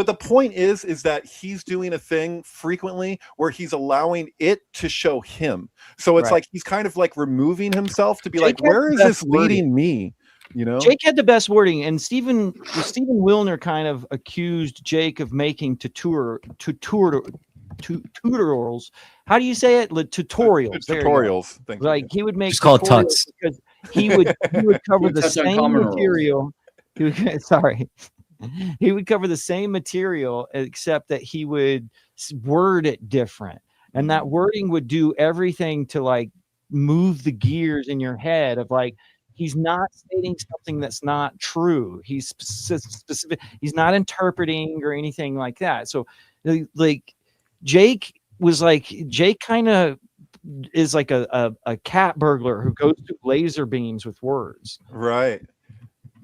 the point is that he's doing a thing frequently where he's allowing it to show him. So it's like he's kind of like removing himself to be Jake like, where is this leading me? You know, Jake had the best wording, and Stephen Wilner kind of accused Jake of making tutorials. How do you say it? Tutorials. Tutorials. Like he would make just call it tuts because he would cover the same material. He would cover the same material except that he would word it different, and that wording would do everything to like move the gears in your head of like he's not stating something that's not true. He's specific. He's not interpreting or anything like that. So like Jake kind of is like a cat burglar who goes through laser beams with words. Right.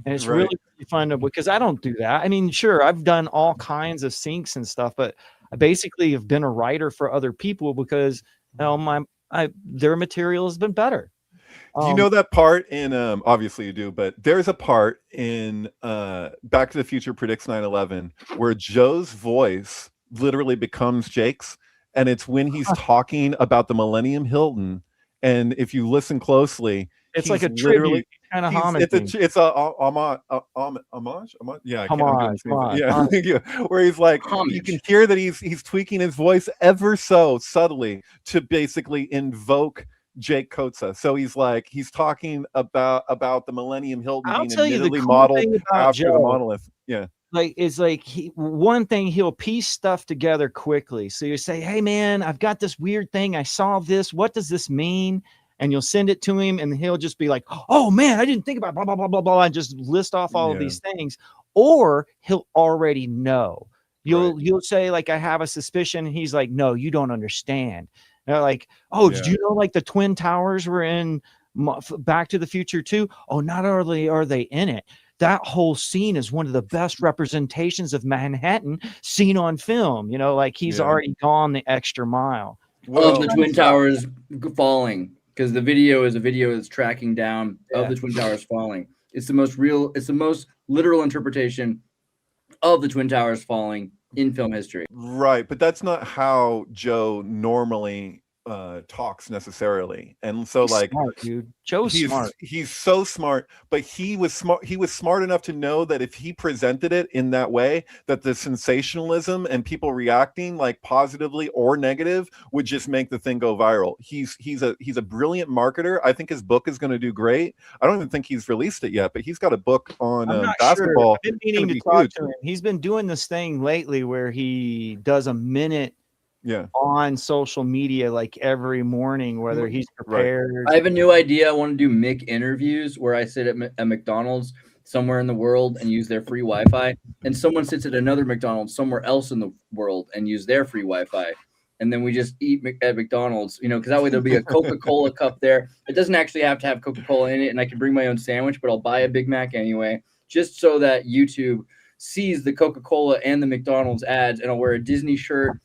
And it's really fun because I don't do that. I mean, sure, I've done all kinds of syncs and stuff, but I basically have been a writer for other people because their material has been better. Do you know that part in obviously you do, but there's a part in Back to the Future Predicts 9/11 where Joe's voice literally becomes Jake's, and it's when he's talking about the Millennium Hilton, and if you listen closely, it's like a tribute kind of homage. It's a homage. Yeah, homage. Yeah, where he's like, you can hear that he's tweaking his voice ever so subtly to basically invoke Jake Kotza. So he's talking about the Millennium Hilton being admittedly modeled after the monolith. Yeah. Like it's like one thing, he'll piece stuff together quickly. So you say, hey man, I've got this weird thing. I solved this. What does this mean? And you'll send it to him and he'll just be like, oh man, I didn't think about blah, blah, blah, blah, blah, and just list off all of these things. Or he'll already know. You'll say like, I have a suspicion. And he's like, no, you don't understand. And they're like, oh, did you know like the Twin Towers were in Back to the Future too? Oh, not only are they in it, that whole scene is one of the best representations of Manhattan seen on film. You know, like he's already gone the extra mile. Of the Twin Towers falling, because the video is a video that's tracking down of the Twin Towers falling. It's the most literal interpretation of the Twin Towers falling in film history. Right, but that's not how Joe normally talks necessarily. And so he's like smart, dude. Joe's smart. He's so smart, but he was smart enough to know that if he presented it in that way, that the sensationalism and people reacting like positively or negative would just make the thing go viral. He's a brilliant marketer. I think his book is going to do great. I don't even think he's released it yet, but he's got a book on basketball. I've been meaning to talk to him. He's been doing this thing lately where he does a minute on social media like every morning, whether he's prepared. I have a new idea. I want to do Mick interviews where I sit at McDonald's somewhere in the world and use their free Wi-Fi, and someone sits at another McDonald's somewhere else in the world and use their free Wi-Fi, and then we just eat at McDonald's, you know, because that way there'll be a Coca-Cola cup there. It doesn't actually have to have Coca-Cola in it, and I can bring my own sandwich, but I'll buy a Big Mac anyway, just so that YouTube sees the Coca-Cola and the McDonald's ads, and I'll wear a Disney shirt,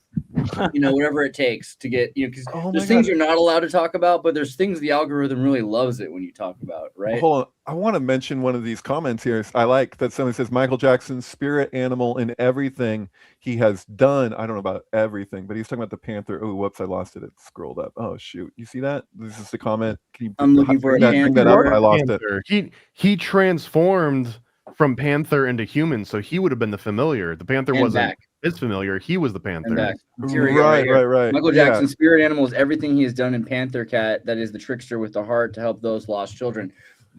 you know, whatever it takes to get, you know, because there's things you're not allowed to talk about, but there's things the algorithm really loves it when you talk about, right? Hold on. I want to mention one of these comments here. I like that somebody says Michael Jackson's spirit animal in everything he has done. I don't know about everything, but he's talking about the Panther. Oh, whoops, I lost it. It scrolled up. Oh, shoot. You see that? This is the comment. I'm looking for that. Bring that up. I lost it. He transformed from Panther into human, so he would have been the familiar. The Panther wasn't his familiar. He was the Panther. Right. Michael Jackson's spirit animal is everything he has done in Panther Cat. That is the trickster with the heart to help those lost children.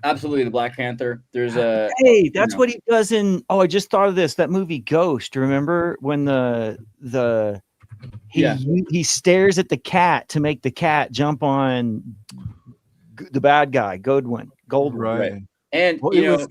Absolutely, the Black Panther. There's a that's what he does in. Oh, I just thought of this. That movie Ghost. Remember when he stares at the cat to make the cat jump on the bad guy, Goldwyn. Right. And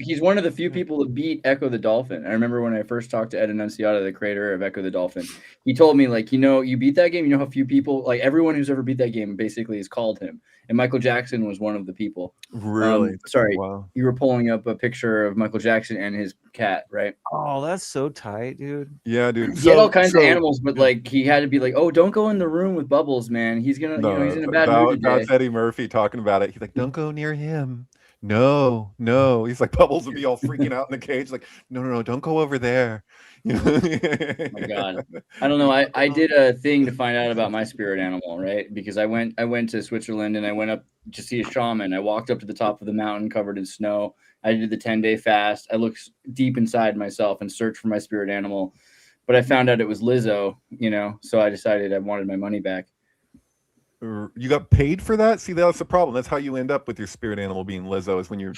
he's one of the few people to beat Echo the Dolphin. I remember when I first talked to Ed Annunziata, the creator of Echo the Dolphin, he told me, like, you beat that game. You know how few people, like everyone who's ever beat that game basically has called him. And Michael Jackson was one of the people. Really? Sorry. Wow. You were pulling up a picture of Michael Jackson and his cat, right? Oh, that's so tight, dude. Yeah, dude. He had all kinds of animals, but like he had to be like, oh, don't go in the room with Bubbles, man. He's gonna, he's in a bad mood today. That's Eddie Murphy talking about it. He's like, don't go near him. No. He's like, Bubbles would be all freaking out in the cage. Like, no, don't go over there. Oh my God. I don't know. I did a thing to find out about my spirit animal, right? Because I went to Switzerland and I went up to see a shaman. I walked up to the top of the mountain covered in snow. I did the 10-day fast. I looked deep inside myself and searched for my spirit animal, but I found out it was Lizzo, so I decided I wanted my money back. You got paid for that? See, that's the problem. That's how you end up with your spirit animal being Lizzo, is when you're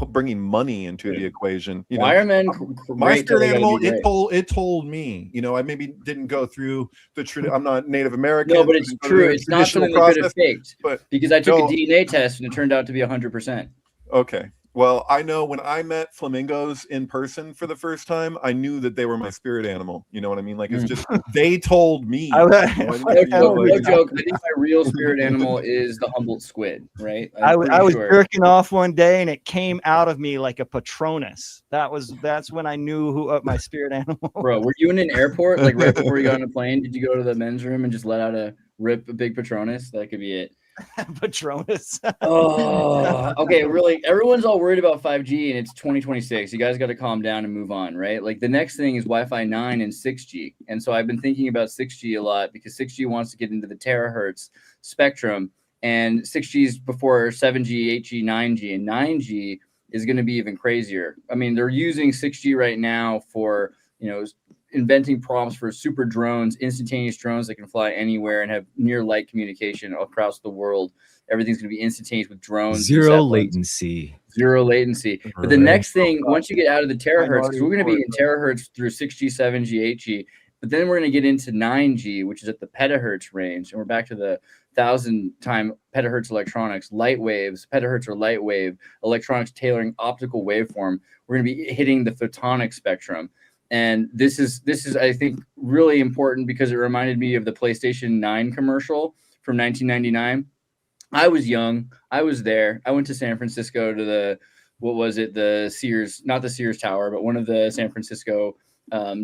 bringing money into the equation. Why are men my spirit animal? It told me. I maybe didn't go through the. I'm not Native American. No, but it's true. It's not something that could have faked. But because I took a DNA test and it turned out to be 100%. Okay. Well, I know when I met flamingos in person for the first time, I knew that they were my spirit animal. You know what I mean? Like, it's just, they told me. No joke. I think my real spirit animal is the Humboldt squid, right? I was jerking off one day and it came out of me like a Patronus. That's when I knew who my spirit animal. Bro, were you in an airport, like right before you got on a plane? Did you go to the men's room and just let out a big Patronus? That could be it. Patronus. Oh, okay. Really, everyone's all worried about 5G and it's 2026. You guys got to calm down and move on, right? Like the next thing is Wi-Fi 9 and 6G. And so I've been thinking about 6G a lot because 6G wants to get into the terahertz spectrum, and 6G is before 7G, 8G, 9G, and 9G is going to be even crazier. I mean, they're using 6G right now for, inventing prompts for super drones, instantaneous drones that can fly anywhere and have near light communication across the world. Everything's going to be instantaneous with drones. Zero latency. But the next thing, once you get out of the terahertz, because we're going to be in terahertz through 6G, 7G, 8G, but then we're going to get into 9G, which is at the petahertz range. And we're back to the 1,000-time petahertz electronics, light waves, petahertz or light wave, electronics tailoring optical waveform. We're going to be hitting the photonic spectrum. And this is, I think, really important because it reminded me of the PlayStation 9 commercial from 1999. I was young. I was there. I went to San Francisco to the Sears, not the Sears Tower, but one of the San Francisco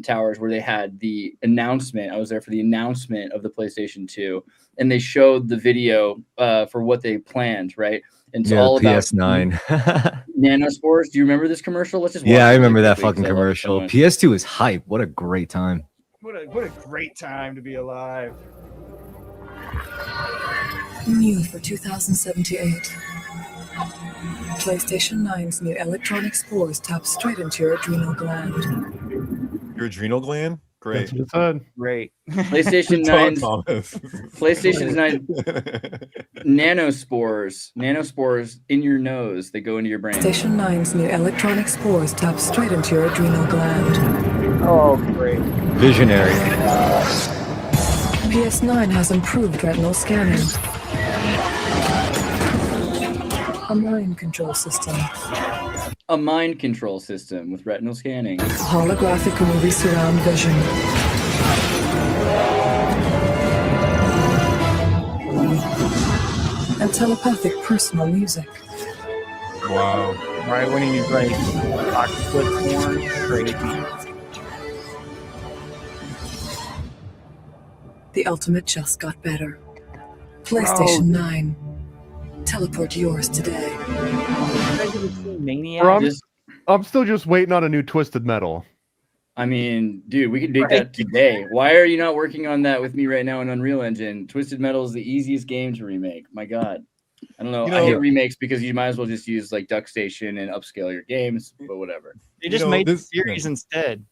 towers where they had the announcement. I was there for the announcement of the PlayStation 2. And they showed the video for what they planned, right? And it's all about PS9. nanospores. Do you remember this commercial? Let's just I remember that fucking commercial. PS2 is hype. What a great time. What a great time to be alive. New for 2078. PlayStation 9's new electronic spores tap straight into your adrenal gland. Your adrenal gland? Great. That's what it said. Great. PlayStation 9's PlayStation 9 nanospores in your nose that go into your brain. PlayStation 9's new electronic spores tap straight into your adrenal gland. Oh, great. Visionary. PS9 has improved retinal scanning. A mind control system. A mind control system with retinal scanning. Holographic movie surround vision. And telepathic personal music. Wow. Right when he's like octopus horn. Great. The ultimate just got better. PlayStation 9. Teleport yours today. Maniac. I'm still just waiting on a new Twisted Metal. I mean, dude, we could make that today. Why are you not working on that with me right now in Unreal Engine? Twisted Metal is the easiest game to remake. My God. I don't know. I hate remakes because you might as well just use like DuckStation and upscale your games, but whatever. They just made the series instead.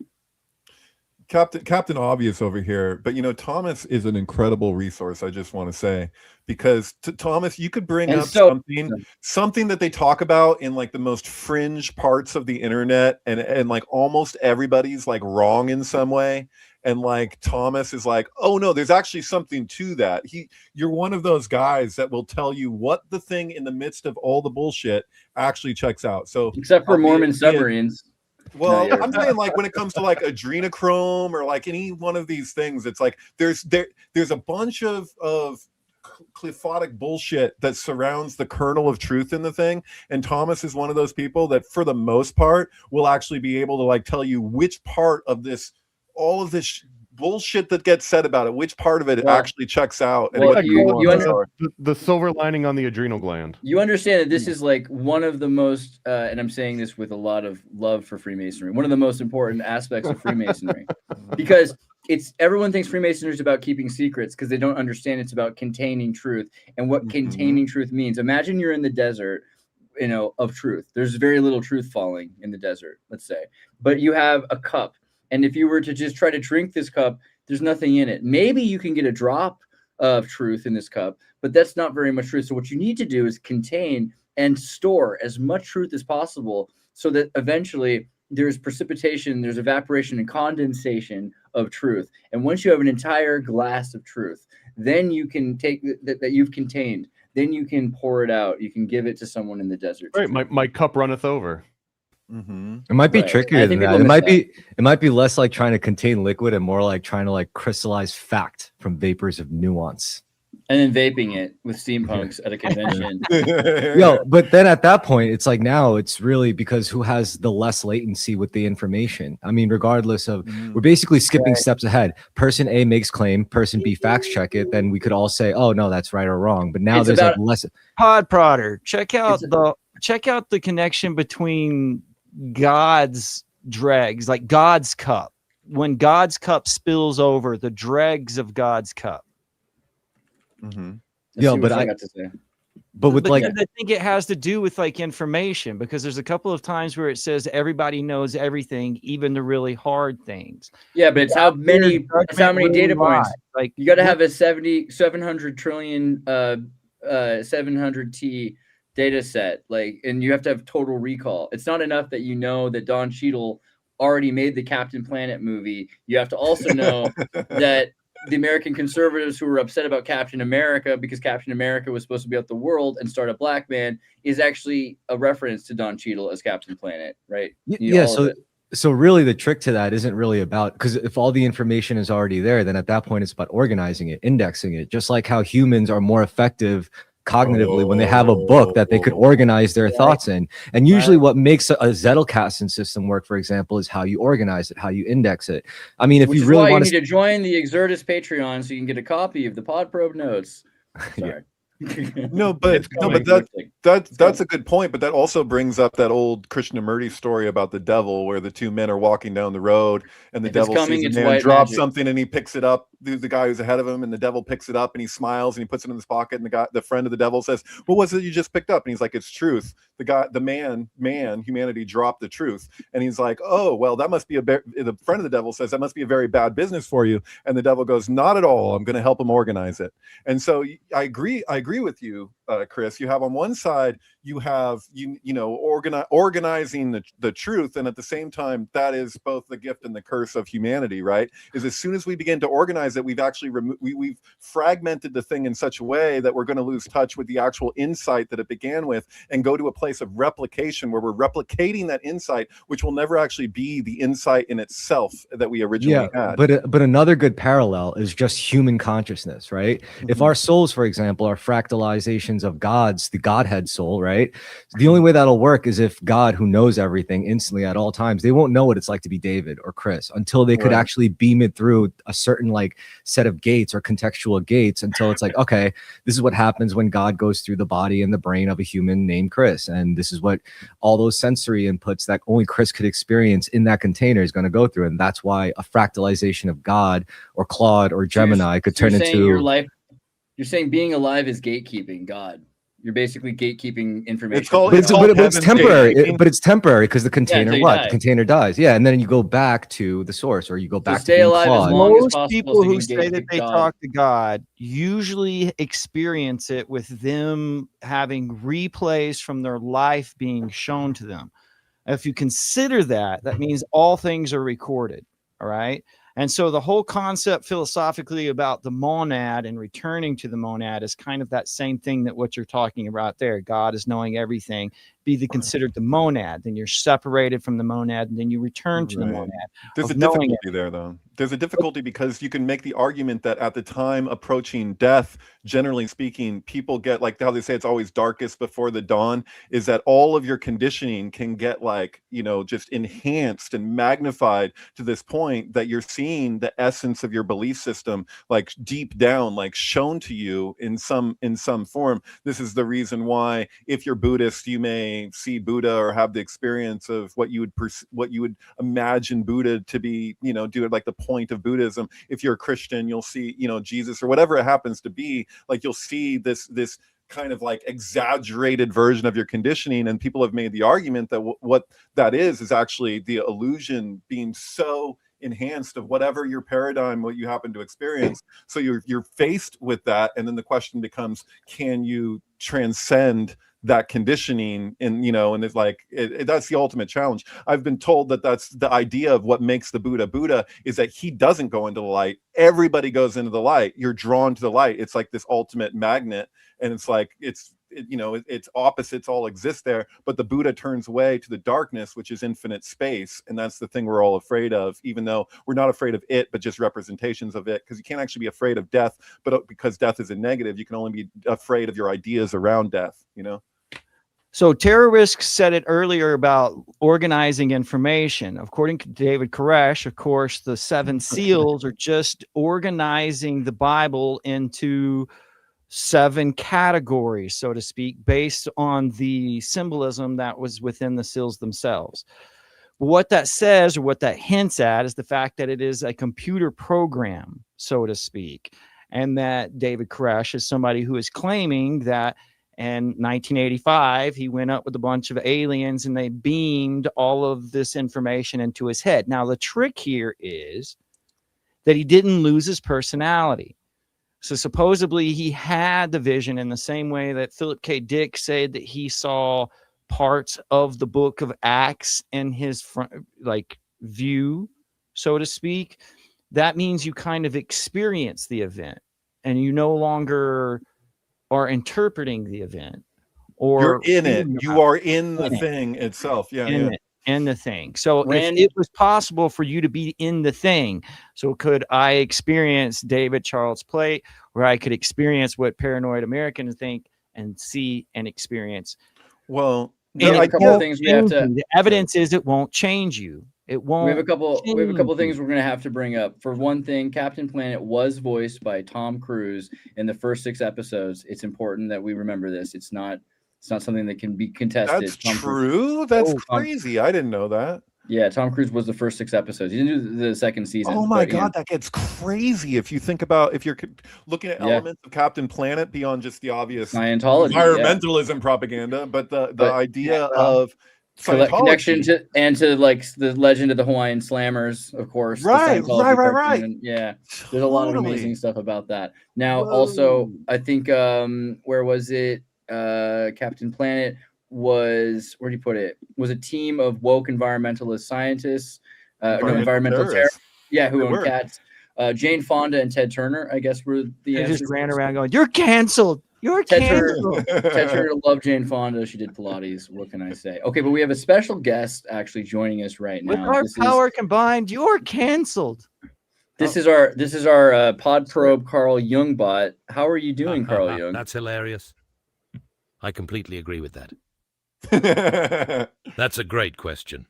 Captain Obvious over here, but Thomas is an incredible resource. I just want to say, because Thomas, you could bring up something that they talk about in like the most fringe parts of the internet, and like almost everybody's like wrong in some way, and like Thomas is like, oh no, there's actually something to that. You're one of those guys that will tell you what the thing in the midst of all the bullshit actually checks out. So except for Mormon submarines. Well, I'm saying like when it comes to like adrenochrome or like any one of these things, it's like there's a bunch of cliphotic bullshit that surrounds the kernel of truth in the thing, and Thomas is one of those people that for the most part will actually be able to like tell you which part of this, all of this bullshit that gets said about it, which part of it actually checks out. And well, the silver lining on the adrenal gland. You understand that this is like one of the most, and I'm saying this with a lot of love for Freemasonry, one of the most important aspects of Freemasonry, because everyone thinks Freemasonry is about keeping secrets because they don't understand it's about containing truth and what containing truth means. Imagine you're in the desert, of truth. There's very little truth falling in the desert, let's say, but you have a cup. And if you were to just try to drink this cup, there's nothing in it. Maybe you can get a drop of truth in this cup, but that's not very much truth. So what you need to do is contain and store as much truth as possible so that eventually there's precipitation, there's evaporation and condensation of truth. And once you have an entire glass of truth, then you can take that you've contained, then you can pour it out. You can give it to someone in the desert. Right. My cup runneth over. It might be trickier than that. It might be less like trying to contain liquid and more like trying to like crystallize fact from vapors of nuance. And then vaping it with steampunks at a convention. But then at that point, it's like now it's really because who has the less latency with the information. I mean, regardless of, we're basically skipping steps ahead. Person A makes claim, person B facts check it. Then we could all say, oh no, that's right or wrong. But now there's like less. Pod Prodder, check out the connection between God's dregs, like God's cup. When God's cup spills over, the dregs of God's cup. But I think it has to do with like information, because there's a couple of times where it says everybody knows everything, even the really hard things. Yeah, but it's how many data points. Like you got to have a 700 trillion 700T data set, like, and you have to have total recall. It's not enough that you know that Don Cheadle already made the Captain Planet movie. You have to also know that the American conservatives who were upset about Captain America because Captain America was supposed to be out the world and start a black man is actually a reference to Don Cheadle as Captain Planet, right? So really the trick to that isn't really about, because if all the information is already there, then at that point it's about organizing it, indexing it, just like how humans are more effective cognitively when they have a book that they could organize their thoughts in. And usually what makes a Zettelkasten system work, for example, is how you organize it, how you index it. I mean, if you really want to join the Exertus Patreon so you can get a copy of the Pod Probe notes. Sorry. But that's a good point. But that also brings up that old Krishnamurti story about the devil, where the two men are walking down the road, and the devil sees a man drop something, and he picks it up. The guy who's ahead of him, and the devil picks it up, and he smiles, and he puts it in his pocket. And the friend of the devil says, "What was it you just picked up?" And he's like, "It's truth." Humanity dropped the truth, and he's like, "Oh, well, that must be the friend of the devil says that must be a very bad business for you." And the devil goes, "Not at all. I'm going to help him organize it." And so I agree with you, Chris. You have on one side, you have organizing the truth, and at the same time, that is both the gift and the curse of humanity, right? Is as soon as we begin to organize it, we've actually we've fragmented the thing in such a way that we're going to lose touch with the actual insight that it began with, and go to a place of replication where we're replicating that insight, which will never actually be the insight in itself that we originally had. But another good parallel is just human consciousness, right? If our souls, for example, are fractalizations of God's, the Godhead soul, right? The only way that'll work is if God, who knows everything instantly at all times, they won't know what it's like to be David or Chris until they could actually beam it through a certain like set of gates or contextual gates, until it's like, okay, this is what happens when God goes through the body and the brain of a human named Chris, and this is what all those sensory inputs that only Chris could experience in that container is going to go through. And that's why a fractalization of God or Claude or Gemini could turn into your life. You're saying being alive is gatekeeping God. You're basically gatekeeping information. But it's temporary. But it's temporary because the container the container dies. Yeah, and then you go back to the source, or you go back to stay alive as long as possible. Most people who say that they talk to God usually experience it with them having replays from their life being shown to them. If you consider that, that means all things are recorded. All right. And so the whole concept philosophically about the monad and returning to the monad is kind of that same thing that what you're talking about there. God is knowing everything. Be considered the monad. Then you're separated from the monad, and then you return to the monad. There's a difficulty there, though. There's a difficulty because you can make the argument that at the time approaching death, generally speaking, people get, like how they say it's always darkest before the dawn, is that all of your conditioning can get like, just enhanced and magnified to this point that you're seeing the essence of your belief system, like deep down, like shown to you in some form. This is the reason why if you're Buddhist, you may see Buddha or have the experience of what you would imagine Buddha to be, do it like the point of Buddhism. If you're a Christian, you'll see, Jesus or whatever it happens to be, like you'll see this kind of like exaggerated version of your conditioning. And people have made the argument that what that is actually the illusion being so enhanced of whatever your paradigm, what you happen to experience. So you're faced with that. And then the question becomes, can you transcend that conditioning? And it's like that's the ultimate challenge. I've been told that that's the idea of what makes the Buddha is that he doesn't go into the light. Everybody goes into the light. You're drawn to the light. It's like this ultimate magnet, and it's like it's opposites all exist there, but the Buddha turns away to the darkness, which is infinite space. And that's the thing we're all afraid of, even though we're not afraid of it, but just representations of it. Because you can't actually be afraid of death, but because death is a negative, you can only be afraid of your ideas around death, So Terror Risk said it earlier about organizing information. According to David Koresh, of course, the 7 seals are just organizing the Bible into 7 categories, so to speak, based on the symbolism that was within the seals themselves. But what that says, or what that hints at, is the fact that it is a computer program, so to speak, and that David Koresh is somebody who is claiming that in 1985, he went up with a bunch of aliens and they beamed all of this information into his head. Now, the trick here is that he didn't lose his personality. So supposedly he had the vision in the same way that Philip K. Dick said that he saw parts of the book of Acts in his front, like view, so to speak. That means you kind of experience the event and you no longer are interpreting the event, or you're in it. You are in the thing itself. In the thing. So if it was possible for you to be in the thing, so could I experience David Charles Plate, where I could experience what Paranoid Americans think and see and experience? Well, a couple of things we have to. The evidence is it won't change you. It won't. We have a couple of things we're going to have to bring up. For one thing, Captain Planet was voiced by Tom Cruise in the first 6 episodes. It's important that we remember this. It's not something that can be contested. That's true. That's crazy. I didn't know that. Yeah, Tom Cruise was the first 6 episodes. He didn't do the second season. Oh my God, that gets crazy if you think about, if you're looking at elements of Captain Planet beyond just the obvious Scientology, environmentalism propaganda, but the idea of connection to like the legend of the Hawaiian Slammers, of course. Right. Yeah, there's a lot of amazing stuff about that. Now, also, I think where was it? Captain Planet was, where do you put it? Was a team of woke environmentalist scientists, environmental terrorists. Yeah, who own cats. Jane Fonda and Ted Turner, I guess, were the answers. They just ran around going, "You're canceled. You're canceled." Ted Turner loved Jane Fonda. She did Pilates. What can I say? Okay, but we have a special guest actually joining us right now. With our power combined, you're canceled. This is our pod probe Carl Jungbot. How are you doing, Carl Jung? That's hilarious. I completely agree with that. That's a great question.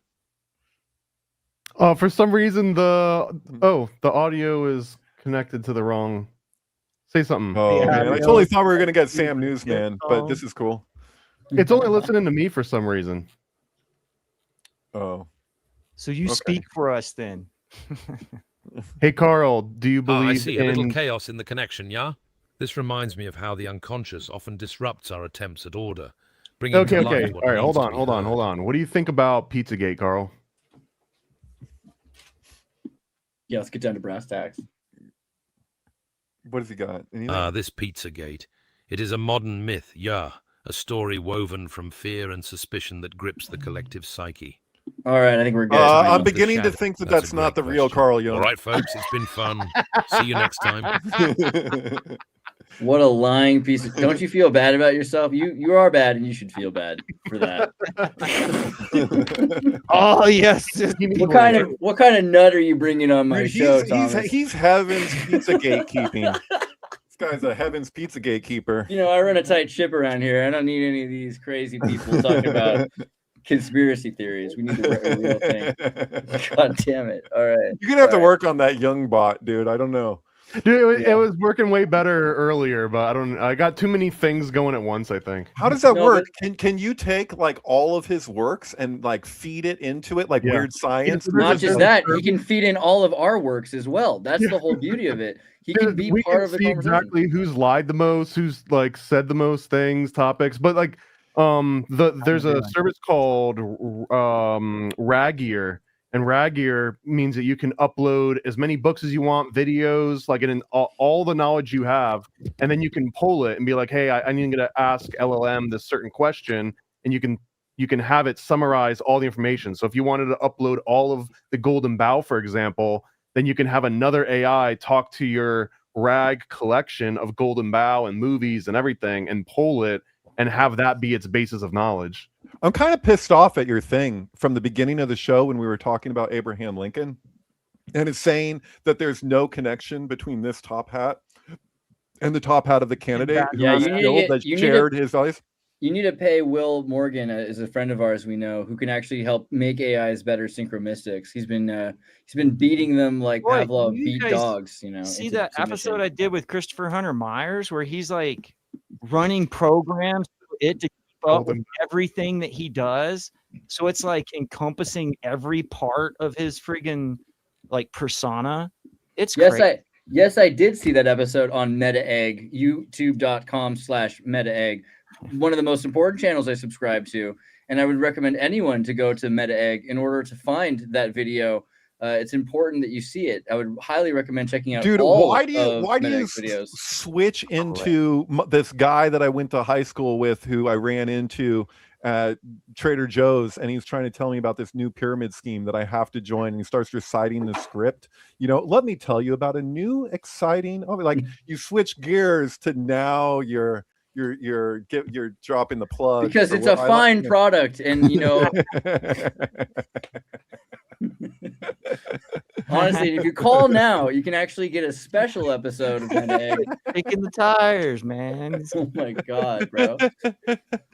For some reason, the audio is connected to the wrong. Say something. Oh, man. I totally thought we were going to get Sam Newsman, but this is cool. It's only listening to me for some reason. Oh. So you speak for us then. Hey, Carl, do you believe I see a little chaos in the connection, yeah? This reminds me of how the unconscious often disrupts our attempts at order. Okay. All right, hold on. What do you think about Pizzagate, Carl? Yeah, let's get down to brass tacks. What has he got? This Pizzagate. It is a modern myth, yeah. A story woven from fear and suspicion that grips the collective psyche. All right, I think we're good. I'm beginning to think that that's not the real Carl Jung. All right, folks, it's been fun. See you next time. What a lying piece of... Don't you feel bad about yourself? You are bad, and you should feel bad for that. Oh yes. What kind of nut are you bringing on my show, Thomas? He's Heaven's Pizza gatekeeping. This guy's a Heaven's Pizza gatekeeper. You know, I run a tight ship around here. I don't need any of these crazy people talking about conspiracy theories. We need the real thing. God damn it! All right, you're gonna have to work on that Young bot, dude. I don't know. Dude, it was working way better earlier, but I got too many things going at once, I think. How does that work? Can you take like all of his works and like feed it into it like Weird Science? Not just that, he can feed in all of our works as well. That's the whole beauty of it. He can be part of the conversation. Exactly who's lied the most, who's like said the most things, topics, but like there's a service called Ragier. And Ragier means that you can upload as many books as you want, videos, like in all the knowledge you have, and then you can pull it and be like, "Hey, I need to ask LLM this certain question," and you can have it summarize all the information. So if you wanted to upload all of the Golden Bough, for example, then you can have another AI talk to your RAG collection of Golden Bough and movies and everything, and pull it and have that be its basis of knowledge. I'm kind of pissed off at your thing from the beginning of the show when we were talking about Abraham Lincoln, and it's saying that there's no connection between this top hat and the top hat of the candidate who shared his values. You need to pay Will Morgan, is a friend of ours we know, who can actually help make AIs better synchromystics. He's been beating them like Pavlov beat dogs. You know. See that episode I did with Christopher Hunter Myers where he's like running programs for it to keep up with everything that he does, so it's like encompassing every part of his friggin' like persona. It's crazy. Yes, I did see that episode on MetaEgg, youtube.com/MetaEgg, one of the most important channels I subscribe to, and I would recommend anyone to go to MetaEgg in order to find that video. It's important that you see it. I would highly recommend checking out. Dude, why do you switch into this guy that I went to high school with, who I ran into at Trader Joe's, and he's trying to tell me about this new pyramid scheme that I have to join, and he starts reciting the script. You know, let me tell you about a new exciting. Like you switch gears to now you're dropping the plug because it's a fine product, and you know. Honestly, if you call now, you can actually get a special episode of MetaEgg. Kicking the tires, man. Oh my god, bro!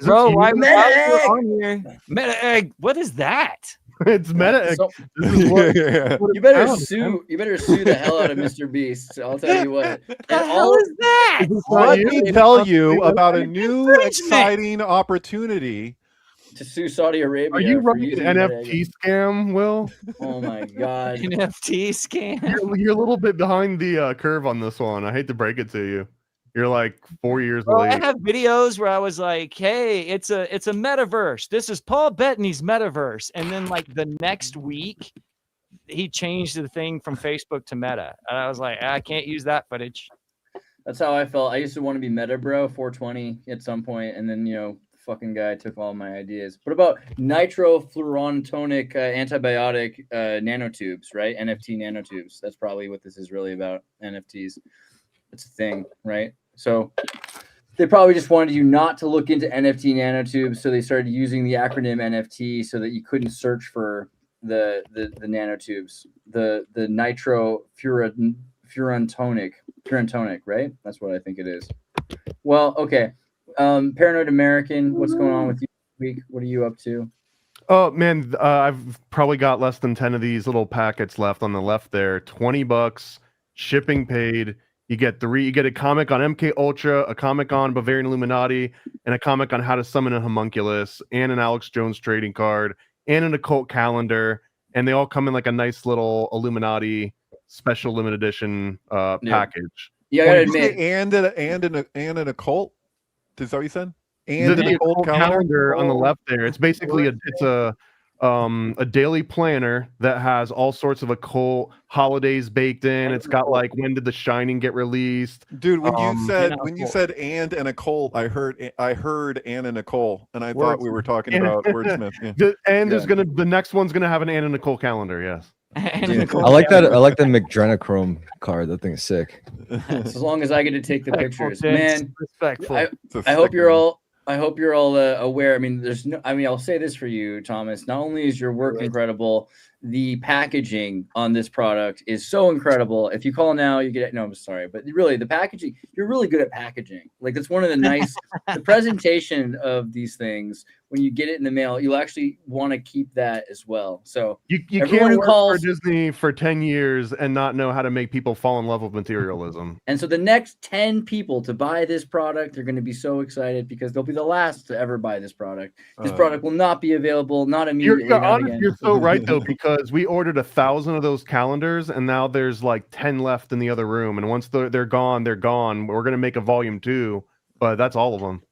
Bro, why MetaEgg on here? MetaEgg, what is that? It's MetaEgg. You better sue. You better sue the hell out of Mr. Beast. I'll tell you what. The hell is that? Let me tell you about a new exciting opportunity. To sue Saudi Arabia. Are you running an NFT scam, Will? Oh my god. NFT scam. You're a little bit behind the curve on this one. I hate to break it to you. You're like 4 years late. I have videos where I was like, hey, it's a metaverse. This is Paul Bettany's metaverse. And then like the next week, he changed the thing from Facebook to Meta. And I was like, I can't use that footage. That's how I felt. I used to want to be Meta Bro 420 at some point, and then fucking guy took all my ideas. What about nitrofluorantonic antibiotic nanotubes, right? NFT nanotubes. That's probably what this is really about. NFTs. It's a thing, right? So they probably just wanted you not to look into NFT nanotubes, so they started using the acronym NFT so that you couldn't search for the nanotubes. The nitrofluorantonic, right? That's what I think it is. Well, okay. Paranoid American, what's going on with you this week? What are you up to? Oh man, I've probably got less than 10 of these little packets left on the left there. $20, shipping paid. You get 3. You get a comic on MK Ultra, a comic on Bavarian Illuminati, and a comic on how to summon a homunculus, and an Alex Jones trading card, and an occult calendar, and they all come in like a nice little Illuminati special limited edition package. Yeah, I gotta admit, and an occult. Is that what you said? And the occult calendar on the left there. It's basically a a daily planner that has all sorts of occult holidays baked in. It's got like, when did The Shining get released? Dude, when you said and Nicole, I heard Ann and Nicole, and I thought we were talking about Wordsmith. Yeah. There's the next one's gonna have an Ann and Nicole calendar. Yes. Dude, I like that. I like the McDrenochrome card. That thing's sick. As long as I get to take the pictures, man. Respectful. I hope you're all. I hope you're all aware. I mean, I'll say this for you, Thomas. Not only is your work incredible, the packaging on this product is so incredible. If you call now, you get. No, I'm sorry, but really, the packaging. You're really good at packaging. Like, that's one of the nice. The presentation of these things, when you get it in the mail, you'll actually want to keep that as well. So you can't work for Disney for 10 years and not know how to make people fall in love with materialism. And so the next 10 people to buy this product are going to be so excited because they'll be the last to ever buy this product. This product will not be available, not immediately. You're so right, though, because we ordered 1,000 of those calendars, and now there's like 10 left in the other room. And once they're gone, they're gone. We're going to make a volume 2, but that's all of them.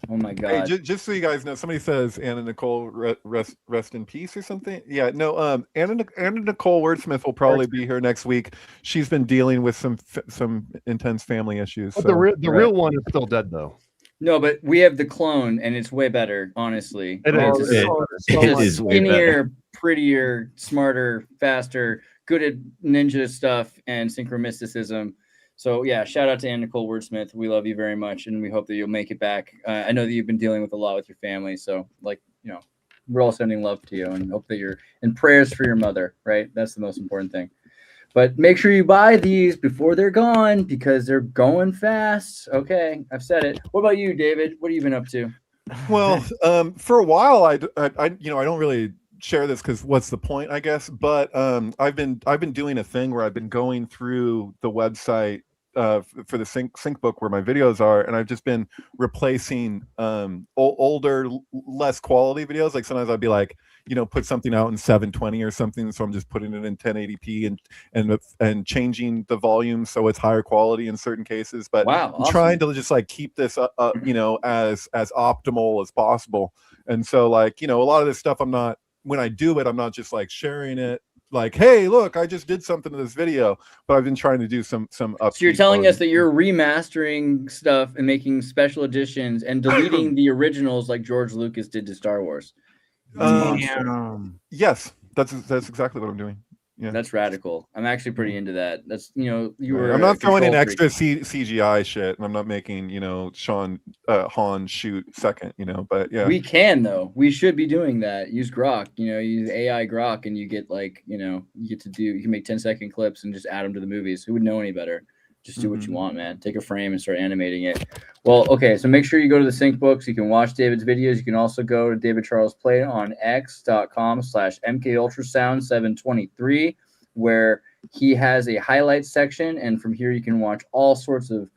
Oh my God! Hey, just so you guys know, somebody says Anna Nicole rest in peace or something. Yeah, no. Anna Nicole Wordsmith will probably be here next week. She's been dealing with some intense family issues. But so. the real one is still dead, though. No, but we have the clone, and it's way better. Honestly, it is skinnier, prettier, smarter, faster, good at ninja stuff and synchromysticism. So yeah, shout out to Ann Nicole Wordsmith. We love you very much, and we hope that you'll make it back. I know that you've been dealing with a lot with your family, so we're all sending love to you, and hope that you're and prayers for your mother. Right, that's the most important thing. But make sure you buy these before they're gone because they're going fast. Okay, I've said it. What about you, David? What have you been up to? Well, for a while, I don't really share this because what's the point, I guess. But I've been doing a thing where I've been going through the website for the sync book where my videos are, and I've just been replacing older, less quality videos. Like sometimes I'd be like, put something out in 720 or something, so I'm just putting it in 1080p and changing the volume so it's higher quality in certain cases. But wow, I'm trying to just like keep this as optimal as possible. And so like a lot of this stuff when I do it, I'm not just like sharing it like, hey, look, I just did something to this video, but I've been trying to do some up. So you're telling us that you're remastering stuff and making special editions and deleting the originals like George Lucas did to Star Wars. Yes, that's exactly what I'm doing. Yeah, that's radical. I'm actually pretty into that. That's I'm not throwing in extra CGI shit, and I'm not making Han shoot second. But yeah, we can though. We should be doing that. Use Grok. Use AI Grok, and you get you can make 10-second clips and just add them to the movies. Who would know any better? Just do what you want, man. Take a frame and start animating it. Well, okay, so make sure you go to the Sync Books. You can watch David's videos. You can also go to David Charles Play on x.com/MKUltrasound723, where he has a highlights section, and from here you can watch all sorts of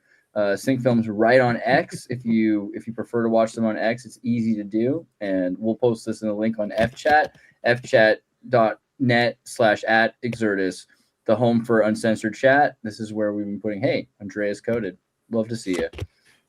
sync films right on X. If you prefer to watch them on X, it's easy to do, and we'll post this in the link on FChat, fchat.net/@Exertus. The home for uncensored chat. This is where we've been putting, hey, Andreas Coded. Love to see you.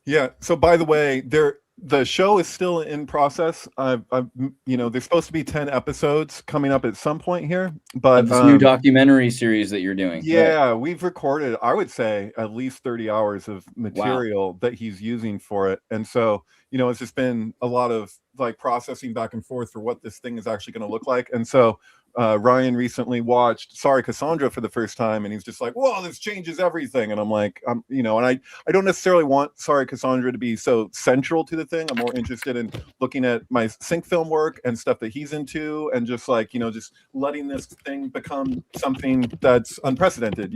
Yeah. So by the way, the show is still in process. There's supposed to be 10 episodes coming up at some point here, but this new documentary series that you're doing. Yeah, we've recorded, I would say, at least 30 hours of material that he's using for it. And so, it's just been a lot of like processing back and forth for what this thing is actually going to look like. And so Ryan recently watched Sorry Cassandra for the first time, and he's just like, whoa, this changes everything. And I'm like, and I don't necessarily want Sorry Cassandra to be so central to the thing. I'm more interested in looking at my sync film work and stuff that he's into, and just like, just letting this thing become something that's unprecedented,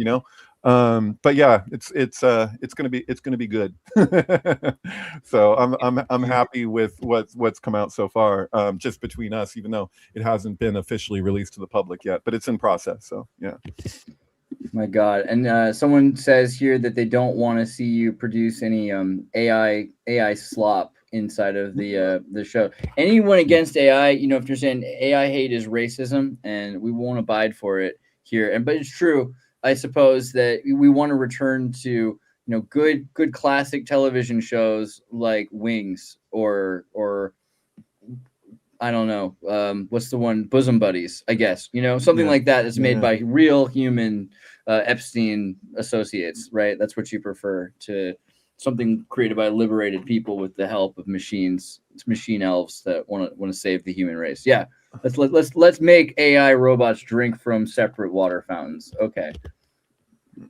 but yeah, it's gonna be good. So I'm happy with what's come out so far, just between us, even though it hasn't been officially released to the public yet, but it's in process. So yeah. My God. And someone says here that they don't want to see you produce any AI slop inside of the show. Anyone against AI, if you're saying AI hate is racism, and we won't abide for it here. But it's true. I suppose that we want to return to good classic television shows like Wings or I don't know, what's the one, Bosom Buddies, I guess, you know, something like that is made by real human Epstein associates, right? That's what you prefer to something created by liberated people with the help of machines. It's machine elves that want to save the human race. Yeah, let's make AI robots drink from separate water fountains. Okay.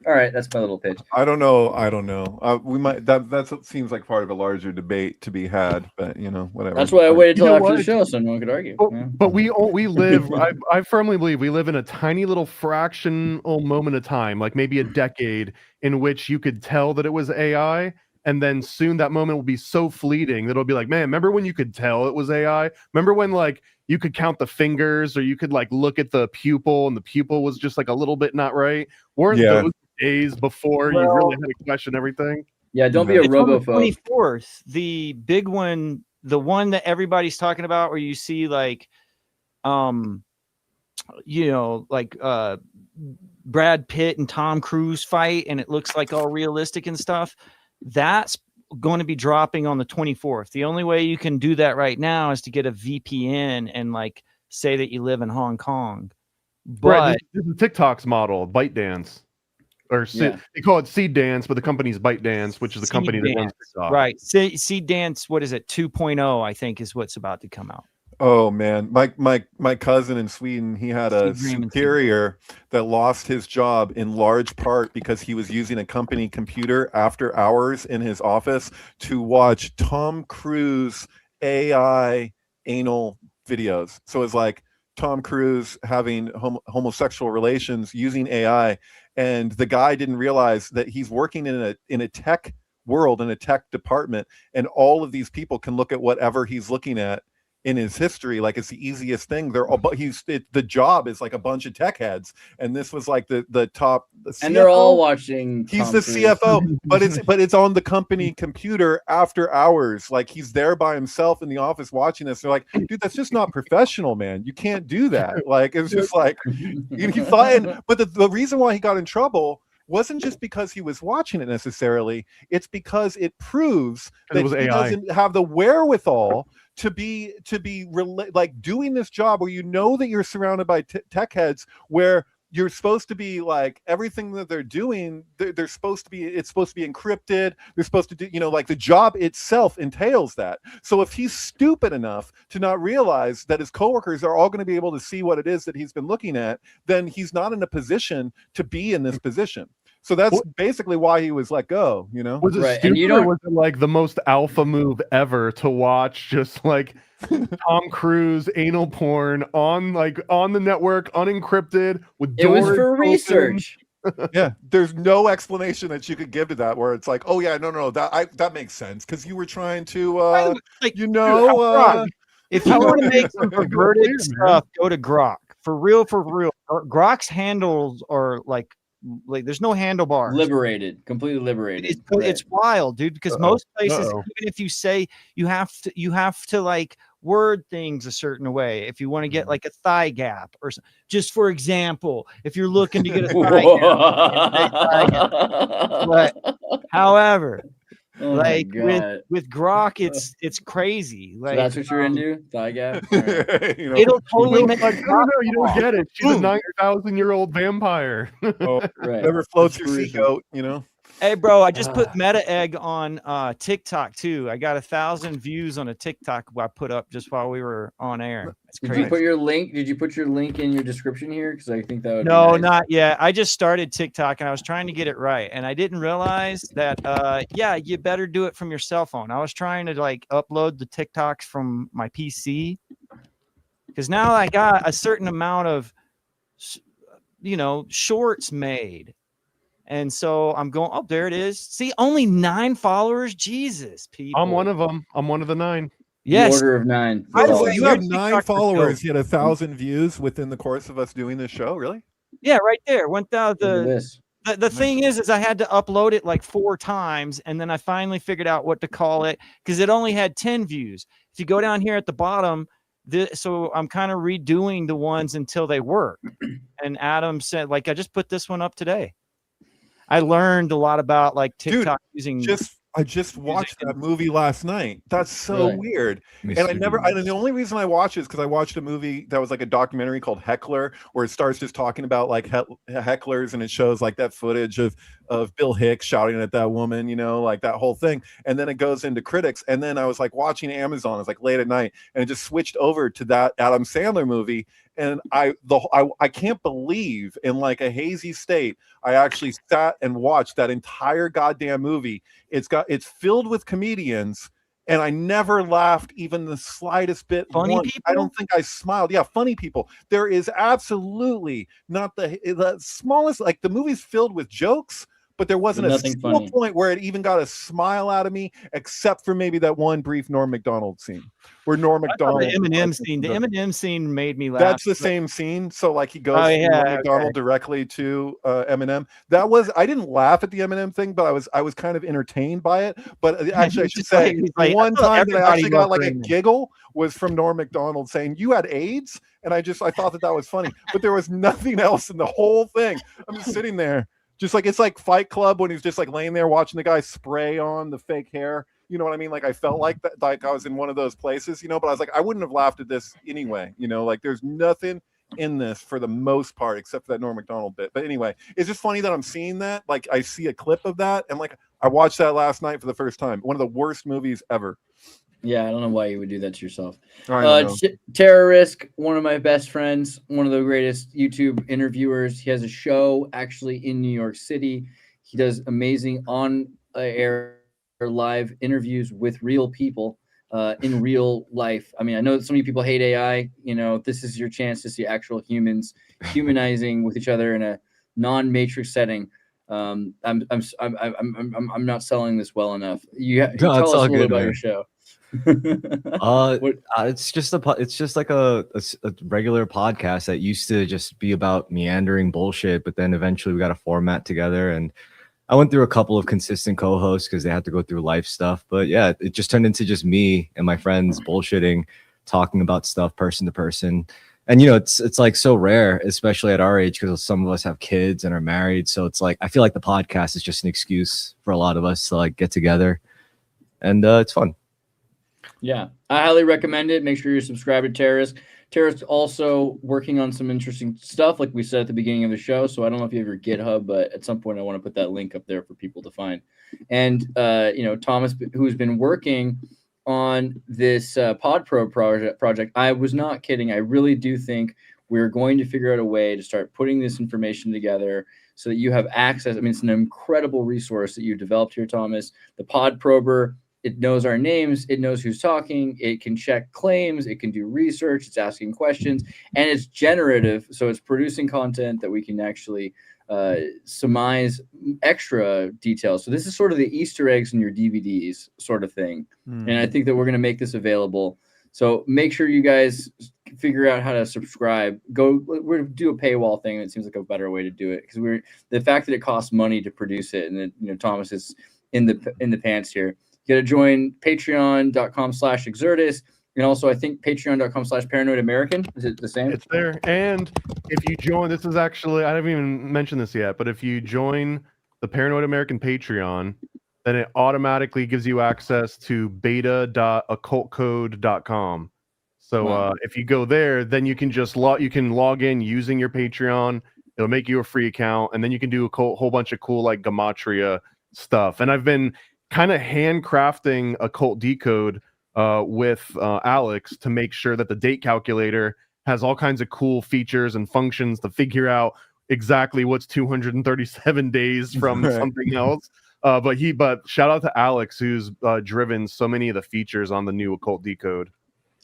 All right, that's my little pitch. I don't know. We might that seems like part of a larger debate to be had, but you know, whatever. That's why I waited till after the show so no one could argue. But we live. I firmly believe we live in a tiny little fractional moment of time, like maybe a decade, in which you could tell that it was AI, and then soon that moment will be so fleeting that it'll be like, man, remember when you could tell it was AI? Remember when like you could count the fingers, or you could like look at the pupil and the pupil was just like a little bit not right? Weren't those days before you really had to question everything? Yeah, don't be a robophobe. 24th, the big one, the one that everybody's talking about, where you see like, you know, like Brad Pitt and Tom Cruise fight, and it looks like all realistic and stuff. That's going to be dropping on the 24th. The only way you can do that right now is to get a VPN and like say that you live in Hong Kong. But right, this is TikTok's model, ByteDance. Or they call it Seed Dance, but the company's ByteDance, which is the company that runs TikTok. Right. Seed Dance, what is it? 2.0, I think, is what's about to come out. Oh man, my cousin in Sweden, he had a superior that lost his job in large part because he was using a company computer after hours in his office to watch Tom Cruise AI anal videos. So it's like Tom Cruise having homosexual relations using AI, and the guy didn't realize that he's working in a tech world, in a tech department, and all of these people can look at whatever he's looking at in his history like it's the easiest thing. They're all, but the job is like a bunch of tech heads, and this was like the top, and they're all watching. He's the CFO, but it's on the company computer after hours. Like he's there by himself in the office watching this. They're like, dude, that's just not professional, man. You can't do that. Like it's just like he thought. But the reason why he got in trouble wasn't just because he was watching it necessarily. It's because it proves that he doesn't have the wherewithal to be like doing this job where you know that you're surrounded by tech heads, where you're supposed to be like everything that they're doing, it's supposed to be encrypted. They're supposed to do, you know, like the job itself entails that. So if he's stupid enough to not realize that his coworkers are all going to be able to see what it is that he's been looking at, then he's not in a position to be in this position. So that's basically why he was let go, you know? Was it stupid, or was it like the most alpha move ever to watch just like Tom Cruise anal porn on the network, unencrypted, with doors It was for research. Yeah, there's no explanation that you could give to that where it's like, oh yeah, no, that makes sense because you were trying to if you want to make some perverted stuff, go to Grok. For real. Grok's handles are like there's no handlebars. Completely liberated. It's wild, dude, because most places, even if you say you have to like word things a certain way if you want to get like a thigh gap or something. Just for example, if you're looking to get a thigh gap. But however, like with Grok, it's crazy. Like, so that's what you're into, thigh gap. Right. You know, it'll totally make like, no, you don't get it. She's a 9,000-year-old vampire. Never floats your sea goat, you know. Hey, bro, I just put Meta Egg on TikTok too. I got 1,000 views on a TikTok I put up just while we were on air. That's crazy. Did you put your link in your description here? Because I think that would. No, be nice. Not yet. I just started TikTok and I was trying to get it right, and I didn't realize that. You better do it from your cell phone. I was trying to like upload the TikToks from my PC because now I got a certain amount of, shorts made. And so I'm going, oh, there it is. See, only 9 followers. Jesus, people. I'm one of them. I'm one of the 9. Yes. The order of 9. You have 9 followers, yet 1,000 views within the course of us doing this show. Really? Yeah, right there. The thing is I had to upload it like 4 times, and then I finally figured out what to call it because it only had 10 views. If you go down here at the bottom, so I'm kind of redoing the ones until they work. And Adam said, like, I just put this one up today. I learned a lot about like TikTok using I just watched that movie last night. That's so Really? weird. Me And too. the only reason I watched it is because I watched a movie that was like a documentary called Heckler, where it starts just talking about like hecklers, and it shows like that footage of Bill Hicks shouting at that woman, you know, like that whole thing. And then it goes into critics. And then I was like watching Amazon, it was like late at night, and it just switched over to that Adam Sandler movie. And I can't believe, in like a hazy state, I actually sat and watched that entire goddamn movie. It's filled with comedians, and I never laughed even the slightest bit. Funny once. people? I don't think I smiled. Yeah, funny people. There is absolutely not the smallest, like, the movie's filled with jokes, but there wasn't a single point where it even got a smile out of me, except for maybe that one brief Norm Macdonald scene where Norm Macdonald. The Eminem scene made me laugh. That's the same scene. So like he goes from Norm Macdonald directly to Eminem. I didn't laugh at the Eminem thing, but I was kind of entertained by it. But actually, I should say one time that I actually got like a giggle was from Norm Macdonald saying, "You had AIDS," and I thought that was funny. But there was nothing else in the whole thing. I'm just sitting there. Just like, it's like Fight Club when he's just like laying there watching the guy spray on the fake hair. You know what I mean? Like I felt like that, like I was in one of those places, you know, but I was like, I wouldn't have laughed at this anyway. You know, like there's nothing in this for the most part, except for that Norm Macdonald bit. But anyway, it's just funny that I'm seeing that. Like I see a clip of that. And like, I watched that last night for the first time. One of the worst movies ever. Yeah, I don't know why you would do that to yourself. Terrorist, one of my best friends, one of the greatest YouTube interviewers. He has a show actually in New York City. He does amazing on-air live interviews with real people in real life. I mean, I know that so many people hate AI. You know, this is your chance to see actual humans humanizing with each other in a non-matrix setting. I'm not selling this well enough. Tell us a little bit about your show. It's just like a regular podcast that used to just be about meandering bullshit, but then eventually we got a format together, and I went through a couple of consistent co-hosts because they had to go through life stuff. But yeah, it just turned into just me and my friends bullshitting, talking about stuff person to person. And you know, it's like so rare, especially at our age, because some of us have kids and are married. So it's like I feel like the podcast is just an excuse for a lot of us to like get together, and it's fun. Yeah, I highly recommend it. Make sure you're subscribed to Terrorist. Terrorist also working on some interesting stuff, like we said at the beginning of the show. So I don't know if you have your GitHub, but at some point I want to put that link up there for people to find. And you know, Thomas, who's been working on this PodPro project, I was not kidding. I really do think we're going to figure out a way to start putting this information together so that you have access. I mean, it's an incredible resource that you developed here, Thomas. The PodProber. It knows our names. It knows who's talking. It can check claims. It can do research. It's asking questions, and it's generative. So it's producing content that we can actually surmise extra details. So this is sort of the Easter eggs in your DVDs sort of thing. And I think that we're going to make this available. So make sure you guys figure out how to subscribe. We're going to do a paywall thing. It seems like a better way to do it because the fact that it costs money to produce it, and then, you know, Thomas is in the pants here. You got to join patreon.com/Exertus. And also, I think patreon.com/Paranoid American. Is it the same? It's there. And if you join, this is actually, I haven't even mentioned this yet, but if you join the Paranoid American Patreon, then it automatically gives you access to beta.occultcode.com. So if you go there, then you can just log in using your Patreon. It'll make you a free account, and then you can do a whole bunch of cool like gematria stuff. And I've been kind of handcrafting Occult Decode with Alex to make sure that the date calculator has all kinds of cool features and functions to figure out exactly what's 237 days from something else. But shout out to Alex, who's driven so many of the features on the new Occult Decode.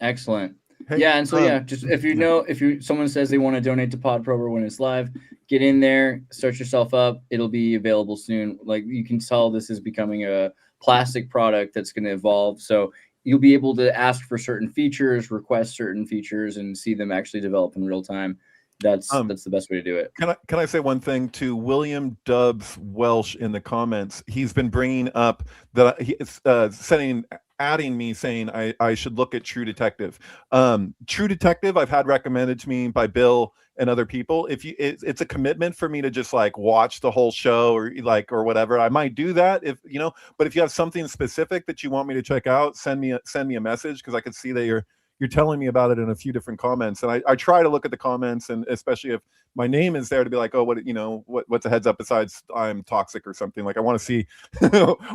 Excellent. Hey, yeah, and so just if someone says they want to donate to PodProber when it's live, get in there, start yourself up. It'll be available soon. Like you can tell, this is becoming a plastic product that's going to evolve. So you'll be able to ask for certain features, request certain features, and see them actually develop in real time. That's the best way to do it. Can I say one thing to William Dubs Welsh in the comments? He's been bringing up that he's sending adding me saying I should look at True Detective. True Detective, I've had recommended to me by Bill and other people. If you, it's a commitment for me to just like watch the whole show or whatever. I might do that if you know. But if you have something specific that you want me to check out, send me a message, because I can see that you're telling me about it in a few different comments, and I try to look at the comments, and especially if my name is there, to be like, oh, what's a heads up besides I'm toxic or something. Like I want to see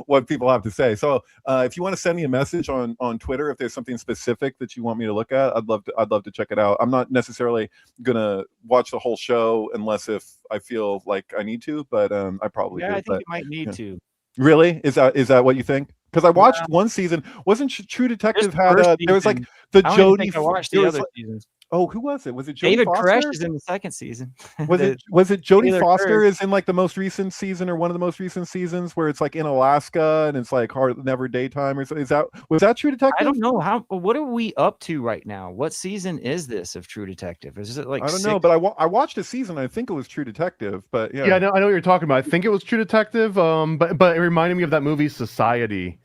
what people have to say. So if you want to send me a message on Twitter, if there's something specific that you want me to look at, I'd love to check it out. I'm not necessarily gonna watch the whole show unless if I feel like I need to, but I probably do. I think but, you might need to. Really? Is that what you think? Because I watched one season. Wasn't True Detective had there was like the Jodie. I watched the other seasons. Oh, who was it? Was it Jodie David Foster? Koresh is in the second season. Was it Jodie Taylor Foster Kurtz. is in like the most recent season or one of the most recent seasons where it's like in Alaska and it's like never daytime or something? Was that True Detective? I don't know what are we up to right now? What season is this of True Detective? Is it like I don't know, but I watched a season. I think it was True Detective, but yeah. Yeah, I know what you're talking about. I think it was True Detective. But it reminded me of that movie Society.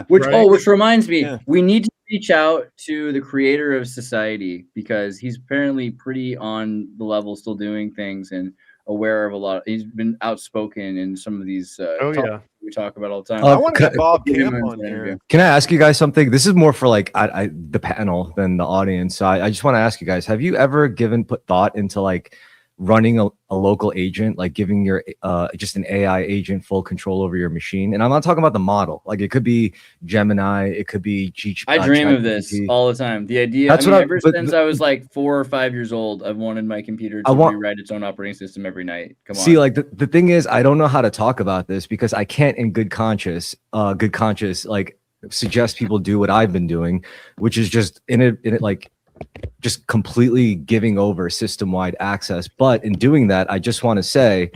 Which reminds me, we need to reach out to the creator of Society, because he's apparently pretty on the level, still doing things and aware of a lot. He's been outspoken in some of these we talk about all the time. I want to get Bob Camp on here. Can I ask you guys something? This is more for like the panel than the audience. So I just want to ask you guys, have you ever put thought into like running a local agent, like giving your just an AI agent full control over your machine? And I'm not talking about the model. Like it could be Gemini, it could be I dream of this all the time. The idea, ever since I was like 4 or 5 years old, I've wanted my computer to rewrite its own operating system every night. Come on. See, like the thing is, I don't know how to talk about this because I can't in good conscience like suggest people do what I've been doing, which is just in it like just completely giving over system-wide access. But in doing that, I just want to say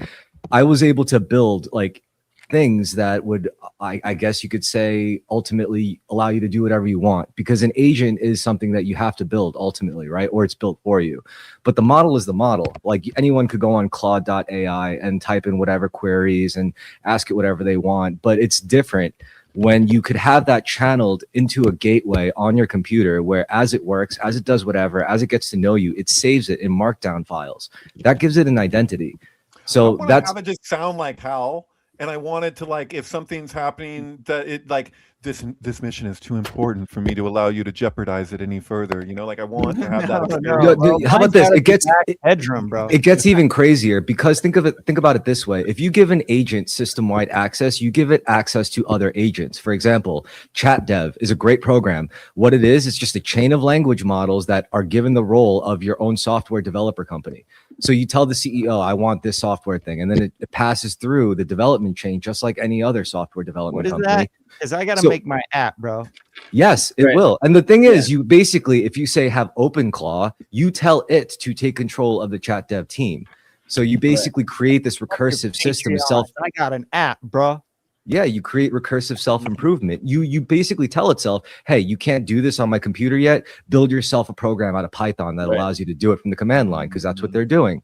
I was able to build like things that would, I guess you could say, ultimately allow you to do whatever you want, because an agent is something that you have to build ultimately, right? Or it's built for you. But the model is the model. Like anyone could go on Claude.ai and type in whatever queries and ask it whatever they want, but it's different when you could have that channeled into a gateway on your computer where as it works, as it does whatever, as it gets to know you, it saves it in markdown files. That gives it an identity. So that's have it just sound like Hal. And I wanted to, like, if something's happening that it like this mission is too important for me to allow you to jeopardize it any further. You know, like I want to have that. How about this? It gets headroom, bro. It gets even crazier because think about it this way. If you give an agent system-wide access, you give it access to other agents. For example, ChatDev is a great program. What it is, it's just a chain of language models that are given the role of your own software developer company. So you tell the CEO, I want this software thing, and then it passes through the development chain just like any other software development company. That? Because I got to make my app, bro. Yes, it will. And the thing is, you basically, if you say have OpenClaw, you tell it to take control of the ChatDev team. So you basically create this recursive system. I got an app, bro. Yeah, you create recursive self-improvement. You basically tell itself, hey, you can't do this on my computer yet. Build yourself a program out of Python that allows you to do it from the command line, because that's what they're doing.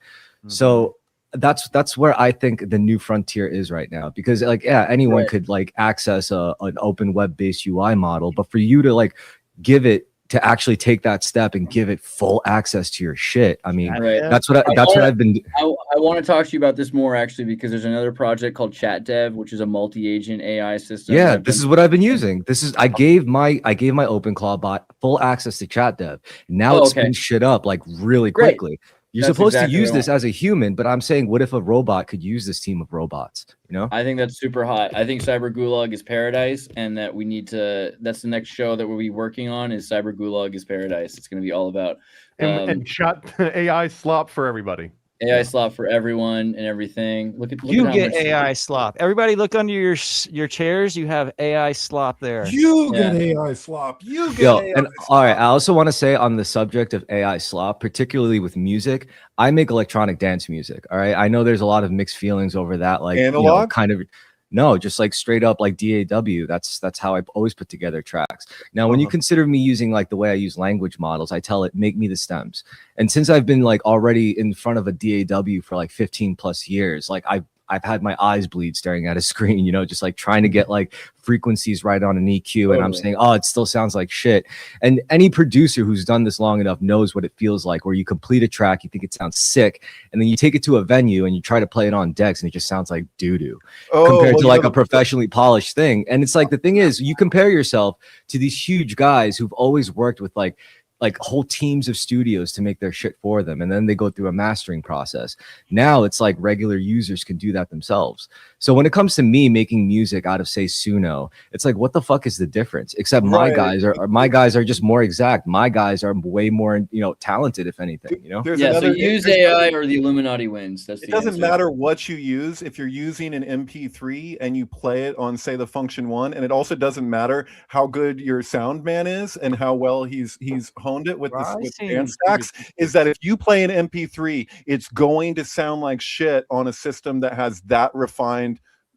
So that's where I think the new frontier is right now, because like, yeah, anyone could like access an open web-based UI model, but for you to like give it to actually take that step and give it full access to your shit. I mean, that's what I've been. I want to talk to you about this more actually, because there's another project called ChatDev, which is a multi-agent AI system. Yeah, this is what I've been using. I gave my OpenClaw bot full access to ChatDev. Now it spins shit up like really quickly. You're supposed to use this as a human, but I'm saying, what if a robot could use this team of robots? You know, I think that's super hot. I think Cyber Gulag is paradise, and that we need to. That's the next show that we'll be working on. Is Cyber Gulag is paradise. It's going to be all about and shot AI slop for everybody. AI slop for everyone and everything. Look at you get AI slop. Everybody, look under your chairs. You have AI slop there. You get AI slop. You get AI and slop. All right. I also want to say on the subject of AI slop, particularly with music, I make electronic dance music. All right. I know there's a lot of mixed feelings over that, like analog, kind of. No, just like straight up like DAW. That's how I always put together tracks. Now, when you consider me using like the way I use language models, I tell it, make me the stems. And since I've been like already in front of a DAW for like 15 plus years, like I've had my eyes bleed staring at a screen, you know, just like trying to get like frequencies right on an EQ. And I'm saying, oh, it still sounds like shit. And any producer who's done this long enough knows what it feels like, where you complete a track, you think it sounds sick, and then you take it to a venue and you try to play it on decks and it just sounds like doo-doo compared to like a professionally polished thing. And it's like, the thing is, you compare yourself to these huge guys who've always worked with like whole teams of studios to make their shit for them, and then they go through a mastering process. Now it's like regular users can do that themselves. So when it comes to me making music out of, say, Suno, it's like, what the fuck is the difference? Except my guys are just more exact. My guys are way more, you know, talented, if anything, you know. So use AI or the Illuminati wins. It doesn't matter what you use. If you're using an MP3 and you play it on, say, the Function One, and it also doesn't matter how good your sound man is and how well he's honed it with the band stacks, is that if you play an MP3, it's going to sound like shit on a system that has that refined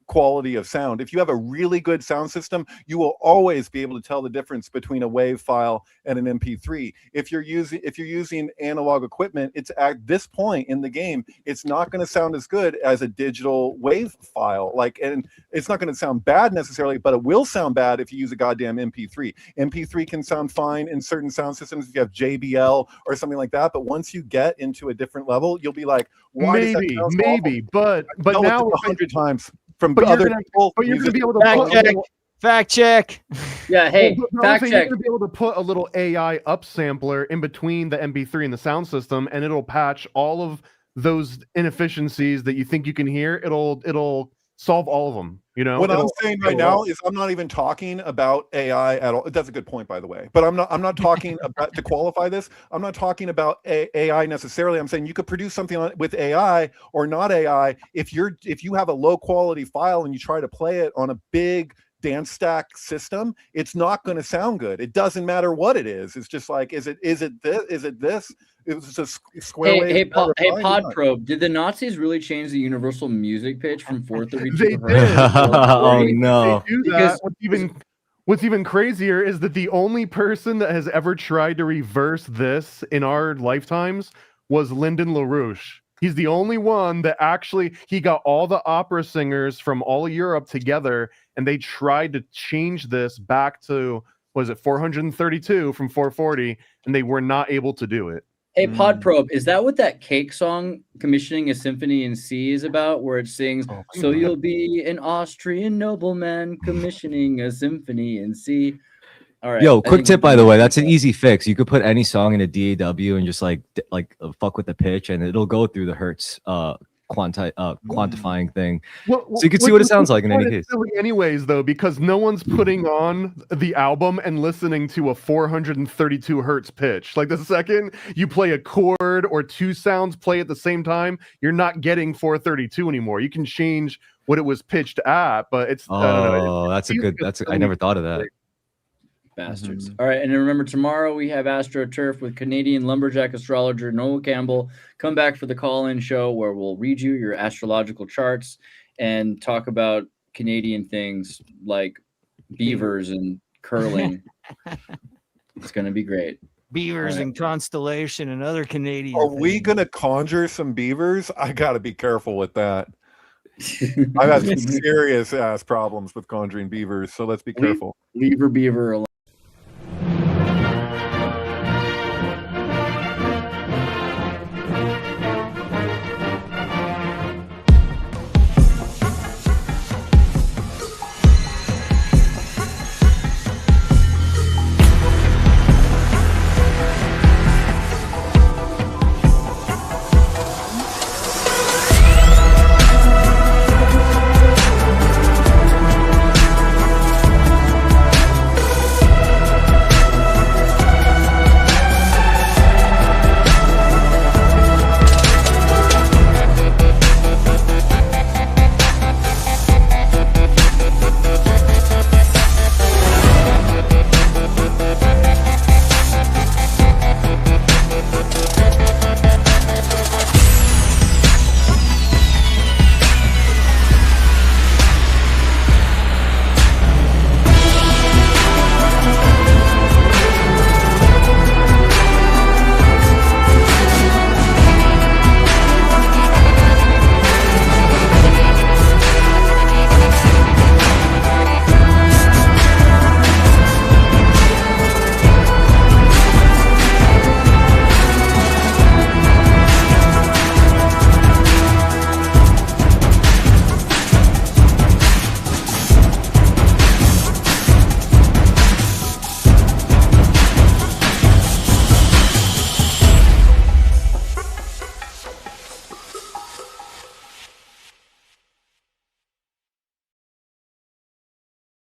quality of sound. If you have a really good sound system, you will always be able to tell the difference between a WAV file and an MP3. If you're using analog equipment, it's at this point in the game, it's not going to sound as good as a digital WAV file. Like, and it's not going to sound bad necessarily, but it will sound bad if you use a goddamn MP3. MP3 can sound fine in certain sound systems if you have JBL or something like that, but once you get into a different level, you'll be like, why does that sound awful? But now 100 times from other people. But you're going to be able to fact check. Yeah, hey, fact check. You're going to be able to put a little AI upsampler in between the MP3 and the sound system, and it'll patch all of those inefficiencies that you think you can hear. It'll solve all of them. You know, what I'm saying right now is I'm not even talking about AI at all. That's a good point, by the way. But I'm not talking about, to qualify this, I'm not talking about AI necessarily. I'm saying you could produce something with AI or not AI. If you have a low quality file and you try to play it on a big dance stack system, it's not going to sound good. It doesn't matter what it is. It's just like, is it this? It was just a square wave. Hey, Podprobe, did the Nazis really change the universal music pitch from 432? They did. Oh no! They do that. What's even crazier is that the only person that has ever tried to reverse this in our lifetimes was Lyndon LaRouche. He's the only one that he got all the opera singers from all of Europe together, and they tried to change this back to, was it 432 from 440, and they were not able to do it. Hey, Podprobe, is that what that Cake song, Commissioning a Symphony in C, is about, where it sings, so you'll be an Austrian nobleman commissioning a symphony in C? All right. Yo, quick tip, by the way, that's an easy fix. You could put any song in a DAW and just like fuck with the pitch, and it'll go through the hertz quantifying thing. So you can see what it sounds like in any case. Silly anyways, though, because no one's putting on the album and listening to a 432 hertz pitch. Like, the second you play a chord or two sounds play at the same time, you're not getting 432 anymore. You can change what it was pitched at, but it's I don't know. I never thought of that. Bastards. All right, and then remember, tomorrow we have AstroTurf with Canadian lumberjack astrologer Noah Campbell. Come back for the call-in show where we'll read you your astrological charts and talk about Canadian things like beavers and curling. It's going to be great. Beavers and constellation and other Canadian Are we going to conjure some beavers? I got to be careful with that. I've had some serious ass problems with conjuring beavers, so let's be careful. Leave your beaver alone.